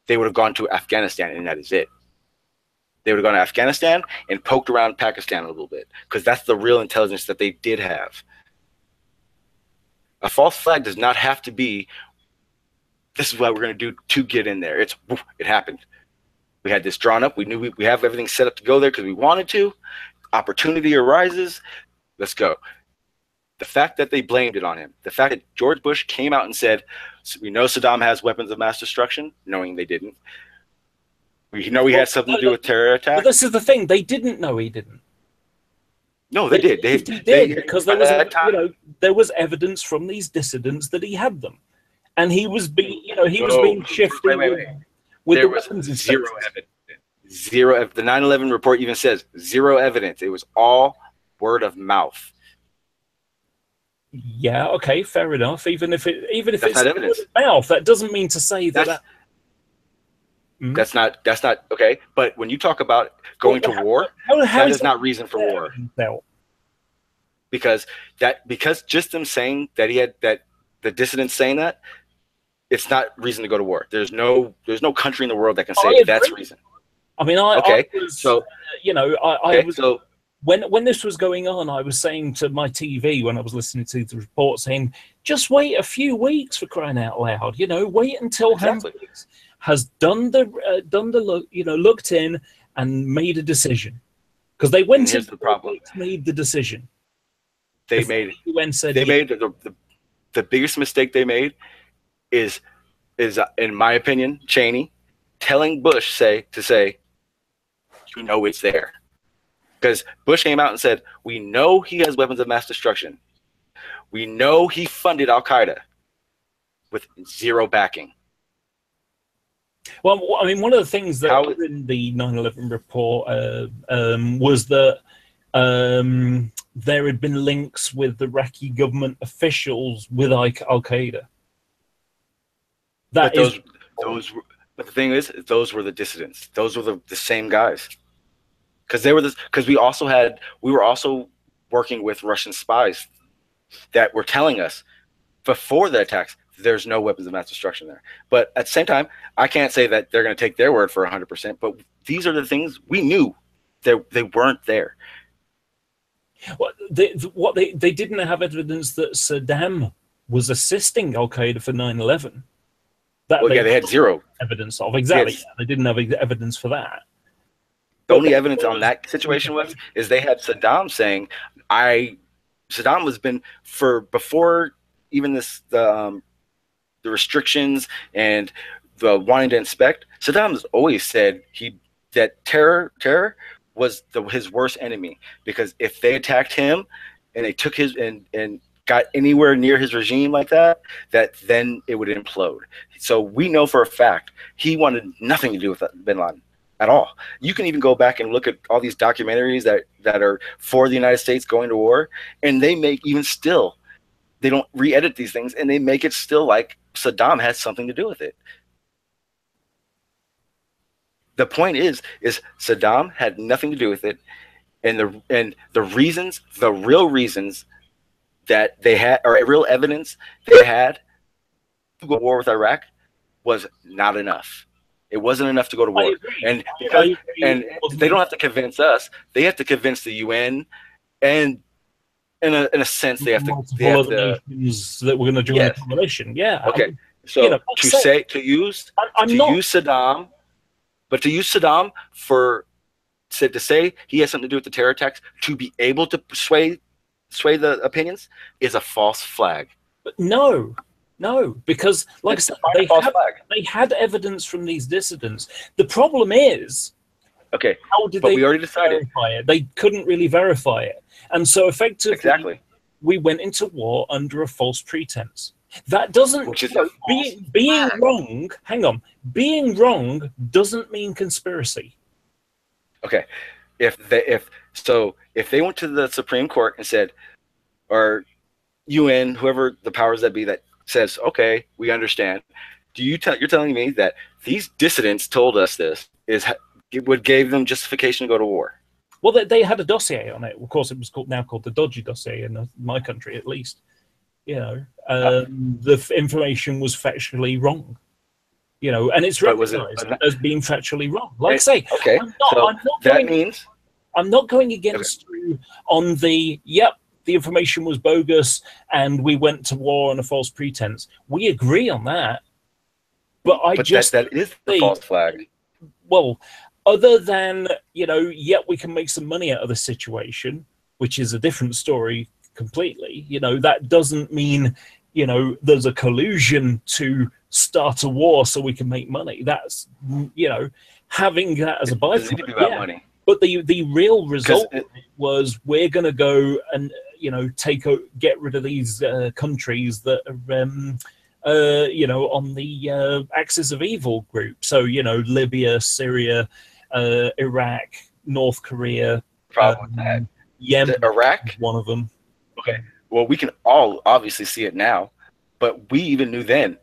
They would have gone to Afghanistan, and that is it. They would have gone to Afghanistan and poked around Pakistan a little bit, because that's the real intelligence that they did have. A false flag does not have to be, this is what we're going to do to get in there. It happened. We had this drawn up. We knew we have everything set up to go there because we wanted to. Opportunity arises. Let's go. The fact that they blamed it on him, the fact that George Bush came out and said, we know Saddam has weapons of mass destruction, knowing they didn't. We know he had something to do with terror attacks. But this is the thing. They didn't know he didn't. No, they did. He did, because there was, there was evidence from these dissidents that he had them. And he was being, being shifted with the weapons zero evidence. Zero. The 9/11 report even says zero evidence. It was all word of mouth. Yeah. Okay. Fair enough. Even if it's not evidence. Word of mouth, that doesn't mean to say that. That's not okay. But when you talk about going to war, that is not reason for war. Because just them saying that the dissidents saying that, it's not reason to go to war. There's no country in the world that can say that's reason. I mean, I was when this was going on, I was saying to my TV when I was listening to the report, saying, just wait a few weeks, for crying out loud. Wait until Hans has done the look, looked in and made a decision, because they went in made the decision. The biggest mistake they made is in my opinion, Cheney telling Bush to say, it's there. Because Bush came out and said, we know he has weapons of mass destruction. We know he funded Al-Qaeda with zero backing. Well, I mean, one of the things that was in the 9/11 report was that there had been links with Iraqi government officials with Al-Qaeda. But the thing is, those were the dissidents. Those were the same guys. Because we were also working with Russian spies that were telling us before the attacks, there's no weapons of mass destruction there. But at the same time, I can't say that they're going to take their word for 100%. But these are the things we knew they weren't there. Well, they didn't have evidence that Saddam was assisting Al-Qaeda for 9/11. They had zero evidence of. Exactly. Yes. They didn't have evidence for that. The only evidence on that situation is they had Saddam saying, Saddam has been before even the restrictions and the wanting to inspect. Saddam has always said that terror was his worst enemy, because if they attacked him and they took his and got anywhere near his regime like that then it would implode. So we know for a fact he wanted nothing to do with bin Laden at all. You can even go back and look at all these documentaries that are for the United States going to war, and they don't re-edit these things, and they make it still like Saddam has something to do with it. The point is Saddam had nothing to do with it, and the real reasons that they had, or real evidence they had to go to war with Iraq, was not enough. It wasn't enough to go to war. And they don't have to convince us. They have to convince the UN, and in a sense, they have to nations that we're going to join the coalition. Yeah. Okay. So to use Saddam, but to use Saddam to say he has something to do with the terror attacks, to be able to sway the opinions, is a false flag. But no, because like I said, they had evidence from these dissidents. The problem is, how did they verify it? They couldn't really verify it, and so effectively, we went into war under a false pretense. That doesn't being wrong. Hang on, being wrong doesn't mean conspiracy. Okay, if they went to the Supreme Court and said, or UN, whoever the powers that be that says, okay, we understand. You're telling me that these dissidents told us this would give them justification to go to war? Well, they had a dossier on it. Of course, it was now called the Dodgy dossier in my country, at least. The information was factually wrong. And it's recognized as being factually wrong. Like I say, I'm not going against you on the information was bogus and we went to war on a false pretense. We agree on that. But that is the false flag. Well, other than, we can make some money out of the situation, which is a different story completely. You know, that doesn't mean, you know, there's a collusion to start a war so we can make money. That's, you know, having that as a byproduct. About money. But the real result was we're going to go and, you know, get rid of these countries that are, you know, on the axis of evil group. So, you know, Libya, Syria, Iraq, North Korea. Problem with that. Yemen, Iraq, one of them. Okay. Well, we can all obviously see it now, but we even knew then.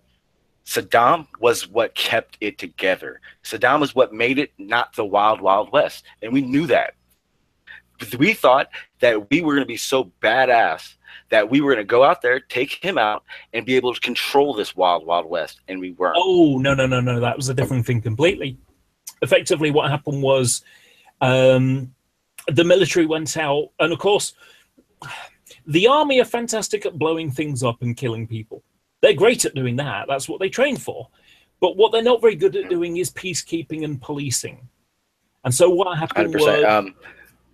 Saddam was what kept it together. Saddam was what made it not the wild, wild west. And we knew that. We thought that we were going to be so badass that we were going to go out there, take him out, and be able to control this wild, wild west. And we weren't. Oh, no. That was a different thing completely. Effectively, what happened was the military went out. And, of course, the army are fantastic at blowing things up and killing people. They're great at doing that. That's what they train for. But what they're not very good at doing is peacekeeping and policing. And so what happened was,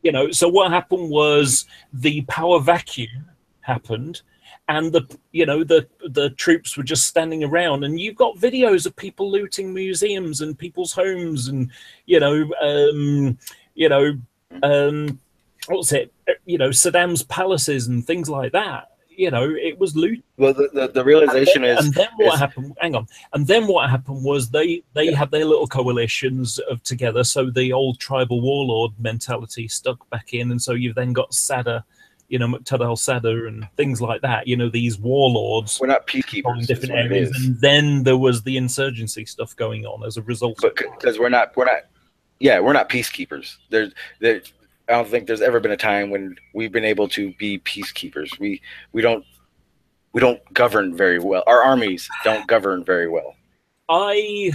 you know, so what happened was the power vacuum happened, and the troops were just standing around. And you've got videos of people looting museums and people's homes, and what's it? You know, Saddam's palaces and things like that. You know, it was loot. Well, the realization and then what happened? Hang on. And then what happened was they had their little coalitions of together. So the old tribal warlord mentality stuck back in, and so you've then got Sadr, you know, Muqtada al-Sadr and things like that. You know, these warlords. We're not peacekeepers in different areas, and then there was the insurgency stuff going on as a result. But because we're not peacekeepers. I don't think there's ever been a time when we've been able to be peacekeepers. We don't govern very well. Our armies don't govern very well. I'm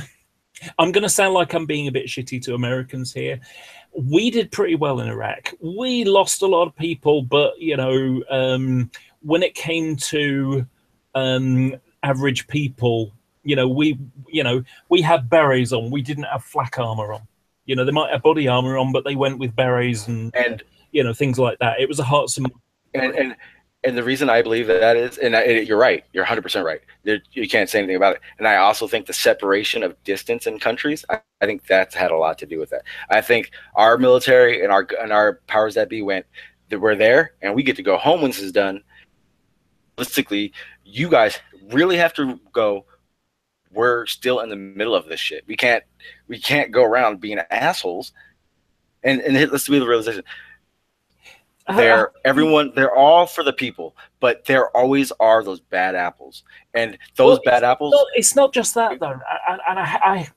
going to sound like I'm being a bit shitty to Americans here. We did pretty well in Iraq. We lost a lot of people, but you know, when it came to average people, you know, we had berets on. We didn't have flak armor on. You know, they might have body armor on, but they went with berets and you know, things like that. It was a heart symbol. And the reason I believe that is, and you're right, you're 100% right. You can't say anything about it. And I also think the separation of distance in countries, I think that's had a lot to do with that. I think our military and our powers that be went, that we're there and we get to go home when this is done. Realistically, you guys really have to go. We're still in the middle of this shit. We can't go around being assholes. And let's be the realization. They're all for the people, but there always are those bad apples. And those bad apples. It's not just that though. And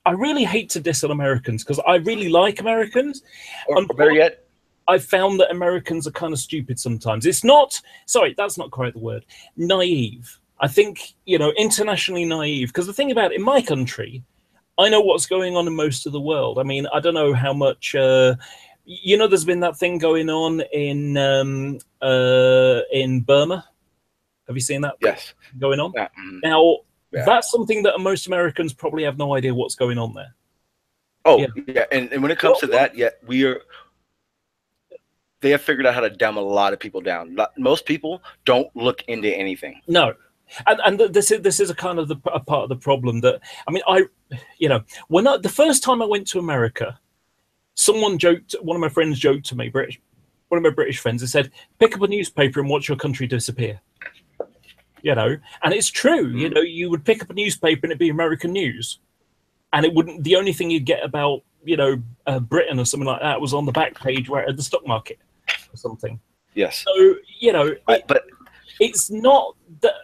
I really hate to diss on Americans because I really like Americans. Or better yet, I've found that Americans are kind of stupid sometimes. It's not, sorry, that's not quite the word, naive. I think, you know, internationally naive. Because the thing about it, in my country, I know what's going on in most of the world. I mean, I don't know how much, you know, there's been that thing going on in Burma. Have you seen that? Yes. Going on? Yeah. Now, that's something that most Americans probably have no idea what's going on there. Oh, yeah. And when it comes to that, they have figured out how to dumb a lot of people down. Most people don't look into anything. No. And this is a kind of a part of the problem that, I mean, the first time I went to America, someone joked, one of my friends joked to me, one of my British friends, they said, pick up a newspaper and watch your country disappear. You know, and it's true, you know, you would pick up a newspaper and it'd be American news. And it wouldn't, the only thing you'd get about, you know, Britain or something like that was on the back page where at the stock market or something. Yes. So, you know, but it's not that,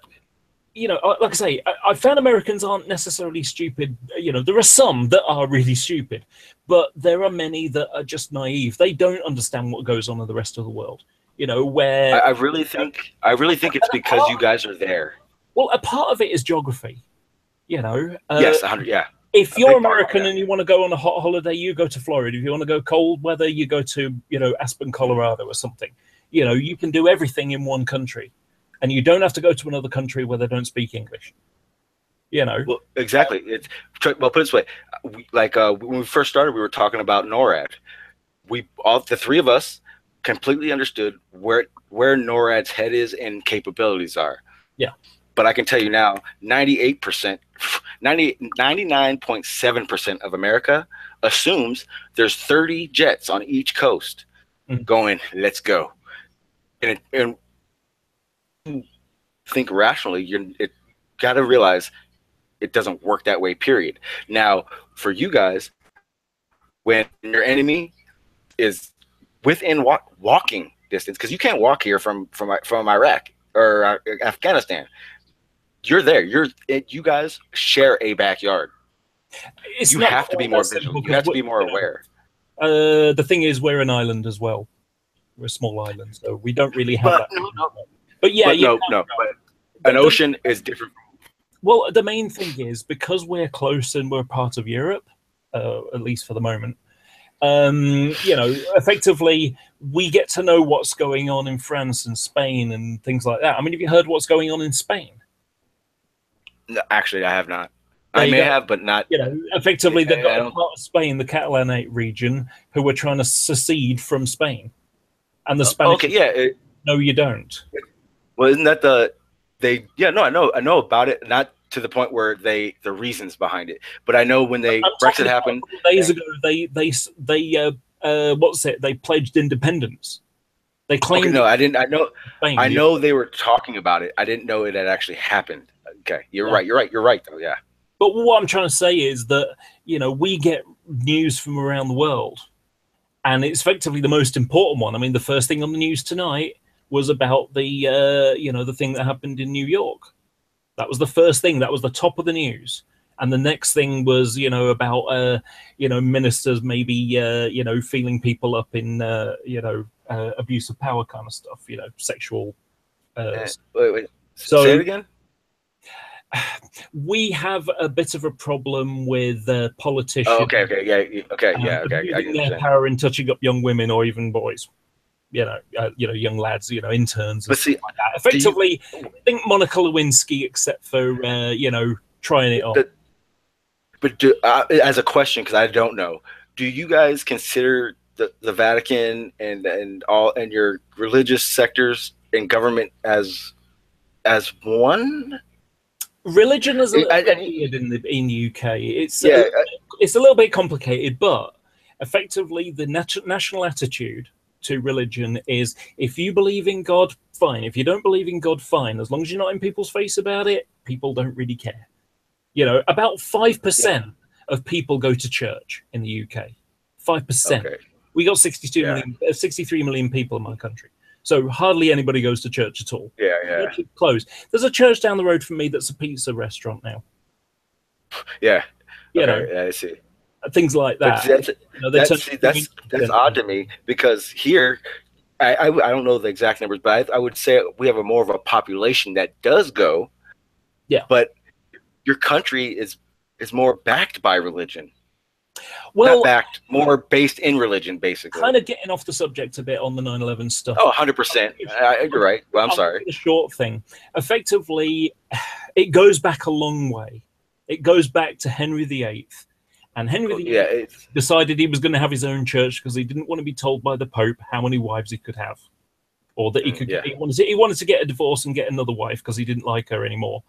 you know, like I say, I found Americans aren't necessarily stupid. You know, there are some that are really stupid, but there are many that are just naive. They don't understand what goes on in the rest of the world. You know, where I really think it's because you guys are there. Well, a part of it is geography. You know, yes, 100. Yeah. If you're American and you want to go on a hot holiday, you go to Florida. If you want to go cold weather, you go to, you know, Aspen, Colorado or something. You know, you can do everything in one country. And you don't have to go to another country where they don't speak English. You know. Well, exactly. Well, put it this way. When we first started, we were talking about NORAD. The three of us completely understood where where NORAD's head is and capabilities are. Yeah. But I can tell you now, 99.7% of America assumes there's 30 jets on each coast going, let's go. And think rationally, it got to realize it doesn't work that way, period. Now, for you guys, when your enemy is within walking distance, because you can't walk here from Iraq or Afghanistan. You're there. You guys share a backyard. You have to be more vigilant. You have to be more aware. The thing is, we're an island as well. We're a small island, so we don't really have that. But an ocean is different. Well, the main thing is, because we're close and we're part of Europe, at least for the moment, effectively, we get to know what's going on in France and Spain and things like that. I mean, have you heard what's going on in Spain? No, actually, I have not. I may have, but not. Effectively, they've got a part of Spain, the Catalanate region, who were trying to secede from Spain, and the Spanish. No, you don't. Well, isn't that I know about it. Not to the point where the reasons behind it, but I know when Brexit happened a couple of days ago, they pledged independence. They claimed. Okay, no, I didn't. I know they were talking about it. I didn't know it had actually happened. Okay, you're right. You're right, though. Yeah. But what I'm trying to say is that we get news from around the world, and it's effectively the most important one. I mean, the first thing on the news tonight was about the the thing that happened in New York. That was the first thing. That was the top of the news. And the next thing was, about, ministers maybe, feeling people up in, abuse of power kind of stuff, sexual. Wait. So, say it again? We have a bit of a problem with politicians. Oh, okay. Using their power in touching up young women or even boys. Young lads, interns, and stuff like that. Effectively, I think Monica Lewinsky, except for trying it on. But as a question, because I don't know, do you guys consider the Vatican and your religious sectors in government as one? Religion is a little bit weird in the UK. It's a little bit complicated, but effectively, the national attitude to religion is, if you believe in God, fine. If you don't believe in God, fine. As long as you're not in people's face about it, people don't really care. About 5% of people go to church in the UK. 5%. Okay. We got 63 million people in my country. So hardly anybody goes to church at all. Yeah. Closed. There's a church down the road from me that's a pizza restaurant now. Yeah. I see. Things like that. That's odd to me, because here, I don't know the exact numbers, but I would say we have more of a population that does go. Yeah. But your country is more backed by religion. Well, not backed, more based in religion, basically. Kind of getting off the subject a bit on the 9/11 stuff. Oh, 100%. You're right. Well, I'm sorry. The short thing. Effectively, it goes back a long way. It goes back to Henry VIII. And Henry VIII decided he was going to have his own church because he didn't want to be told by the Pope how many wives he could have, or that he could. He wanted to get a divorce and get another wife because he didn't like her anymore.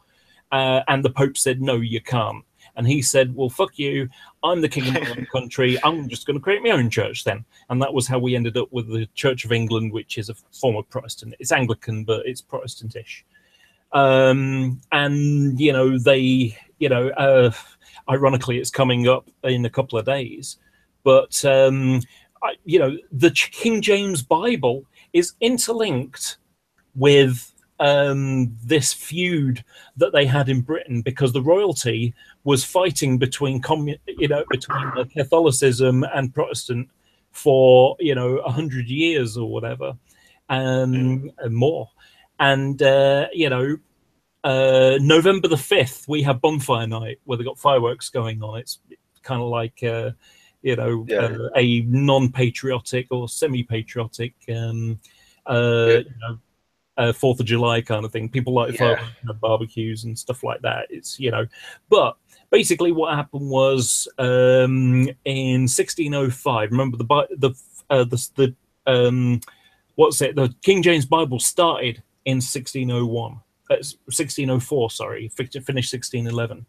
And the Pope said, "No, you can't." And he said, "Well, fuck you. I'm the king of my own country. I'm just going to create my own church then." And that was how we ended up with the Church of England, which is a form of Protestant. It's Anglican, but it's Protestantish. Ironically, it's coming up in a couple of days. But, the King James Bible is interlinked with this feud that they had in Britain, because the royalty was fighting between Catholicism and Protestant for 100 years or whatever, and more. And November the 5th, we have bonfire night where they got fireworks going on. It's kind of like a non-patriotic or semi-patriotic 4th of July kind of thing. People like fireworks and barbecues and stuff like that. It's but basically what happened was in 1605. Remember what's it? The King James Bible started in 1601, 1604. Sorry, finished 1611.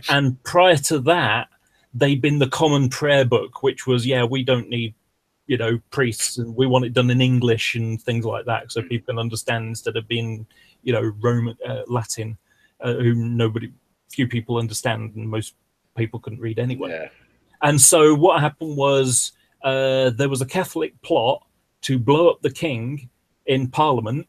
And prior to that, they'd been the Common Prayer Book, which was, we don't need, priests, and we want it done in English and things like that, so people can understand instead of being, Roman, Latin, who few people understand, and most people couldn't read anyway. Yeah. And so what happened was there was a Catholic plot to blow up the king in Parliament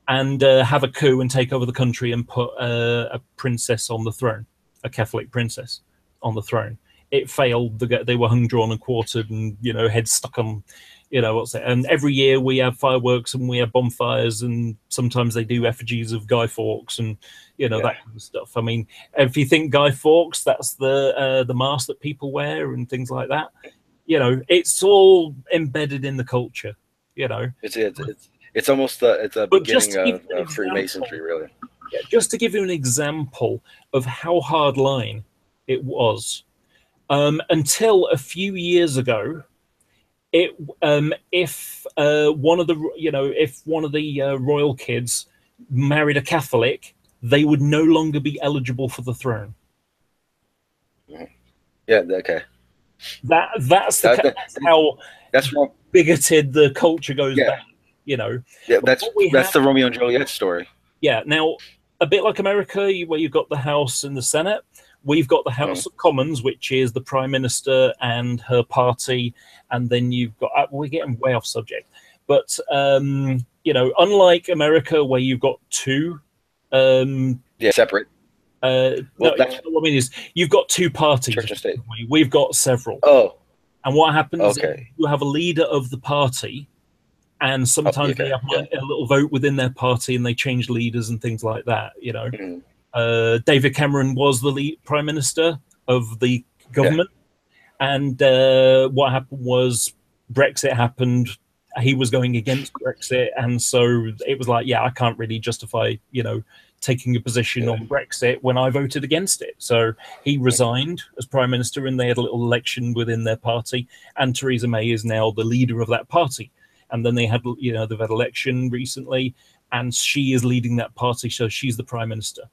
and have a coup and take over the country and put a princess on the throne, a Catholic princess on the throne. It failed. They were hung, drawn, and quartered, and heads stuck on, what's it? And every year we have fireworks and we have bonfires, and sometimes they do effigies of Guy Fawkes and that kind of stuff. I mean, if you think Guy Fawkes, that's the mask that people wear and things like that. It's all embedded in the culture. It's almost it's a beginning of Freemasonry, really. Yeah, just to give you an example of how hardline it was. Until a few years ago, if one of the royal kids married a Catholic, they would no longer be eligible for the throne. Yeah. Okay. That's how bigoted the culture goes back. Yeah, that's the Romeo and Juliet story. Yeah. Now, a bit like America, where you've got the House and the Senate, we've got the House of Commons, which is the Prime Minister and her party, and then you've got. We're getting way off subject, but unlike America, where you've got two. Separate. What I mean is, you've got two parties. Church and state. We've got several. Oh. And what happens is you have a leader of the party, and sometimes they have a little vote within their party, and they change leaders and things like that. David Cameron was the Prime Minister of the government, and what happened was Brexit happened. He was going against Brexit, and so it was like, I can't really justify, taking a position on Brexit when I voted against it. So he resigned as Prime Minister, and they had a little election within their party, and Theresa May is now the leader of that party. And then they had, they've had election recently, and she is leading that party, so she's the Prime Minister.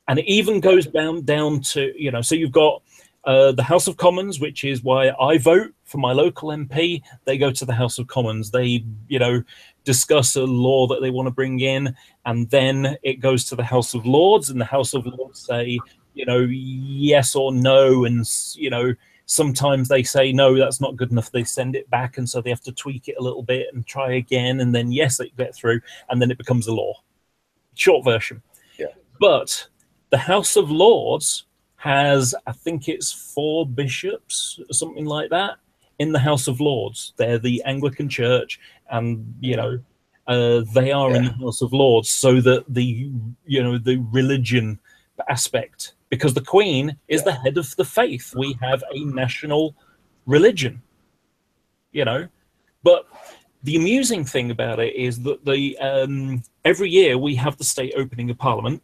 And it even goes down to, so you've got the House of Commons, which is why I vote for my local MP. They go to the House of Commons. They, discuss a law that they want to bring in, and then it goes to the House of Lords, and the House of Lords say, yes or no, and, sometimes they say, no, that's not good enough. They send it back, and so they have to tweak it a little bit and try again, and then, yes, they get through, and then it becomes a law. Short version. Yeah. But the House of Lords has, I think it's 4 bishops or something like that in the House of Lords. They're the Anglican Church, and they are in the House of Lords, so that the religion aspect, because the Queen is the head of the faith. We have a national religion, But the amusing thing about it is that every year we have the state opening of Parliament.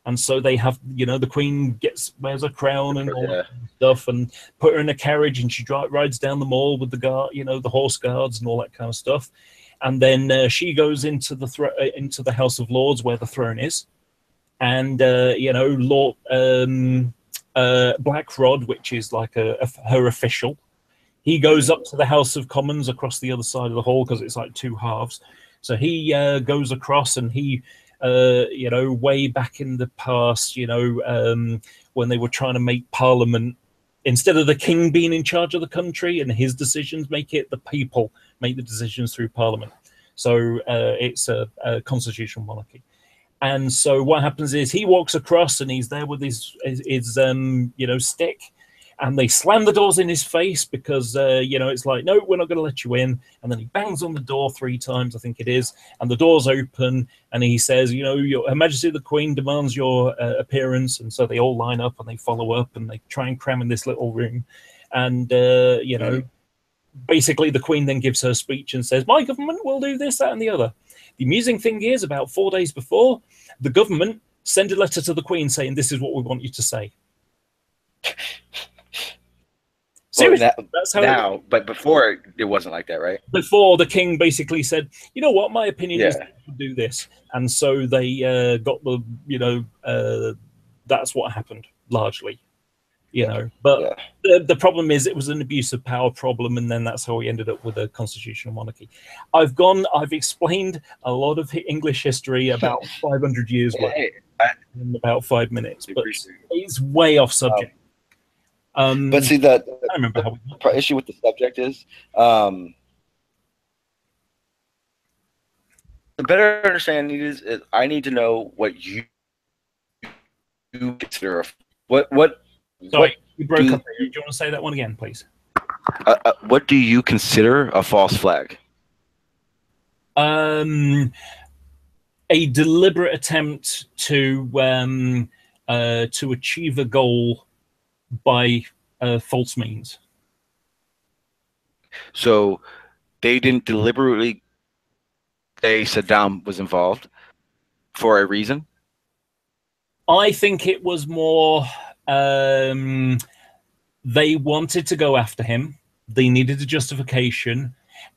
And so they have, the Queen wears a crown and all that kind of stuff, and put her in a carriage, and she rides down the mall with the guard, the horse guards and all that kind of stuff. And then she goes into the House of Lords, where the throne is, and Lord Blackrod, which is like her official, he goes up to the House of Commons across the other side of the hall, because it's like 2 halves. So he goes across, and he. Way back in the past, when they were trying to make Parliament, instead of the king being in charge of the country and his decisions, the people make the decisions through Parliament. So it's a constitutional monarchy. And so what happens is he walks across, and he's there with his stick, and they slam the doors in his face, because it's like, no, we're not going to let you in. And then he bangs on the door 3 times, I think it is, and the doors open, and he says, Your Her Majesty the Queen demands your appearance. And so they all line up, and they follow up, and they try and cram in this little room, and basically the Queen then gives her speech and says, my government will do this, that, and the other. The amusing thing is, about 4 days before, the government send a letter to the Queen saying, this is what we want you to say. Seriously, that's how now, but before it wasn't like that, right? Before the king basically said, you know what, my opinion is Yeah. to do this, and so they got the, that's what happened largely, But the problem is, it was an abuse of power problem, and then that's how we ended up with a constitutional monarchy. I've explained a lot of English history, about 500 years worth, in about 5 minutes, but it's way off subject. But see, I remember how the issue with the subject is, the better understanding is I need to know what you consider Sorry, you broke up there. Do you want to say that one again, please? What do you consider a false flag? A deliberate attempt to achieve a goal by false means. So they didn't deliberately say Saddam was involved for a reason? I think it was more they wanted to go after him. They needed a justification,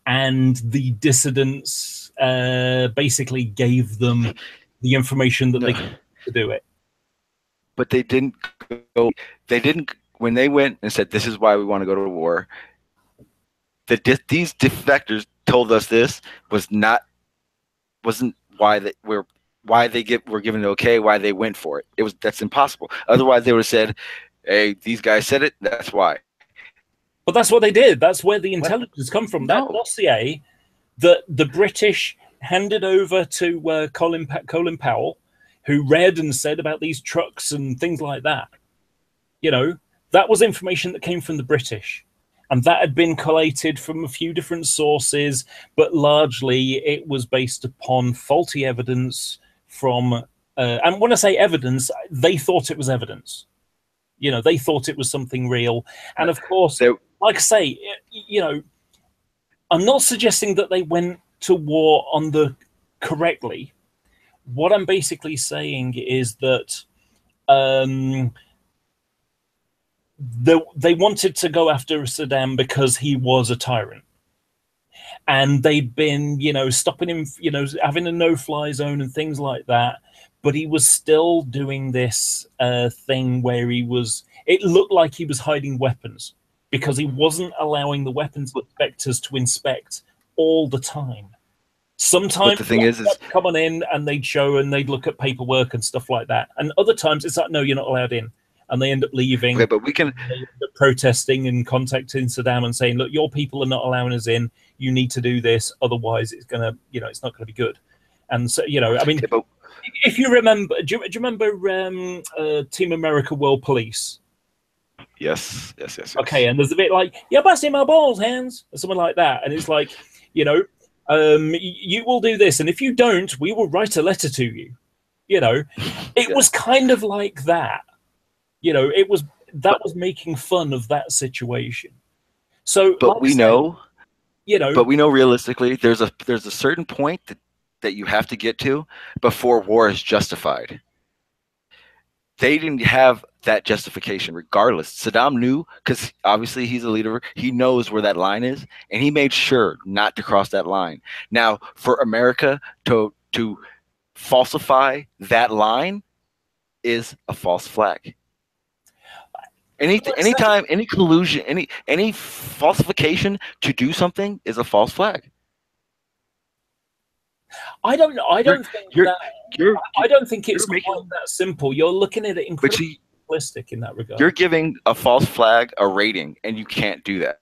and the dissidents basically gave them the information that they could to do it. But they didn't go. They didn't when they went and said, "This is why we want to go to war." These defectors told us this wasn't why were given the okay, why they went for it. That's impossible. Otherwise, they would have said, "Hey, these guys said it. That's why." But that's what they did. That's where the intelligence come from. No. That dossier that the British handed over to Colin Powell, who read and said about these trucks and things like that. That was information that came from the British. And that had been collated from a few different sources, but largely it was based upon faulty evidence from, and when I say evidence, they thought it was evidence. They thought it was something real. And of course, like I say, I'm not suggesting that they went to war correctly. What I'm basically saying is that they wanted to go after Saddam because he was a tyrant, and they'd been, stopping him, having a no-fly zone and things like that. But he was still doing this thing where it looked like he was hiding weapons, because he wasn't allowing the weapons inspectors to inspect all the time. Sometimes the thing is coming in and they'd show and they'd look at paperwork and stuff like that, and other times it's like, no, you're not allowed in. And they end up leaving. Okay, but we can protesting and contacting Saddam and saying, "Look, your people are not allowing us in. You need to do this, otherwise it's gonna, it's not going to be good." And so, I mean, if you remember, do you remember Team America World Police? Yes. Okay, and there's a bit like, "You're busting my balls, hands," or something like that, and it's like, you will do this, and if you don't, we will write a letter to you. It was kind of like that. That was making fun of that situation. So, but we know, but we know realistically, there's a certain point that you have to get to before war is justified. They didn't have that justification, regardless. Saddam knew, because obviously he's a leader. He knows where that line is, and he made sure not to cross that line. Now, for America to falsify that line is a false flag. Anytime, any collusion, any falsification to do something is a false flag. I don't think it's quite that simple. You're looking at it incredibly simplistic in that regard. You're giving a false flag a rating, and you can't do that,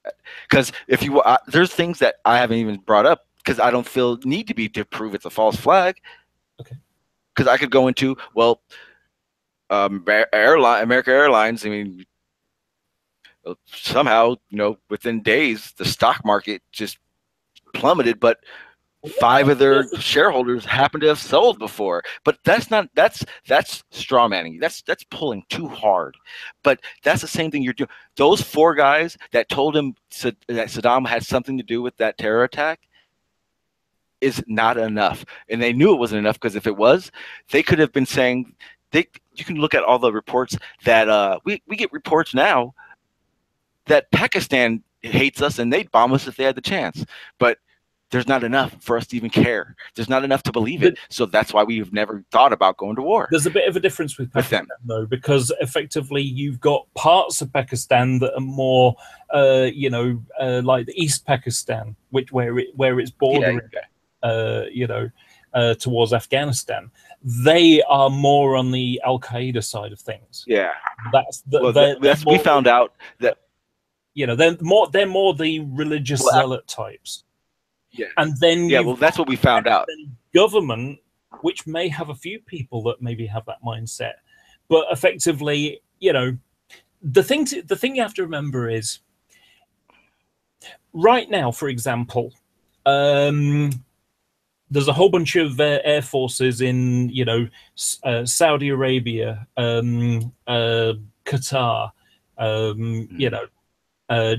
because if you there's things that I haven't even brought up because I don't feel need to be to prove it's a false flag. Okay. Because I could go into America Airlines. I mean, somehow, within days, the stock market just plummeted, but 5 of their shareholders happen to have sold before. But that's straw manning. That's pulling too hard. But that's the same thing you're doing. Those 4 guys that told him that Saddam had something to do with that terror attack is not enough. And they knew it wasn't enough, because if it was, they could have been saying, you can look at all the reports that we get reports now that Pakistan hates us and they'd bomb us if they had the chance. But there's not enough for us to even care. There's not enough to believe it. So that's why we've never thought about going to war. There's a bit of a difference with Pakistan, though, because effectively you've got parts of Pakistan that are more, like the East Pakistan, where it's bordering, towards Afghanistan. They are more on the Al Qaeda side of things. Yeah, we found out that they're more the religious zealot types. Yeah, and then that's what we found out. Government, which may have a few people that maybe have that mindset, but effectively, the thing you have to remember is, right now, for example, there's a whole bunch of air forces in Saudi Arabia, Qatar,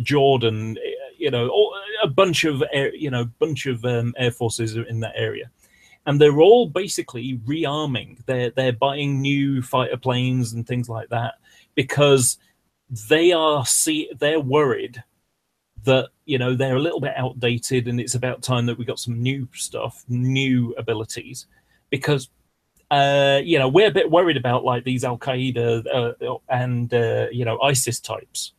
Jordan, a bunch of air forces in that area, and they're all basically rearming. They're buying new fighter planes and things like that because they're worried that they're a little bit outdated, and it's about time that we got some new stuff, new abilities, because we're a bit worried about like these Al Qaeda and ISIS types.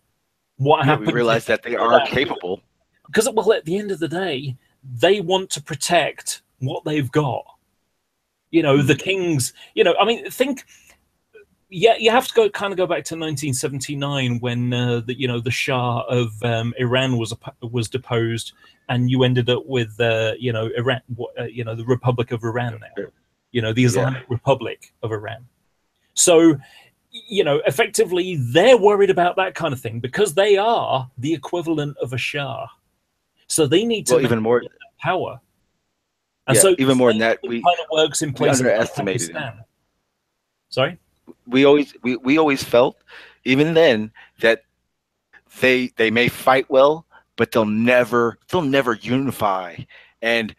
What happens? We realize that they are capable. Because, well, at the end of the day, they want to protect what they've got. The kings. You have to go back to 1979 when the Shah of Iran was deposed, and you ended up with Iran, the Republic of Iran now. The Islamic Republic of Iran. So, effectively, they're worried about that kind of thing because they are the equivalent of a Shah. So they need to even more power. And so even more than that, kind of works in place. We underestimated it. Sorry? We always felt, even then, that they may fight well, but they'll never unify. And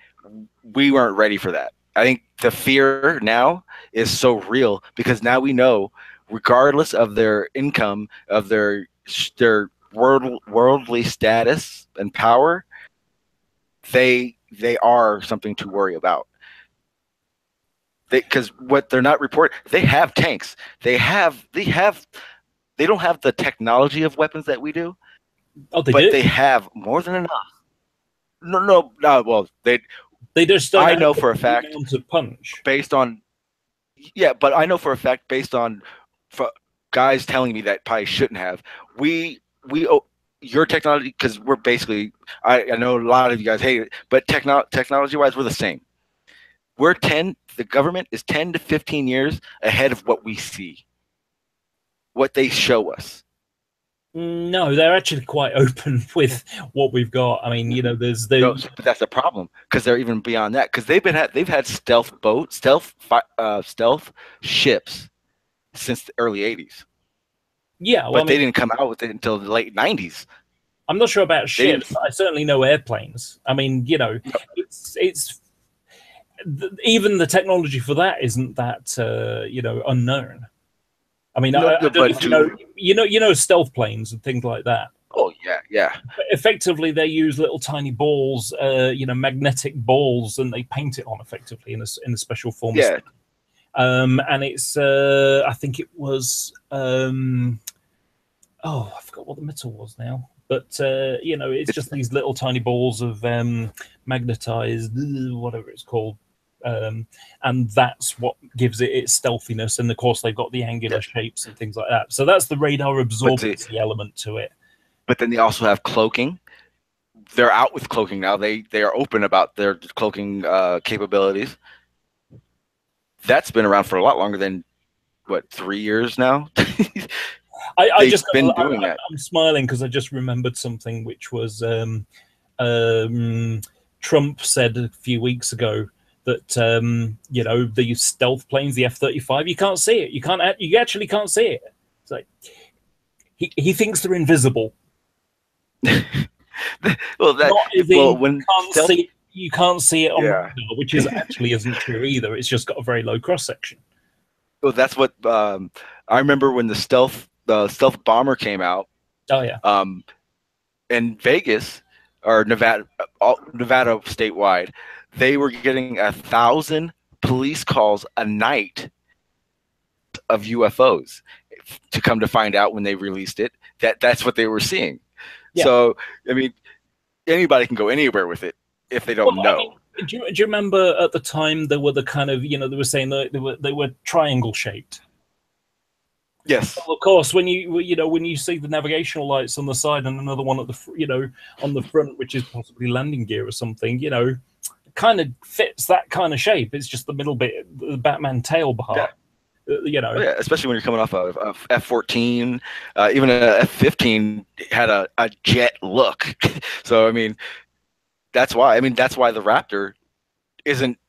we weren't ready for that. I think the fear now is so real because now we know, regardless of their income, of their worldly status and power, they are something to worry about. Because what they're not reporting, they have tanks. They don't have the technology of weapons that we do. Oh, but they have more than enough. No. Well, they just don't. I know for a fact to punch based on. Yeah, but I know for a fact based on guys telling me that probably shouldn't have. We your technology, because we're basically, I know a lot of you guys hate it, but technology wise, we're the same. The government is 10 to 15 years ahead of what we see, what they show us. No, they're actually quite open with what we've got. I mean, there's but that's the problem, because they're even beyond that, because they've had stealth ships since the early 80s. Yeah, but they didn't come out with it until the late 90s. I'm not sure about ships. I certainly know airplanes. I mean, it's even the technology for that isn't that unknown. I mean, I don't know stealth planes and things like that. Oh yeah. But effectively, they use little tiny balls, magnetic balls, and they paint it on effectively in a special form. Yeah. And it's I think it was I forgot what the metal was now, but it's just these little tiny balls of magnetized whatever it's called, and that's what gives it its stealthiness. And of course, they've got the angular shapes and things like that. So that's the radar absorbency element to it. But then they also have cloaking. They're out with cloaking now. They are open about their cloaking capabilities. That's been around for a lot longer than 3 years now. I just been doing that. I'm smiling because I just remembered something, which was Trump said a few weeks ago that these stealth planes, the F-35, you can't see it. You actually can't see it. It's like he thinks they're invisible. You can't see it on radar, which is actually isn't true either. It's just got a very low cross section. Well, that's what I remember when the stealth bomber came out. Oh yeah. in Vegas or Nevada, Nevada statewide, they were getting 1,000 police calls a night of UFOs. To come to find out when they released it, that's what they were seeing. Yeah. So I mean, anybody can go anywhere with it if they don't know. I mean, do you remember at the time there were the kind of, they were saying that they were triangle shaped. Yes. Well, of course, when you see the navigational lights on the side and another one at the on the front, which is possibly landing gear or something, kind of fits that kind of shape. It's just the middle bit, the Batman tail bar. Yeah. Yeah, especially when you're coming off of F-14, even a F-15 had a jet look. So I mean, that's why the Raptor isn't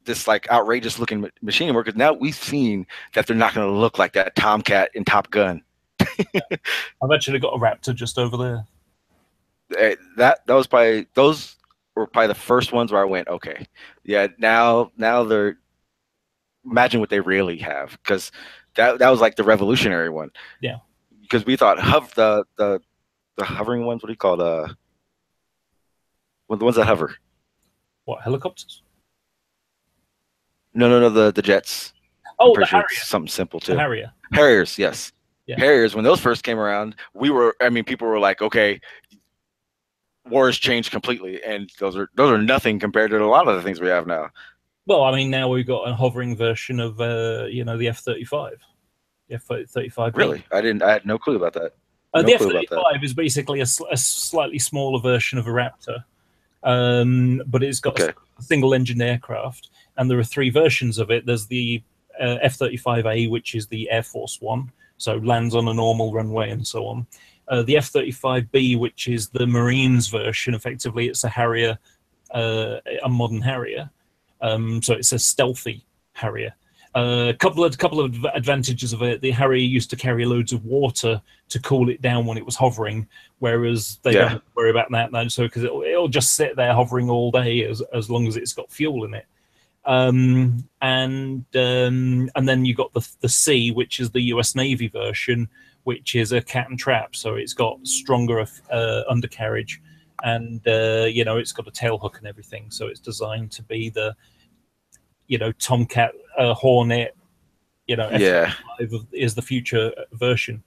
this like outrageous looking machine anymore, because now we've seen that they're not going to look like that Tomcat in Top Gun. I've actually got a Raptor just over there. Those were probably the first ones where I went, okay, yeah, now they're. Imagine what they really have, because that was like the revolutionary one. Yeah. Because we thought the hovering ones, what do you call the ones that hover? What, helicopters? No, the jets. Oh, the Harrier. It's something simple too. The Harrier. Harriers, yes. Yeah. Harriers, when those first came around, people were like, okay, war has changed completely, and those are nothing compared to a lot of the things we have now. Well, I mean, now we've got a hovering version of, the F-35. The F-35. Really? I had no clue about that. The F-35 is basically a slightly smaller version of a Raptor, but it's got a single-engine aircraft, and there are three versions of it. There's the F-35A, which is the Air Force one, so lands on a normal runway and so on. The F-35B, which is the Marines version. Effectively, it's a Harrier, a modern Harrier. So it's a stealthy Harrier. A couple of advantages of it. The Harrier used to carry loads of water to cool it down when it was hovering, whereas they don't worry about that now. So because it'll just sit there hovering all day as long as it's got fuel in it. And then you got the C, which is the US Navy version, which is a cat and trap. So it's got stronger undercarriage, and it's got a tail hook and everything. So it's designed to be the Tomcat, Hornet, F-35 is the future version.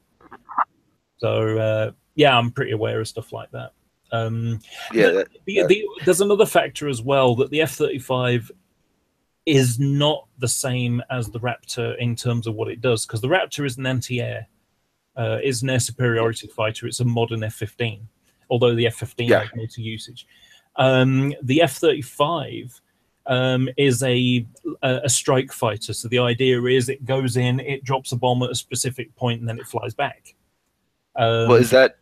So I'm pretty aware of stuff like that. There's another factor as well, that the F-35 is not the same as the Raptor in terms of what it does, because the Raptor is an anti-air, is an air superiority fighter. It's a modern F-15, although the F-15 has multi-usage. The F-35 is a strike fighter. So the idea is it goes in, it drops a bomb at a specific point, and then it flies back. Well, is that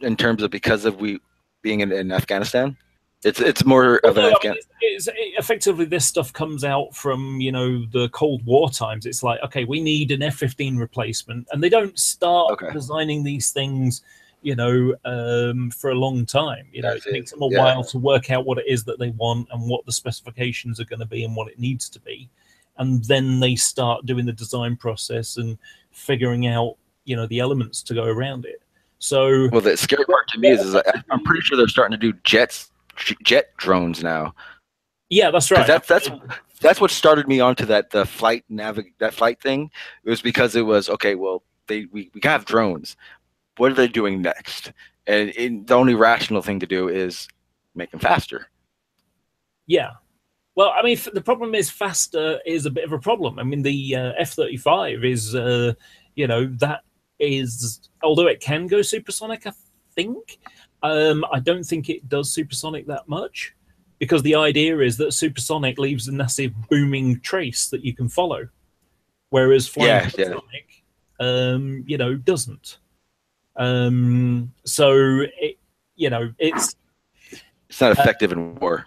in terms of because of we being in Afghanistan? It's more of an effectively this stuff comes out from the Cold War times. It's like, okay, we need an F-15 replacement, and they don't start designing these things for a long time. It takes them a while to work out what it is that they want and what the specifications are going to be and what it needs to be, and then they start doing the design process and figuring out the elements to go around it. So, well, the scary part to me is I'm pretty sure they're starting to do jet drones now. Yeah, that's right. That's what started me onto that flight thing. It was because it was okay. Well, we have drones. What are they doing next? And the only rational thing to do is make them faster. Yeah. Well, I mean, the problem is faster is a bit of a problem. I mean, the F-35 is, that is, although it can go supersonic, I think. I don't think it does supersonic that much, because the idea is that supersonic leaves a massive booming trace that you can follow, whereas flying supersonic, doesn't. So it's not effective in war.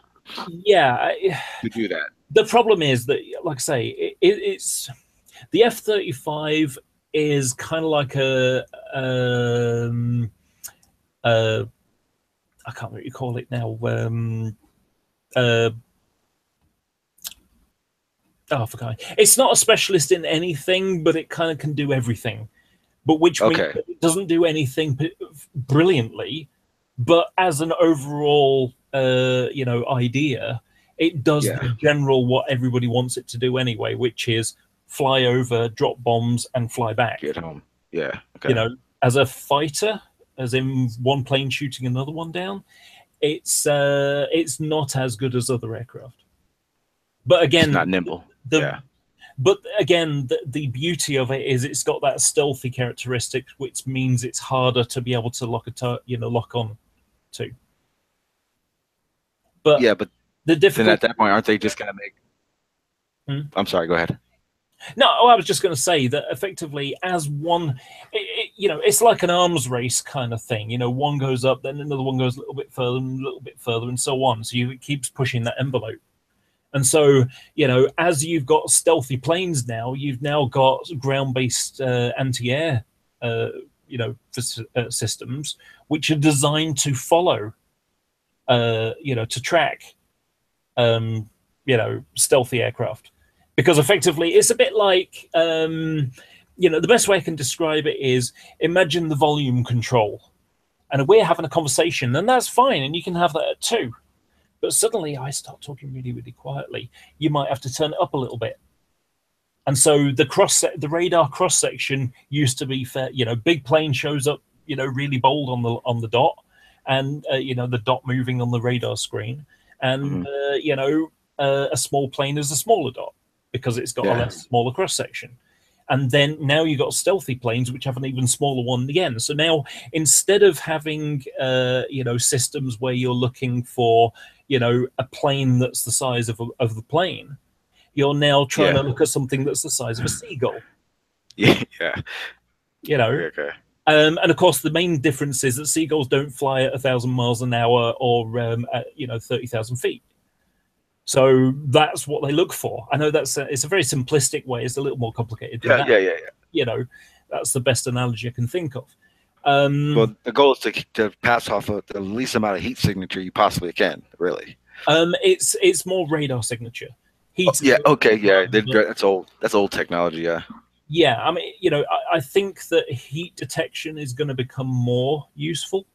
Yeah, to do that. The problem is that, like I say, it's the F-35 is kind of like I can't really call it now. I forgot. It's not a specialist in anything, but it kind of can do everything. But which means it doesn't do anything brilliantly, But as an overall, idea, it does the general what everybody wants it to do anyway, which is fly over, drop bombs, and fly back. Get home. Yeah. Okay. As a fighter, as in one plane shooting another one down, it's not as good as other aircraft. But again, it's not nimble. But again, the beauty of it is it's got that stealthy characteristic, which means it's harder to be able to lock on to. But yeah, but the difficult. Then at that point, aren't they just going to make? I'm sorry. Go ahead. No, I was just going to say that effectively, as one, it's like an arms race kind of thing. One goes up, then another one goes a little bit further, and a little bit further, and so on. So it keeps pushing that envelope. And so, as you've got stealthy planes now, you've now got ground-based anti-air, systems, which are designed to follow, to track, stealthy aircraft. Because effectively, it's a bit like, the best way I can describe it is imagine the volume control. And we're having a conversation, and that's fine, and you can have that at 2. But suddenly I start talking really, really quietly. You might have to turn it up a little bit. And so the radar cross section used to be fair. Big plane shows up, really bold on the dot, and the dot moving on the radar screen, and a small plane is a smaller dot because it's got a smaller cross section. And then now you've got stealthy planes, which have an even smaller one again. So now instead of having, systems where you're looking for, a plane that's the size of the plane, you're now trying to look at something that's the size of a seagull. Yeah. Okay. And of course, the main difference is that seagulls don't fly at 1,000 miles an hour or at 30,000 feet. So that's what they look for. I know it's a very simplistic way. It's a little more complicated than that. Yeah. That's the best analogy I can think of. Well, the goal is to pass off the least amount of heat signature you possibly can. Really. It's more radar signature. That's old. That's old technology. Yeah. Yeah, I mean, I think that heat detection is going to become more useful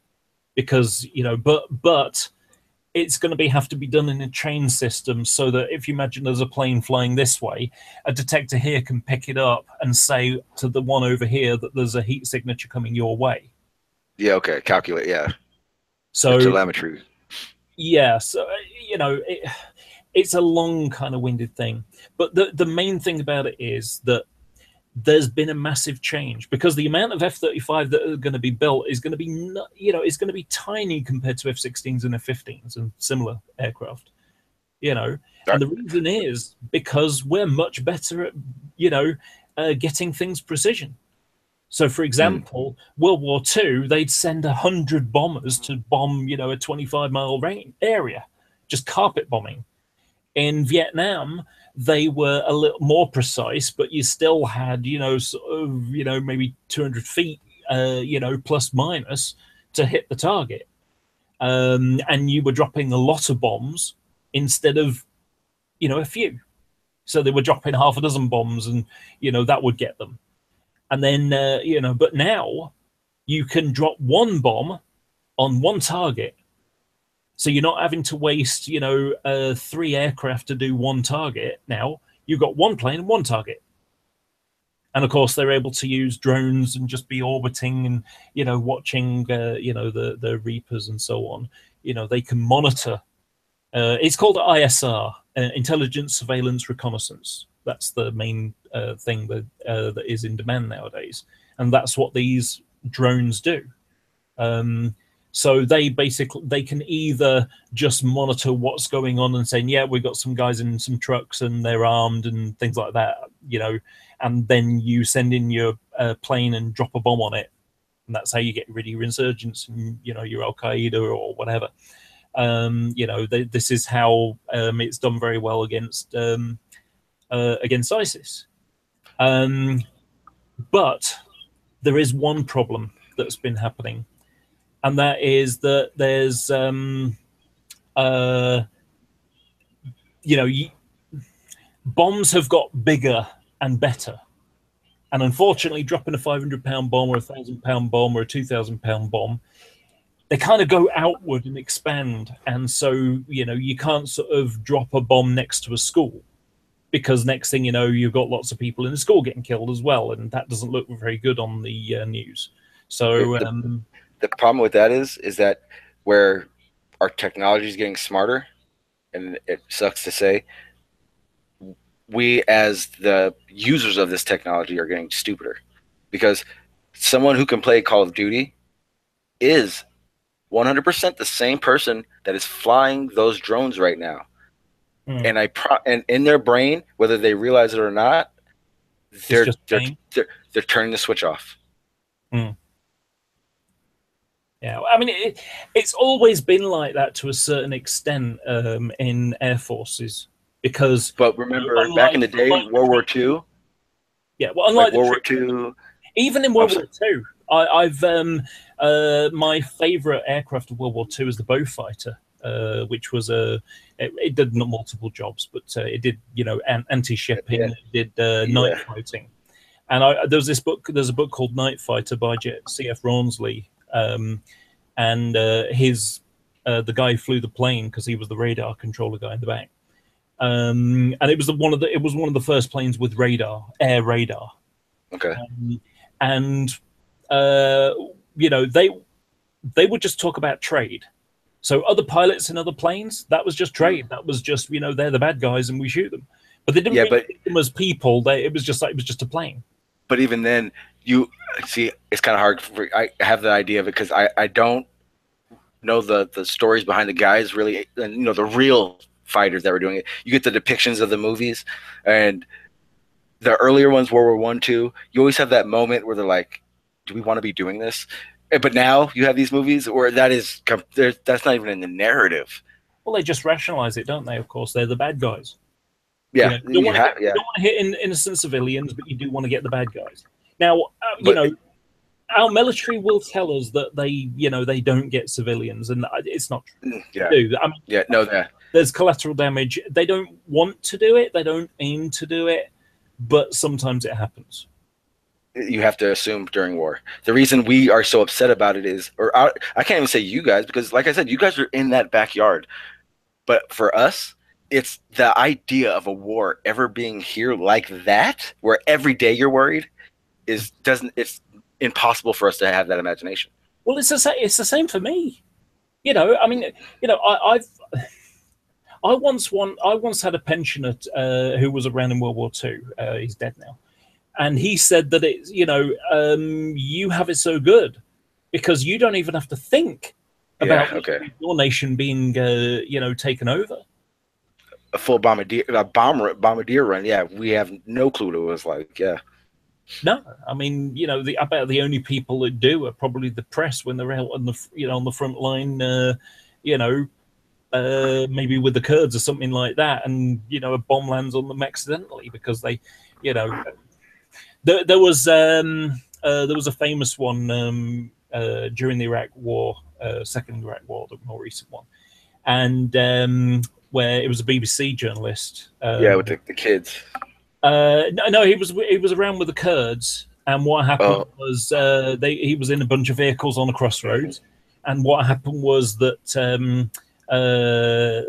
because but it's going to have to be done in a chain system so that if you imagine there's a plane flying this way, a detector here can pick it up and say to the one over here that there's a heat signature coming your way. Yeah, okay. Calculate, yeah. So telemetry. Yeah, so, it's a long kind of winded thing. But the main thing about it is that there's been a massive change because the amount of F-35 that are going to be built is going to be, it's going to be tiny compared to F-16s and F-15s and similar aircraft, And the reason is because we're much better at, getting things precision. So, for example, World War II, they'd send 100 bombers to bomb, a 25-mile range area, just carpet bombing. In Vietnam, they were a little more precise, but you still had, maybe 200 feet, plus minus to hit the target. And you were dropping a lot of bombs instead of, a few. So they were dropping half a dozen bombs and, that would get them. And then, but now you can drop one bomb on one target. So you're not having to waste, 3 aircraft to do one target. Now you've got one plane and one target. And of course, they're able to use drones and just be orbiting and, watching, the Reapers and so on. They can monitor. It's called ISR, Intelligence, Surveillance, Reconnaissance. That's the main thing that is in demand nowadays. And that's what these drones do. So they can either just monitor what's going on and saying, yeah, we've got some guys in some trucks and they're armed and things like that, and then you send in your plane and drop a bomb on it. And that's how you get rid of your insurgents and, your Al-Qaeda or whatever. This is how it's done very well against ISIS. But there is one problem that's been happening. And that is that there's, bombs have got bigger and better. And unfortunately, dropping a 500-pound bomb or a 1,000-pound bomb or a 2,000-pound bomb they kind of go outward and expand, and so you can't sort of drop a bomb next to a school, because next thing you know, you've got lots of people in the school getting killed as well, and that doesn't look very good on the news. So the problem with that is that where our technology is getting smarter, and it sucks to say, we as the users of this technology are getting stupider, because someone who can play Call of Duty is 100% the same person that is flying those drones right now. And and in their brain, whether they realize it or not, they're turning the switch off. Yeah, I mean, it's always been like that to a certain extent in air forces, because. But remember, back in the day, World War II. Yeah, well, unlike World War II, even in World War II, I've my favorite aircraft of World War II is the Beaufighter, which was it did multiple jobs, but it did anti-shipping, it did night fighting, and there's a book called Night Fighter by C.F. Rawnsley, and the guy who flew the plane, because he was the radar controller guy in the back, and it was one of the first planes with air radar. Okay. And they would just talk about trade. So other pilots in other planes, that was just trade. That was just they're the bad guys and we shoot them. But they didn't really treat them as people. It was just a plane. But even then, you see, it's kind of hard. I have the idea of it because I don't know the stories behind the guys really, and the real fighters that were doing it. You get the depictions of the movies, and the earlier ones, World War I, II, you always have that moment where they're like, do we want to be doing this? But now you have these movies where that's not even in the narrative. Well, they just rationalize it, don't they? Of course, they're the bad guys. Yeah. You don't want to hit innocent civilians, but you do want to get the bad guys. Now, our military will tell us that they don't get civilians, and it's not true. Yeah. There's collateral damage. They don't want to do it. They don't aim to do it. But sometimes it happens. You have to assume during war. The reason we are so upset about it is, I can't even say you guys, because like I said, you guys are in that backyard. But for us, it's the idea of a war ever being here like that, where every day you're worried, it's impossible for us to have that imagination. Well, it's the same for me. I once had a pensioner who was around in World War II. He's dead now, and he said that you have it so good because you don't even have to think about your nation being taken over. A full bombardier run. Yeah, we have no clue what it was like. Yeah. No, I mean, I bet the only people that do are probably the press when they're out on the front line. Maybe with the Kurds or something like that, and a bomb lands on them accidentally because they, there was a famous one during the Iraq War, second Iraq War, the more recent one, and where it was a BBC journalist. With the kids. No, he was around with the Kurds, and what happened was he was in a bunch of vehicles on a crossroads, and what happened was that.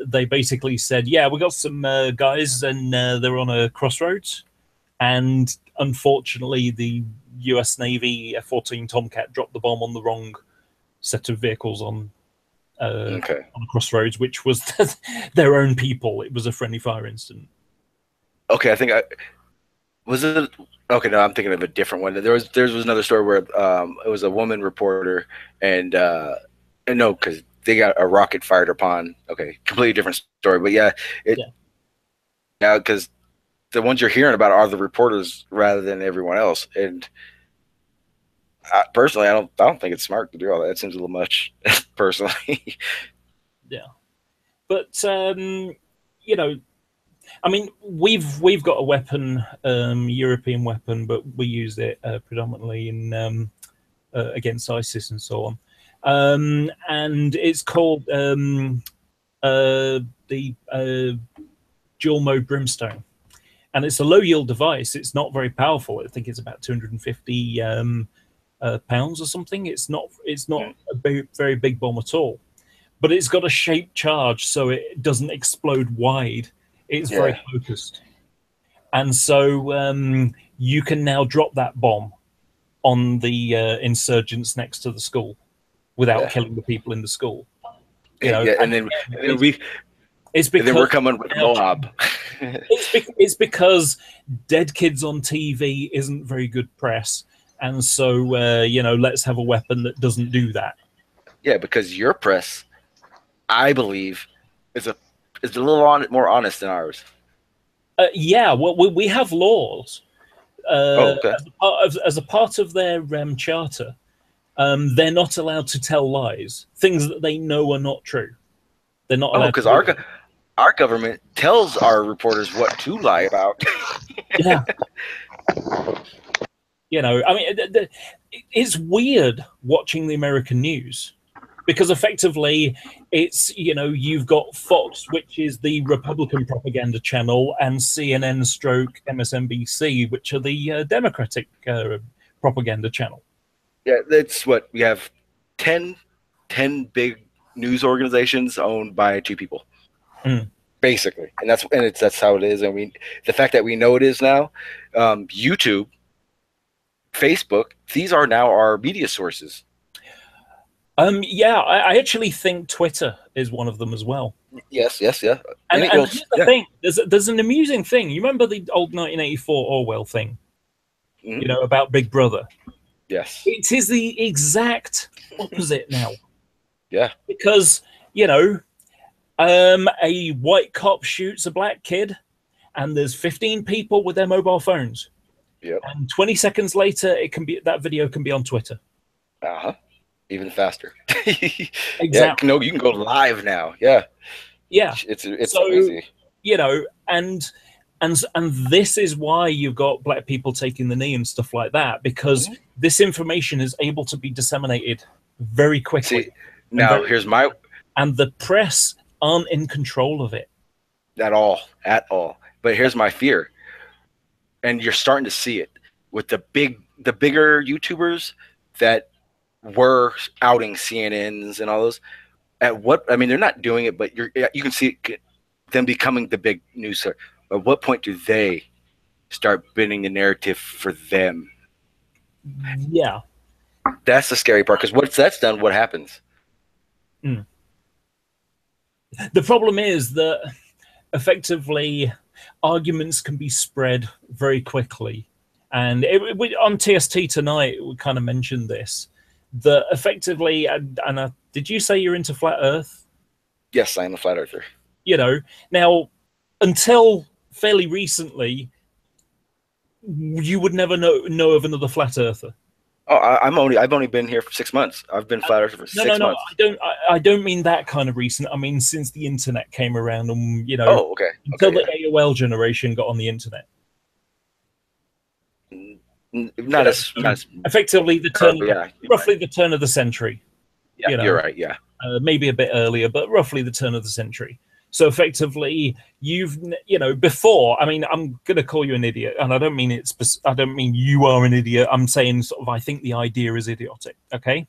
They basically said, yeah, we got some guys and they're on a crossroads, and unfortunately the US Navy F-14 Tomcat dropped the bomb on the wrong set of vehicles on a crossroads, which was their own people. It was a friendly fire incident. Okay, I think was it okay, no, I'm thinking of a different one. There was another story where it was a woman reporter, and no, because they got a rocket fired upon. Okay, completely different story. But because the ones you're hearing about are the reporters rather than everyone else. And personally, I don't think it's smart to do all that. It seems a little much, personally. Yeah, but I mean, we've got a weapon, European weapon, but we use it predominantly in against ISIS and so on. And it's called the dual mode brimstone, and it's a low yield device. It's not very powerful. I think it's about 250 pounds or something. It's not a very big bomb at all, but it's got a shaped charge, so it doesn't explode wide. It's very focused, and so you can now drop that bomb on the insurgents next to the school without killing the people in the school. You know, and then we're coming with Moab. It's because dead kids on TV isn't very good press, and so you know, let's have a weapon that doesn't do that. Yeah, because your press, I believe, is a little more honest than ours. Yeah, well, we have laws. Okay. As a part of their charter, they're not allowed to tell lies, things that they know are not true. They're not allowed. Because our government tells our reporters what to lie about. Yeah. You know, I mean, it's weird watching the American news because effectively it's, you know, you've got Fox, which is the Republican propaganda channel, and CNN / MSNBC, which are the Democratic propaganda channel. Yeah, that's what we have. 10 big news organizations owned by 2 people, basically, and that's how it is. I mean, the fact that we know it is now, YouTube, Facebook, these are now our media sources. Yeah, I actually think Twitter is one of them as well. Yes, yeah. And here's the thing: there's an amusing thing. You remember the old 1984 Orwell thing? You know, about Big Brother. Yes, it is the exact opposite now. Yeah, because you know, a white cop shoots a black kid, and there's 15 people with their mobile phones. Yep. And 20 seconds later, that video can be on Twitter. Even faster. Exactly. Yeah, no, you can go live now. Yeah. It's so crazy. You know, and this is why you've got black people taking the knee and stuff like that, because this information is able to be disseminated very quickly. See, now and the press aren't in control of it at all. But here's my fear, and you're starting to see it with the bigger YouTubers that were outing CNNs and all those. I mean, they're not doing it, but you can see them becoming the big news. At what point do they start bending the narrative for them? Yeah, that's the scary part, because once that's done, what happens? The problem is that effectively arguments can be spread very quickly, and on TST tonight we kind of mentioned this, that effectively, and did you say you're into flat Earth? Yes, I'm a flat earther. You know, now until fairly recently, you would never know of another flat earther. Oh, I've only been here for 6 months. I've been flat earther for 6 months. I don't mean that kind of recent. I mean since the internet came around, and you know, until the AOL generation got on the internet. Not as effectively roughly the turn of the century. Yeah, you know? You're right. Yeah, maybe a bit earlier, but roughly the turn of the century. So effectively, before. I mean, I'm going to call you an idiot, and I don't mean I don't mean you are an idiot. I'm saying sort of I think the idea is idiotic. Okay,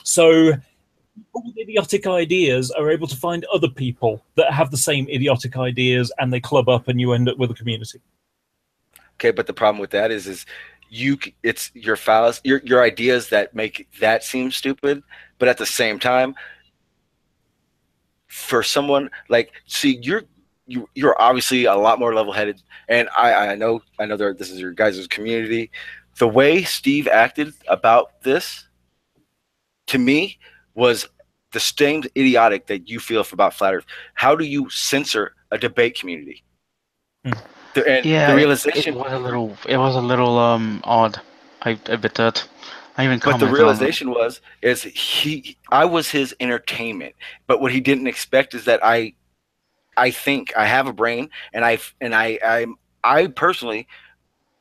so people with idiotic ideas are able to find other people that have the same idiotic ideas, and they club up, and you end up with a community. Okay, but the problem with that is it's your your ideas that make that seem stupid, but at the same time, for someone like, see, you're obviously a lot more level-headed, and I know this is your guys' community. The way Steve acted about this, to me, was the same idiotic that you feel about flat Earth. How do you censor a debate community? The realization it was a little odd. I bit that. But the realization I was his entertainment. But what he didn't expect is that I think I have a brain, and I personally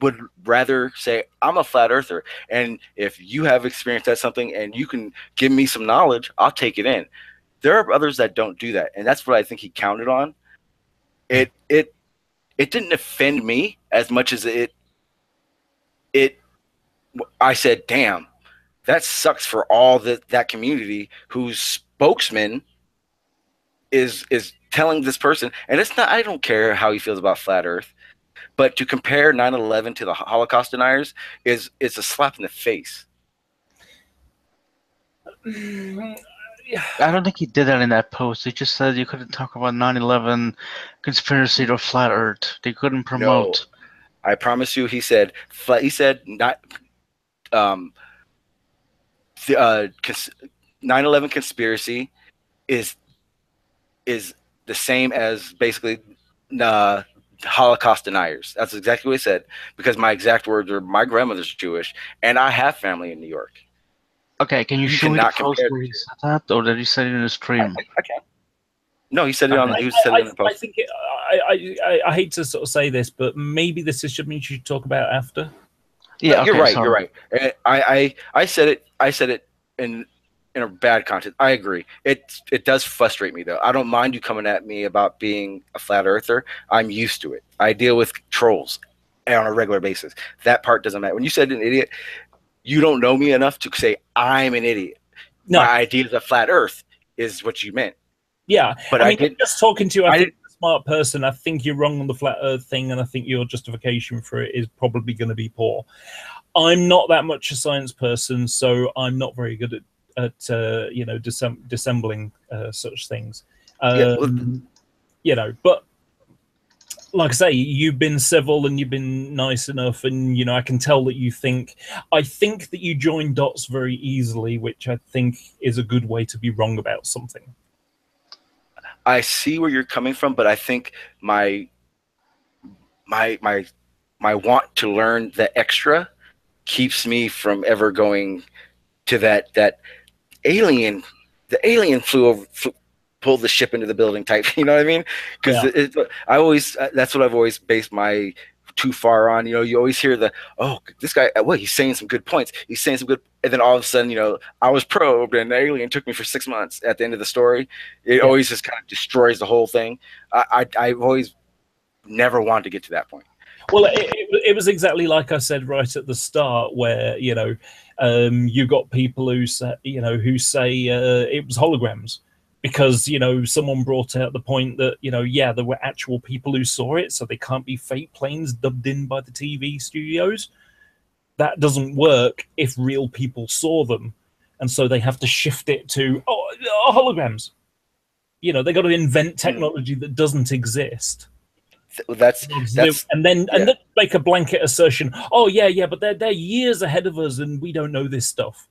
would rather say I'm a flat earther. And if you have experience at something and you can give me some knowledge, I'll take it in. There are others that don't do that, and that's what I think he counted on. It didn't offend me as much as I said, damn, that sucks for all that community whose spokesman is telling this person, and it's not, I don't care how he feels about flat Earth, but to compare 9/11 to the Holocaust deniers it's a slap in the face. I don't think he did that in that post. He just said you couldn't talk about 9/11, conspiracy, or flat Earth. They couldn't promote. No, I promise you, he said not the 9/11 conspiracy is the same as basically Holocaust deniers. That's exactly what he said, because my exact words are, my grandmother's Jewish and I have family in New York. Okay, can you show me the post where he said that, or did he say it in the stream? I can. No, he said it on. He said it in the post. I think I hate to sort of say this, but maybe this is something you should talk about after. Yeah, okay, you're right. I said it in a bad context. I agree. It does frustrate me though. I don't mind you coming at me about being a flat earther. I'm used to it. I deal with trolls on a regular basis. That part doesn't matter. When you said an idiot, you don't know me enough to say I'm an idiot. No. My idea of flat Earth is what you meant. Yeah, but I mean, just talking to you, I think you're a smart person. I think you're wrong on the flat Earth thing, and I think your justification for it is probably going to be poor. I'm not that much a science person, so I'm not very good at you know, dissembling such things. You know, but like I say, you've been civil and you've been nice enough, and you know, I can tell that you think. I think that you join dots very easily, which I think is a good way to be wrong about something. I see where you're coming from, but I think my want to learn the extra keeps me from ever going to that alien. The alien pulled the ship into the building type. You know what I mean? Because I always, that's what I've always based my too far on. You know, you always hear this guy, well, he's saying some good points. He's saying some good, and then all of a sudden, you know, I was probed and the alien took me for 6 months at the end of the story. It always just kind of destroys the whole thing. I've always never wanted to get to that point. Well, it was exactly like I said right at the start, where, you know, you got people who say, you know, it was holograms. Because, you know, someone brought out the point that, you know, yeah, there were actual people who saw it, so they can't be fake planes dubbed in by the TV studios. That doesn't work if real people saw them. And so they have to shift it to, holograms. You know, they got to invent technology that doesn't exist. And then make a blanket assertion, but they're years ahead of us and we don't know this stuff.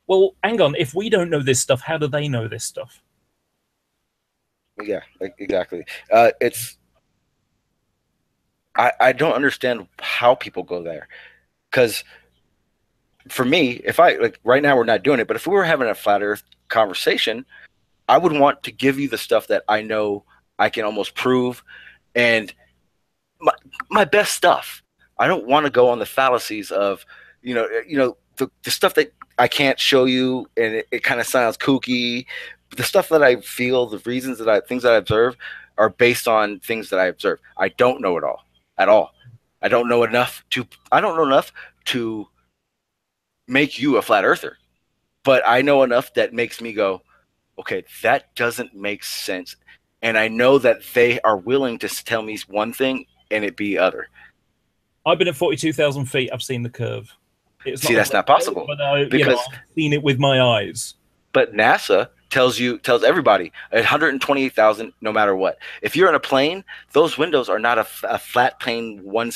Well, hang on, if we don't know this stuff, how do they know this stuff? Yeah, exactly. I don't understand how people go there, because for me, if right now we're not doing it, but if we were having a flat Earth conversation, I would want to give you the stuff that I know I can almost prove, and my best stuff. I don't want to go on the fallacies of, you know, the stuff that I can't show you, and it kind of sounds kooky. The stuff that I feel, the reasons things that I observe are based on things that I observe. I don't know it all at all. I don't know enough to make you a flat earther, but I know enough that makes me go, okay, that doesn't make sense. And I know that they are willing to tell me one thing and it be other. I've been at 42,000 feet. I've seen the curve. That's not possible. But I've seen it with my eyes. But NASA tells everybody 128,000 no matter what. If you're in a plane, those windows are not a flat pane one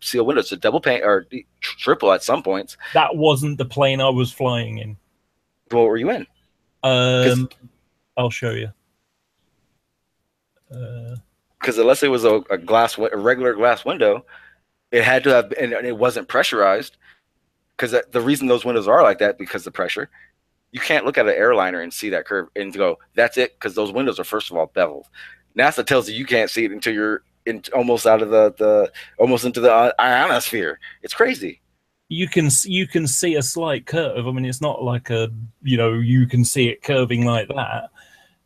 seal window. It's a double pane or triple at some points. That wasn't the plane I was flying in. What were you in? I'll show you. Because unless it was a regular glass window, it had to have, and it wasn't pressurized. Because the reason those windows are like that, because of the pressure. You can't look at an airliner and see that curve and go, that's it, because those windows are, first of all, beveled. NASA tells you can't see it until you're almost out of almost into the ionosphere. It's crazy. You can see a slight curve. I mean, it's not like you can see it curving like that.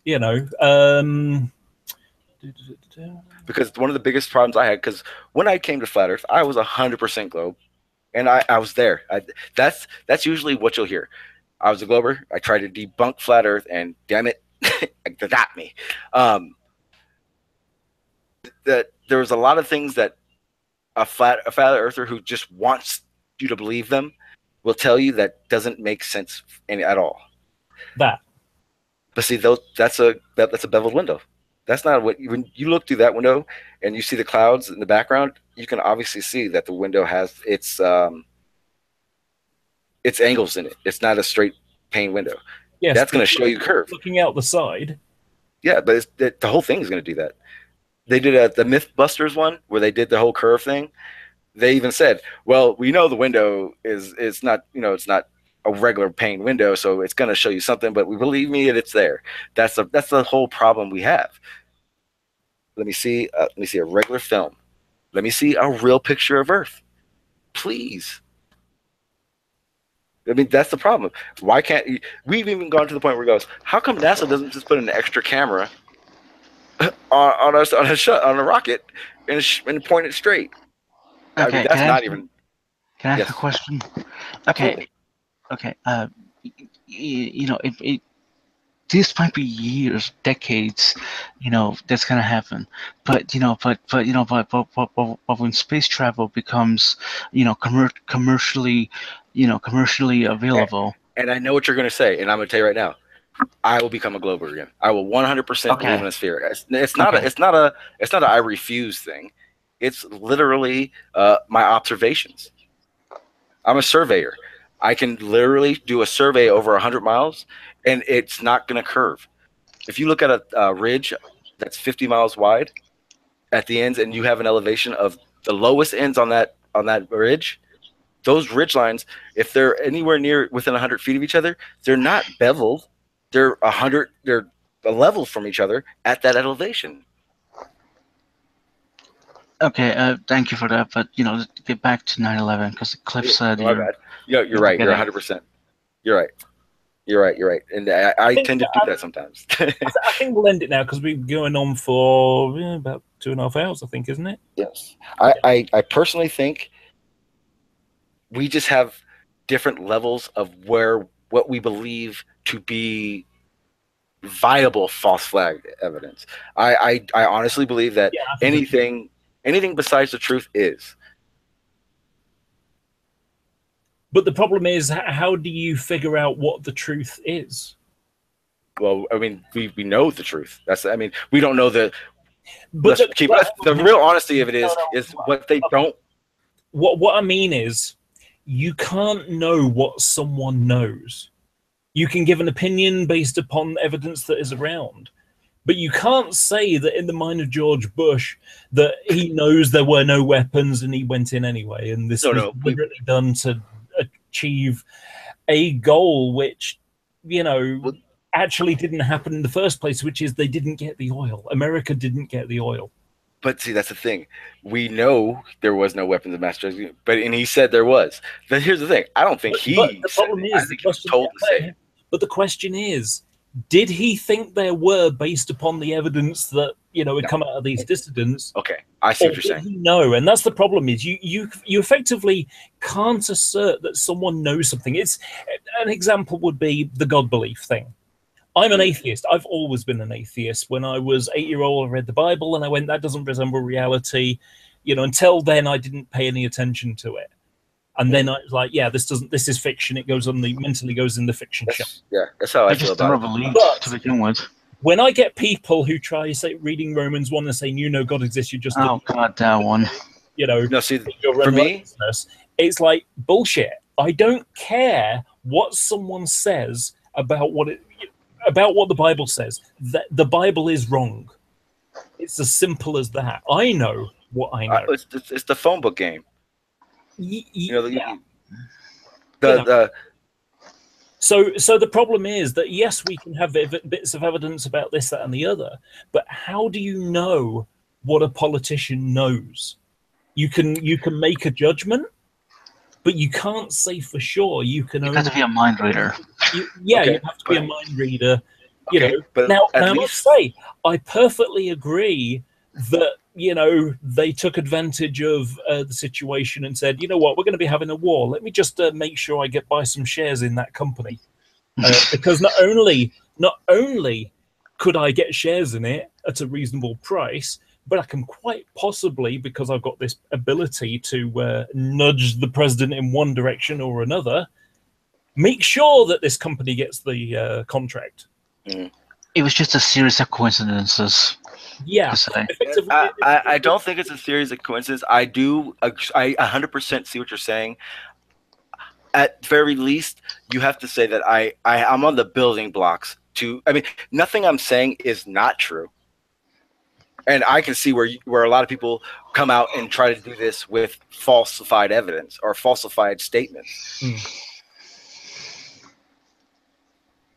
You know, because one of the biggest problems I had, because when I came to Flat Earth, I was 100% globe. and I was there. That's usually what you'll hear. I was a Glober. I tried to debunk flat Earth, and damn it, they got me. That there was a lot of things that a flat earther who just wants you to believe them will tell you that doesn't make sense at all. But see, that's a beveled window. That's not what when you look through that window and you see the clouds in the background, you can obviously see that the window has its angles in it. It's not a straight pane window. yes, that's going to show you curve. Looking out the side. Yeah, but the whole thing is going to do that. They did the Mythbusters one where they did the whole curve thing. They even said, "Well, we know the window is not, it's not a regular pane window, so it's going to show you something, but we believe me, it's there." That's the whole problem we have. Let me see a regular film. Let me see a real picture of Earth, please. I mean, that's the problem. Why can't we've even gone to the point where it goes, how come NASA doesn't just put an extra camera on a rocket and point it straight? Okay, I mean, that's not even. Can I ask Yes. a question? Absolutely. Okay. This might be years, decades, that's gonna happen. But when space travel becomes, commercially available. And I know what you're going to say, and I'm going to tell you right now, I will become a Glober again. I will 100% believe in a sphere. It's not a I refuse thing. It's literally my observations. I'm a surveyor. I can literally do a survey over 100 miles, and it's not going to curve. If you look at a ridge that's 50 miles wide at the ends, and you have an elevation of the lowest ends on that ridge, those ridge lines, if they're anywhere near within 100 feet of each other, they're not beveled. They're a level from each other at that elevation. Okay, thank you for that. But to get back to 9/11, because Cliff said My bad. You're right. You're 100%. You're right. You're right. And I tend to do that sometimes. I think we'll end it now because we've been going on for about 2.5 hours, I think, isn't it? Yes. I personally think we just have different levels of what we believe to be viable false flag evidence. I honestly believe that anything besides the truth is. But the problem is, how do you figure out what the truth is? Well, I mean, we know the truth. We don't know the. But the real honesty of it is what they don't. What I mean is, you can't know what someone knows. You can give an opinion based upon evidence that is around, but you can't say that in the mind of George Bush that he knows there were no weapons and he went in anyway, and this was deliberately done to achieve a goal which, actually didn't happen in the first place, which is they didn't get the oil. America didn't get the oil. But see, that's the thing. We know there was no weapons of mass destruction, and he said there was. But here's the thing. I don't think he said it. I think he was told to say it. But the question is, did he think there were based upon the evidence that had come out of these dissidents? Okay, I see what you're saying. No, and that's the problem. Is you effectively can't assert that someone knows something. It's an example would be the God belief thing. I'm an atheist. I've always been an atheist. When I was 8-year-old, I read the Bible and I went, that doesn't resemble reality. Until then, I didn't pay any attention to it. And then I was like, yeah, this is fiction. It mentally goes in the fiction show. Yeah, that's how I feel about it. But to begin with. When I get people who try reading Romans 1 and saying, God exists, you just God, that one. No, see, for me, it's like bullshit. I don't care what someone says about what the Bible says. That the Bible is wrong. It's as simple as that. I know what I know. It's the phone book game. So the problem is that yes, we can have bits of evidence about this, that, and the other, but how do you know what a politician knows? You can make a judgment, but you can't say for sure. You have to be a mind reader. You have to be a mind reader. But now I must say, I perfectly agree that they took advantage of the situation and said, you know what, we're going to be having a war. Let me just make sure I buy some shares in that company. Because not only could I get shares in it at a reasonable price, but I can quite possibly, because I've got this ability to nudge the president in one direction or another, make sure that this company gets the contract. It was just a series of coincidences. Yeah. I don't think it's a series of coincidences. I 100% see what you're saying. At very least, you have to say that I'm on the building blocks to. I mean, nothing I'm saying is not true, and I can see where a lot of people come out and try to do this with falsified evidence or falsified statements.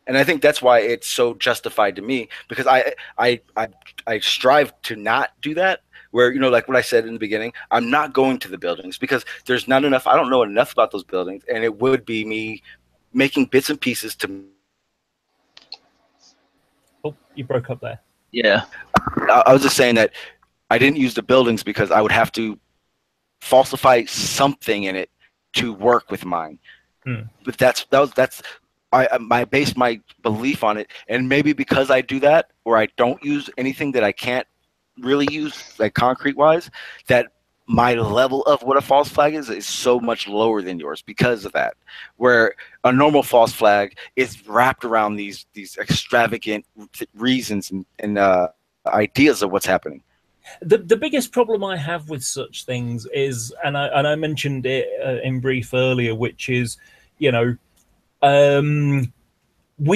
And I think that's why it's so justified to me, because I strive to not do that. Where, like what I said in the beginning, I'm not going to the buildings because there's not enough. I don't know enough about those buildings, and it would be me making bits and pieces to. Oh, you broke up there. Yeah. I was just saying that I didn't use the buildings because I would have to falsify something in it to work with mine. But I base my belief on it, and maybe because I do that, or I don't use anything that I can't really use, like concrete wise, that my level of what a false flag is so much lower than yours because of that. Where a normal false flag is wrapped around these extravagant reasons and ideas of what's happening. The biggest problem I have with such things is, and I mentioned it in brief earlier, which is, we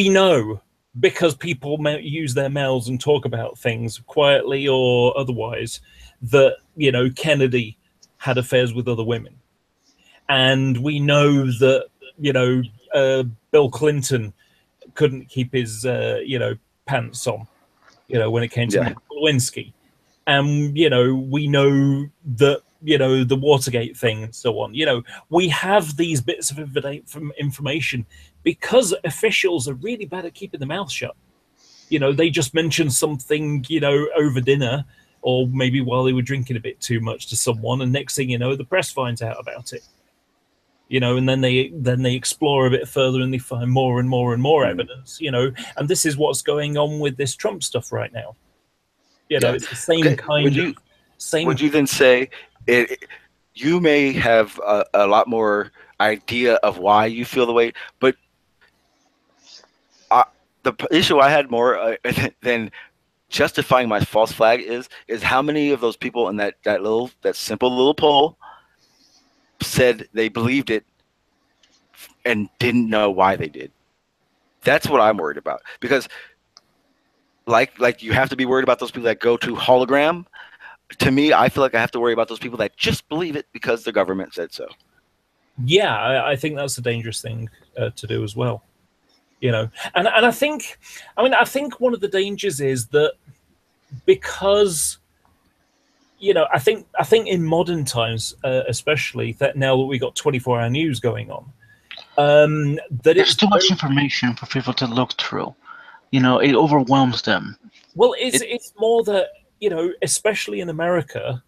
know, because people use their mouths and talk about things quietly or otherwise, that, Kennedy had affairs with other women. And we know that, Bill Clinton couldn't keep his, pants on, when it came to Lewinsky. And, we know that, the Watergate thing and so on. We have these bits of information because officials are really bad at keeping their mouth shut. They just mention something, over dinner or maybe while they were drinking a bit too much to someone, and next thing you know, the press finds out about it. And then they explore a bit further and they find more and more and more evidence, and this is what's going on with this Trump stuff right now. It's the same kind of same. Would you then say you may have a lot more idea of why you feel the way, but the issue I had more than justifying my false flag is how many of those people in that simple little poll said they believed it and didn't know why they did. That's what I'm worried about, because like you have to be worried about those people that go to hologram. To me, I feel like I have to worry about those people that just believe it because the government said so. Yeah, I think that's a dangerous thing to do as well. And I think one of the dangers is that because, I think in modern times, especially that now that we got 24-hour news going on, that there's too much information for people to look through. It overwhelms them. Well, it's more that, especially in America,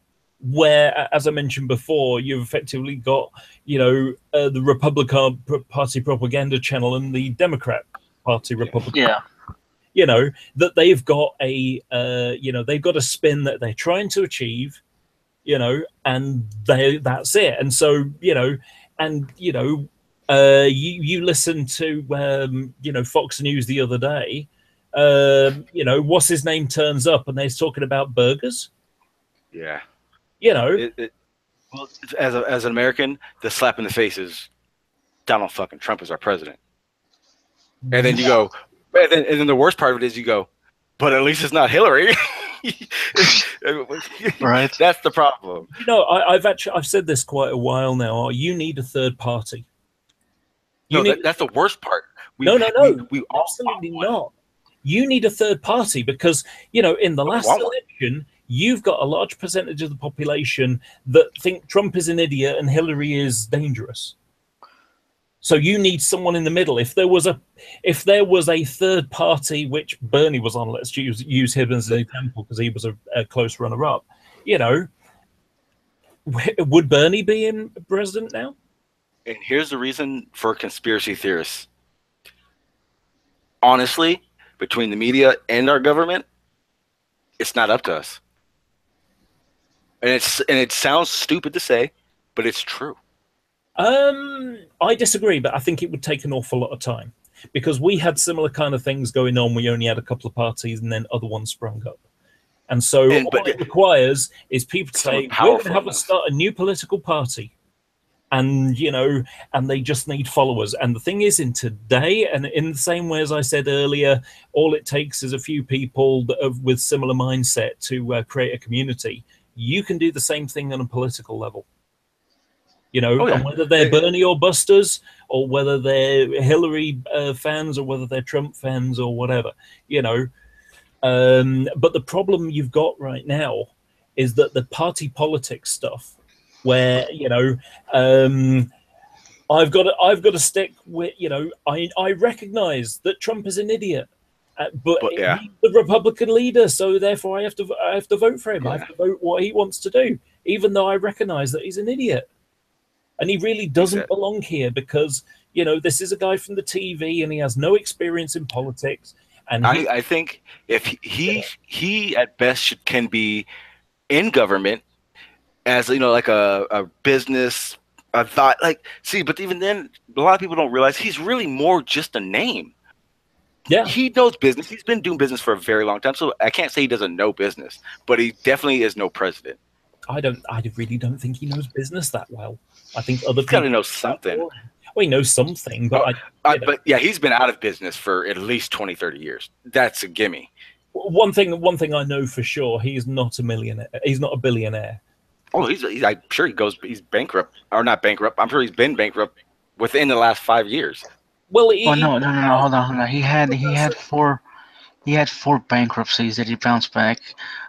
where, as I mentioned before, you've effectively got, the Republican Party propaganda channel and the Democrat Party Republican. Yeah. That they've got they've got a spin that they're trying to achieve, and that's it. And so, you listen to, Fox News the other day, what's his name turns up and they're talking about burgers. Yeah. Well, as an American, the slap in the face is Donald fucking Trump is our president. And then you go, and then the worst part of it is you go, but at least it's not Hillary. Right. That's the problem. I've said this quite a while now. You need a third party. That's the worst part. We absolutely not. You need a third party because, in the last election, you've got a large percentage of the population that think Trump is an idiot and Hillary is dangerous. So you need someone in the middle. If there was a third party, which Bernie was on, let's use him as an example because he was a close runner-up. you know, would Bernie be in president now? And here's the reason for conspiracy theorists. Honestly, between the media and our government, it's not up to us. And it sounds stupid to say, but it's true. I disagree, but I think it would take an awful lot of time because we had similar kind of things going on. We only had a couple of parties and then other ones sprung up. And so what it requires is people to say, we're going to start a new political party. And, you know, and they just need followers. And the thing is, in today, and in the same way as I said earlier, all it takes is a few people with similar mindset to create a community. You can do the same thing on a political level. You know, and whether they're Bernie or Busters, or whether they're Hillary fans, or whether they're Trump fans, or whatever, you know. But the problem you've got right now is that the party politics stuff, where, you know, I've got to stick with, you know, I recognize that Trump is an idiot, but he's the Republican leader, so therefore I have to vote for him. I have to vote what he wants to do, even though I recognize that he's an idiot. And he really doesn't belong here because, you know, this is a guy from the TV and he has no experience in politics. And I think if he at best can be in government as, you know, like a business, a thought, like, see, but even then, a lot of people don't realize he's really more just a name. Yeah. He knows business. He's been doing business for a very long time. So I can't say he doesn't know business, but he definitely is no president. I really don't think he knows business that well. I think other people got to know something. Well, he knows something, but but yeah, he's been out of business for at least 20, 30 years. That's a gimme. One thing I know for sure, he's not a millionaire. He's not a billionaire. Oh, I'm sure he's bankrupt, or not bankrupt. I'm sure he's been bankrupt within the last 5 years. Well, no, hold on. He had four bankruptcies that he bounced back.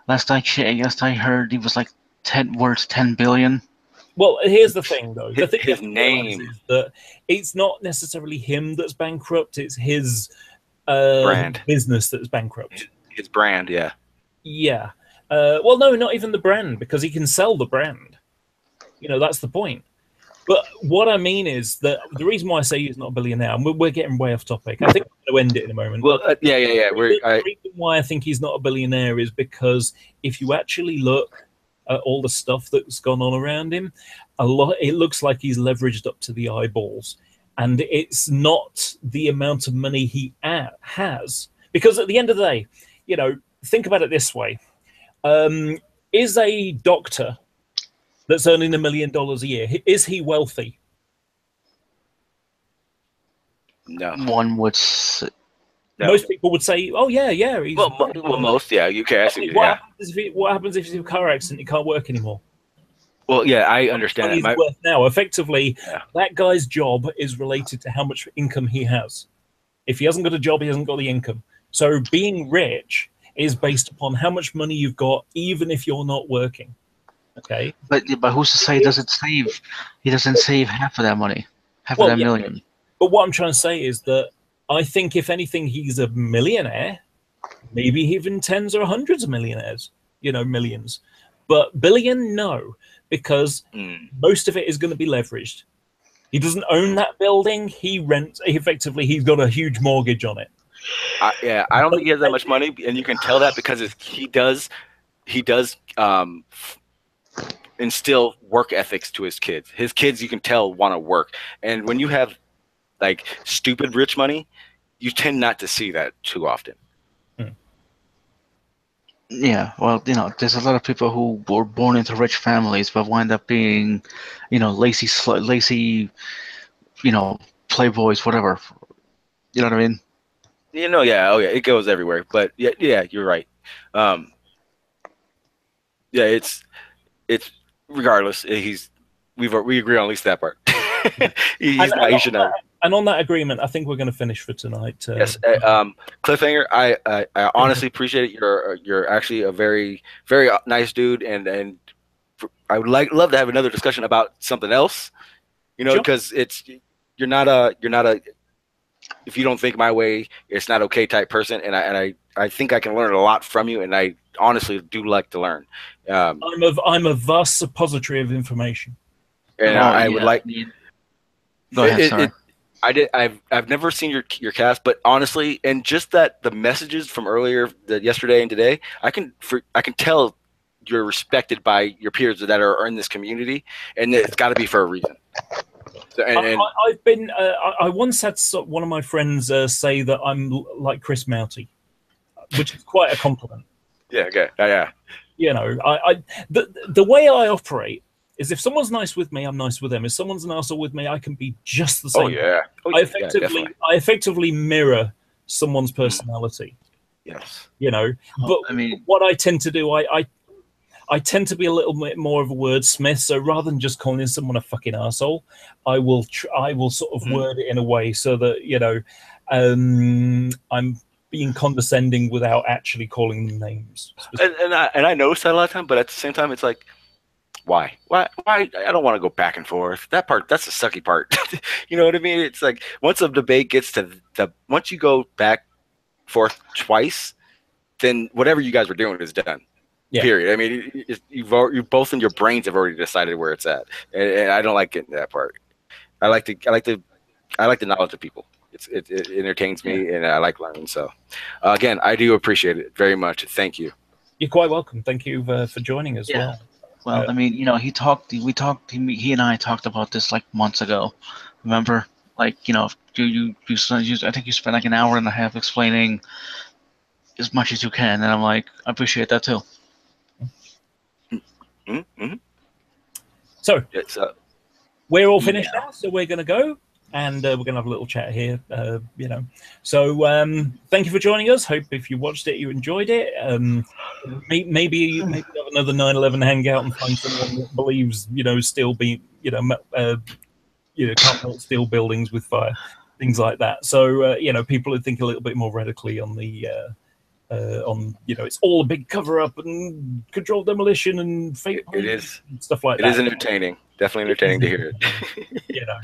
Last I heard, he was like worth 10 billion. Well, here's the thing, though. The thing his name is that it's not necessarily him that's bankrupt. It's his brand business that's bankrupt. His brand, yeah. Yeah. Well, no, not even the brand, because he can sell the brand. You know, that's the point. But what I mean is that the reason why I say he's not a billionaire, and we're getting way off topic. I think we're going to end it in a moment. Well, yeah. The reason why I think he's not a billionaire is because if you actually look at all the stuff that's gone on around him, it looks like he's leveraged up to the eyeballs, and it's not the amount of money he has. Because at the end of the day, you know, think about it this way: is a doctor that's earning $1 million a year, is he wealthy? No. One would say. No. Most people would say, "Oh yeah." He's most, yeah. You can ask what happens if he's in a car accident? He can't work anymore. Well, yeah, I understand that. Worth now, effectively, that guy's job is related to how much income he has. If he hasn't got a job, he hasn't got the income. So being rich is based upon how much money you've got, even if you're not working. Okay. But who's to say he doesn't save half of that money, half of that million? But what I'm trying to say is that I think, if anything, he's a millionaire, maybe even tens or hundreds of millionaires, you know, millions. But billion, no, because most of it is going to be leveraged. He doesn't own that building. He rents. Effectively, he's got a huge mortgage on it. I don't think he has that much money, and you can tell that because he does instill work ethics to his kids. His kids, you can tell, want to work. And when you have like stupid rich money, you tend not to see that too often. Yeah, well, you know, there's a lot of people who were born into rich families but wind up being, you know, lazy, you know, playboys, whatever. You know what I mean? You know, yeah, oh yeah, it goes everywhere. But yeah, you're right. Yeah, it's regardless. We agree on at least that part. He should not. And on that agreement, I think we're going to finish for tonight. Yes, Cliffhanger. I honestly appreciate it. You're actually a very, very nice dude, and I would love to have another discussion about something else. You know, because you're not a if you don't think my way, it's not okay type person, and I think I can learn a lot from you, and I honestly do like to learn. I'm a vast suppository of information, and I would like. Go ahead. Sorry. I've never seen your cast, but honestly, and just that the messages from earlier, yesterday and today, I can tell you're respected by your peers that are in this community, and it's got to be for a reason. So, I've been. I once had one of my friends say that I'm like Chris Mouty, which is quite a compliment. Yeah. Okay. Yeah. You know, the way I operate is if someone's nice with me, I'm nice with them. If someone's an arsehole with me, I can be just the same. Oh yeah. I effectively mirror someone's personality. Yes. You know, but I mean, what I tend to do, I tend to be a little bit more of a wordsmith. So rather than just calling someone a fucking arsehole, I will sort of word it in a way so that, you know, I'm being condescending without actually calling them names. And I notice that a lot of time, but at the same time, it's like, why? I don't want to go back and forth. That's the sucky part. You know what I mean? It's like once a debate gets to once you go back forth twice, then whatever you guys were doing is done. Yeah. Period. I mean, you both in your brains have already decided where it's at, and I don't like getting that part. I like the knowledge of people. It entertains me, and I like learning. So, again, I do appreciate it very much. Thank you. You're quite welcome. Thank you for joining as well. Well, I mean, you know, he and I talked about this like months ago. Remember, like, you know, I think you spent like an hour and a half explaining as much as you can, and I'm like, I appreciate that too. Mm-hmm. So we're all finished now, so we're going to go, and we're going to have a little chat here, you know. So thank you for joining us. Hope if you watched it, you enjoyed it. Maybe have another 9/11 hangout and find someone that believes, you know, can't melt steel buildings with fire, things like that. So you know, people who think a little bit more radically on the you know, it's all a big cover up and controlled demolition and fake stuff like that. It is entertaining, definitely entertaining to hear it. You know,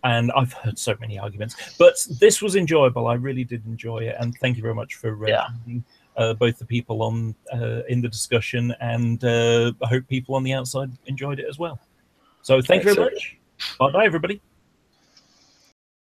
and I've heard so many arguments, but this was enjoyable. I really did enjoy it, and thank you very much for both the people on in the discussion, and I hope people on the outside enjoyed it as well. So thank you very much. Bye bye, everybody.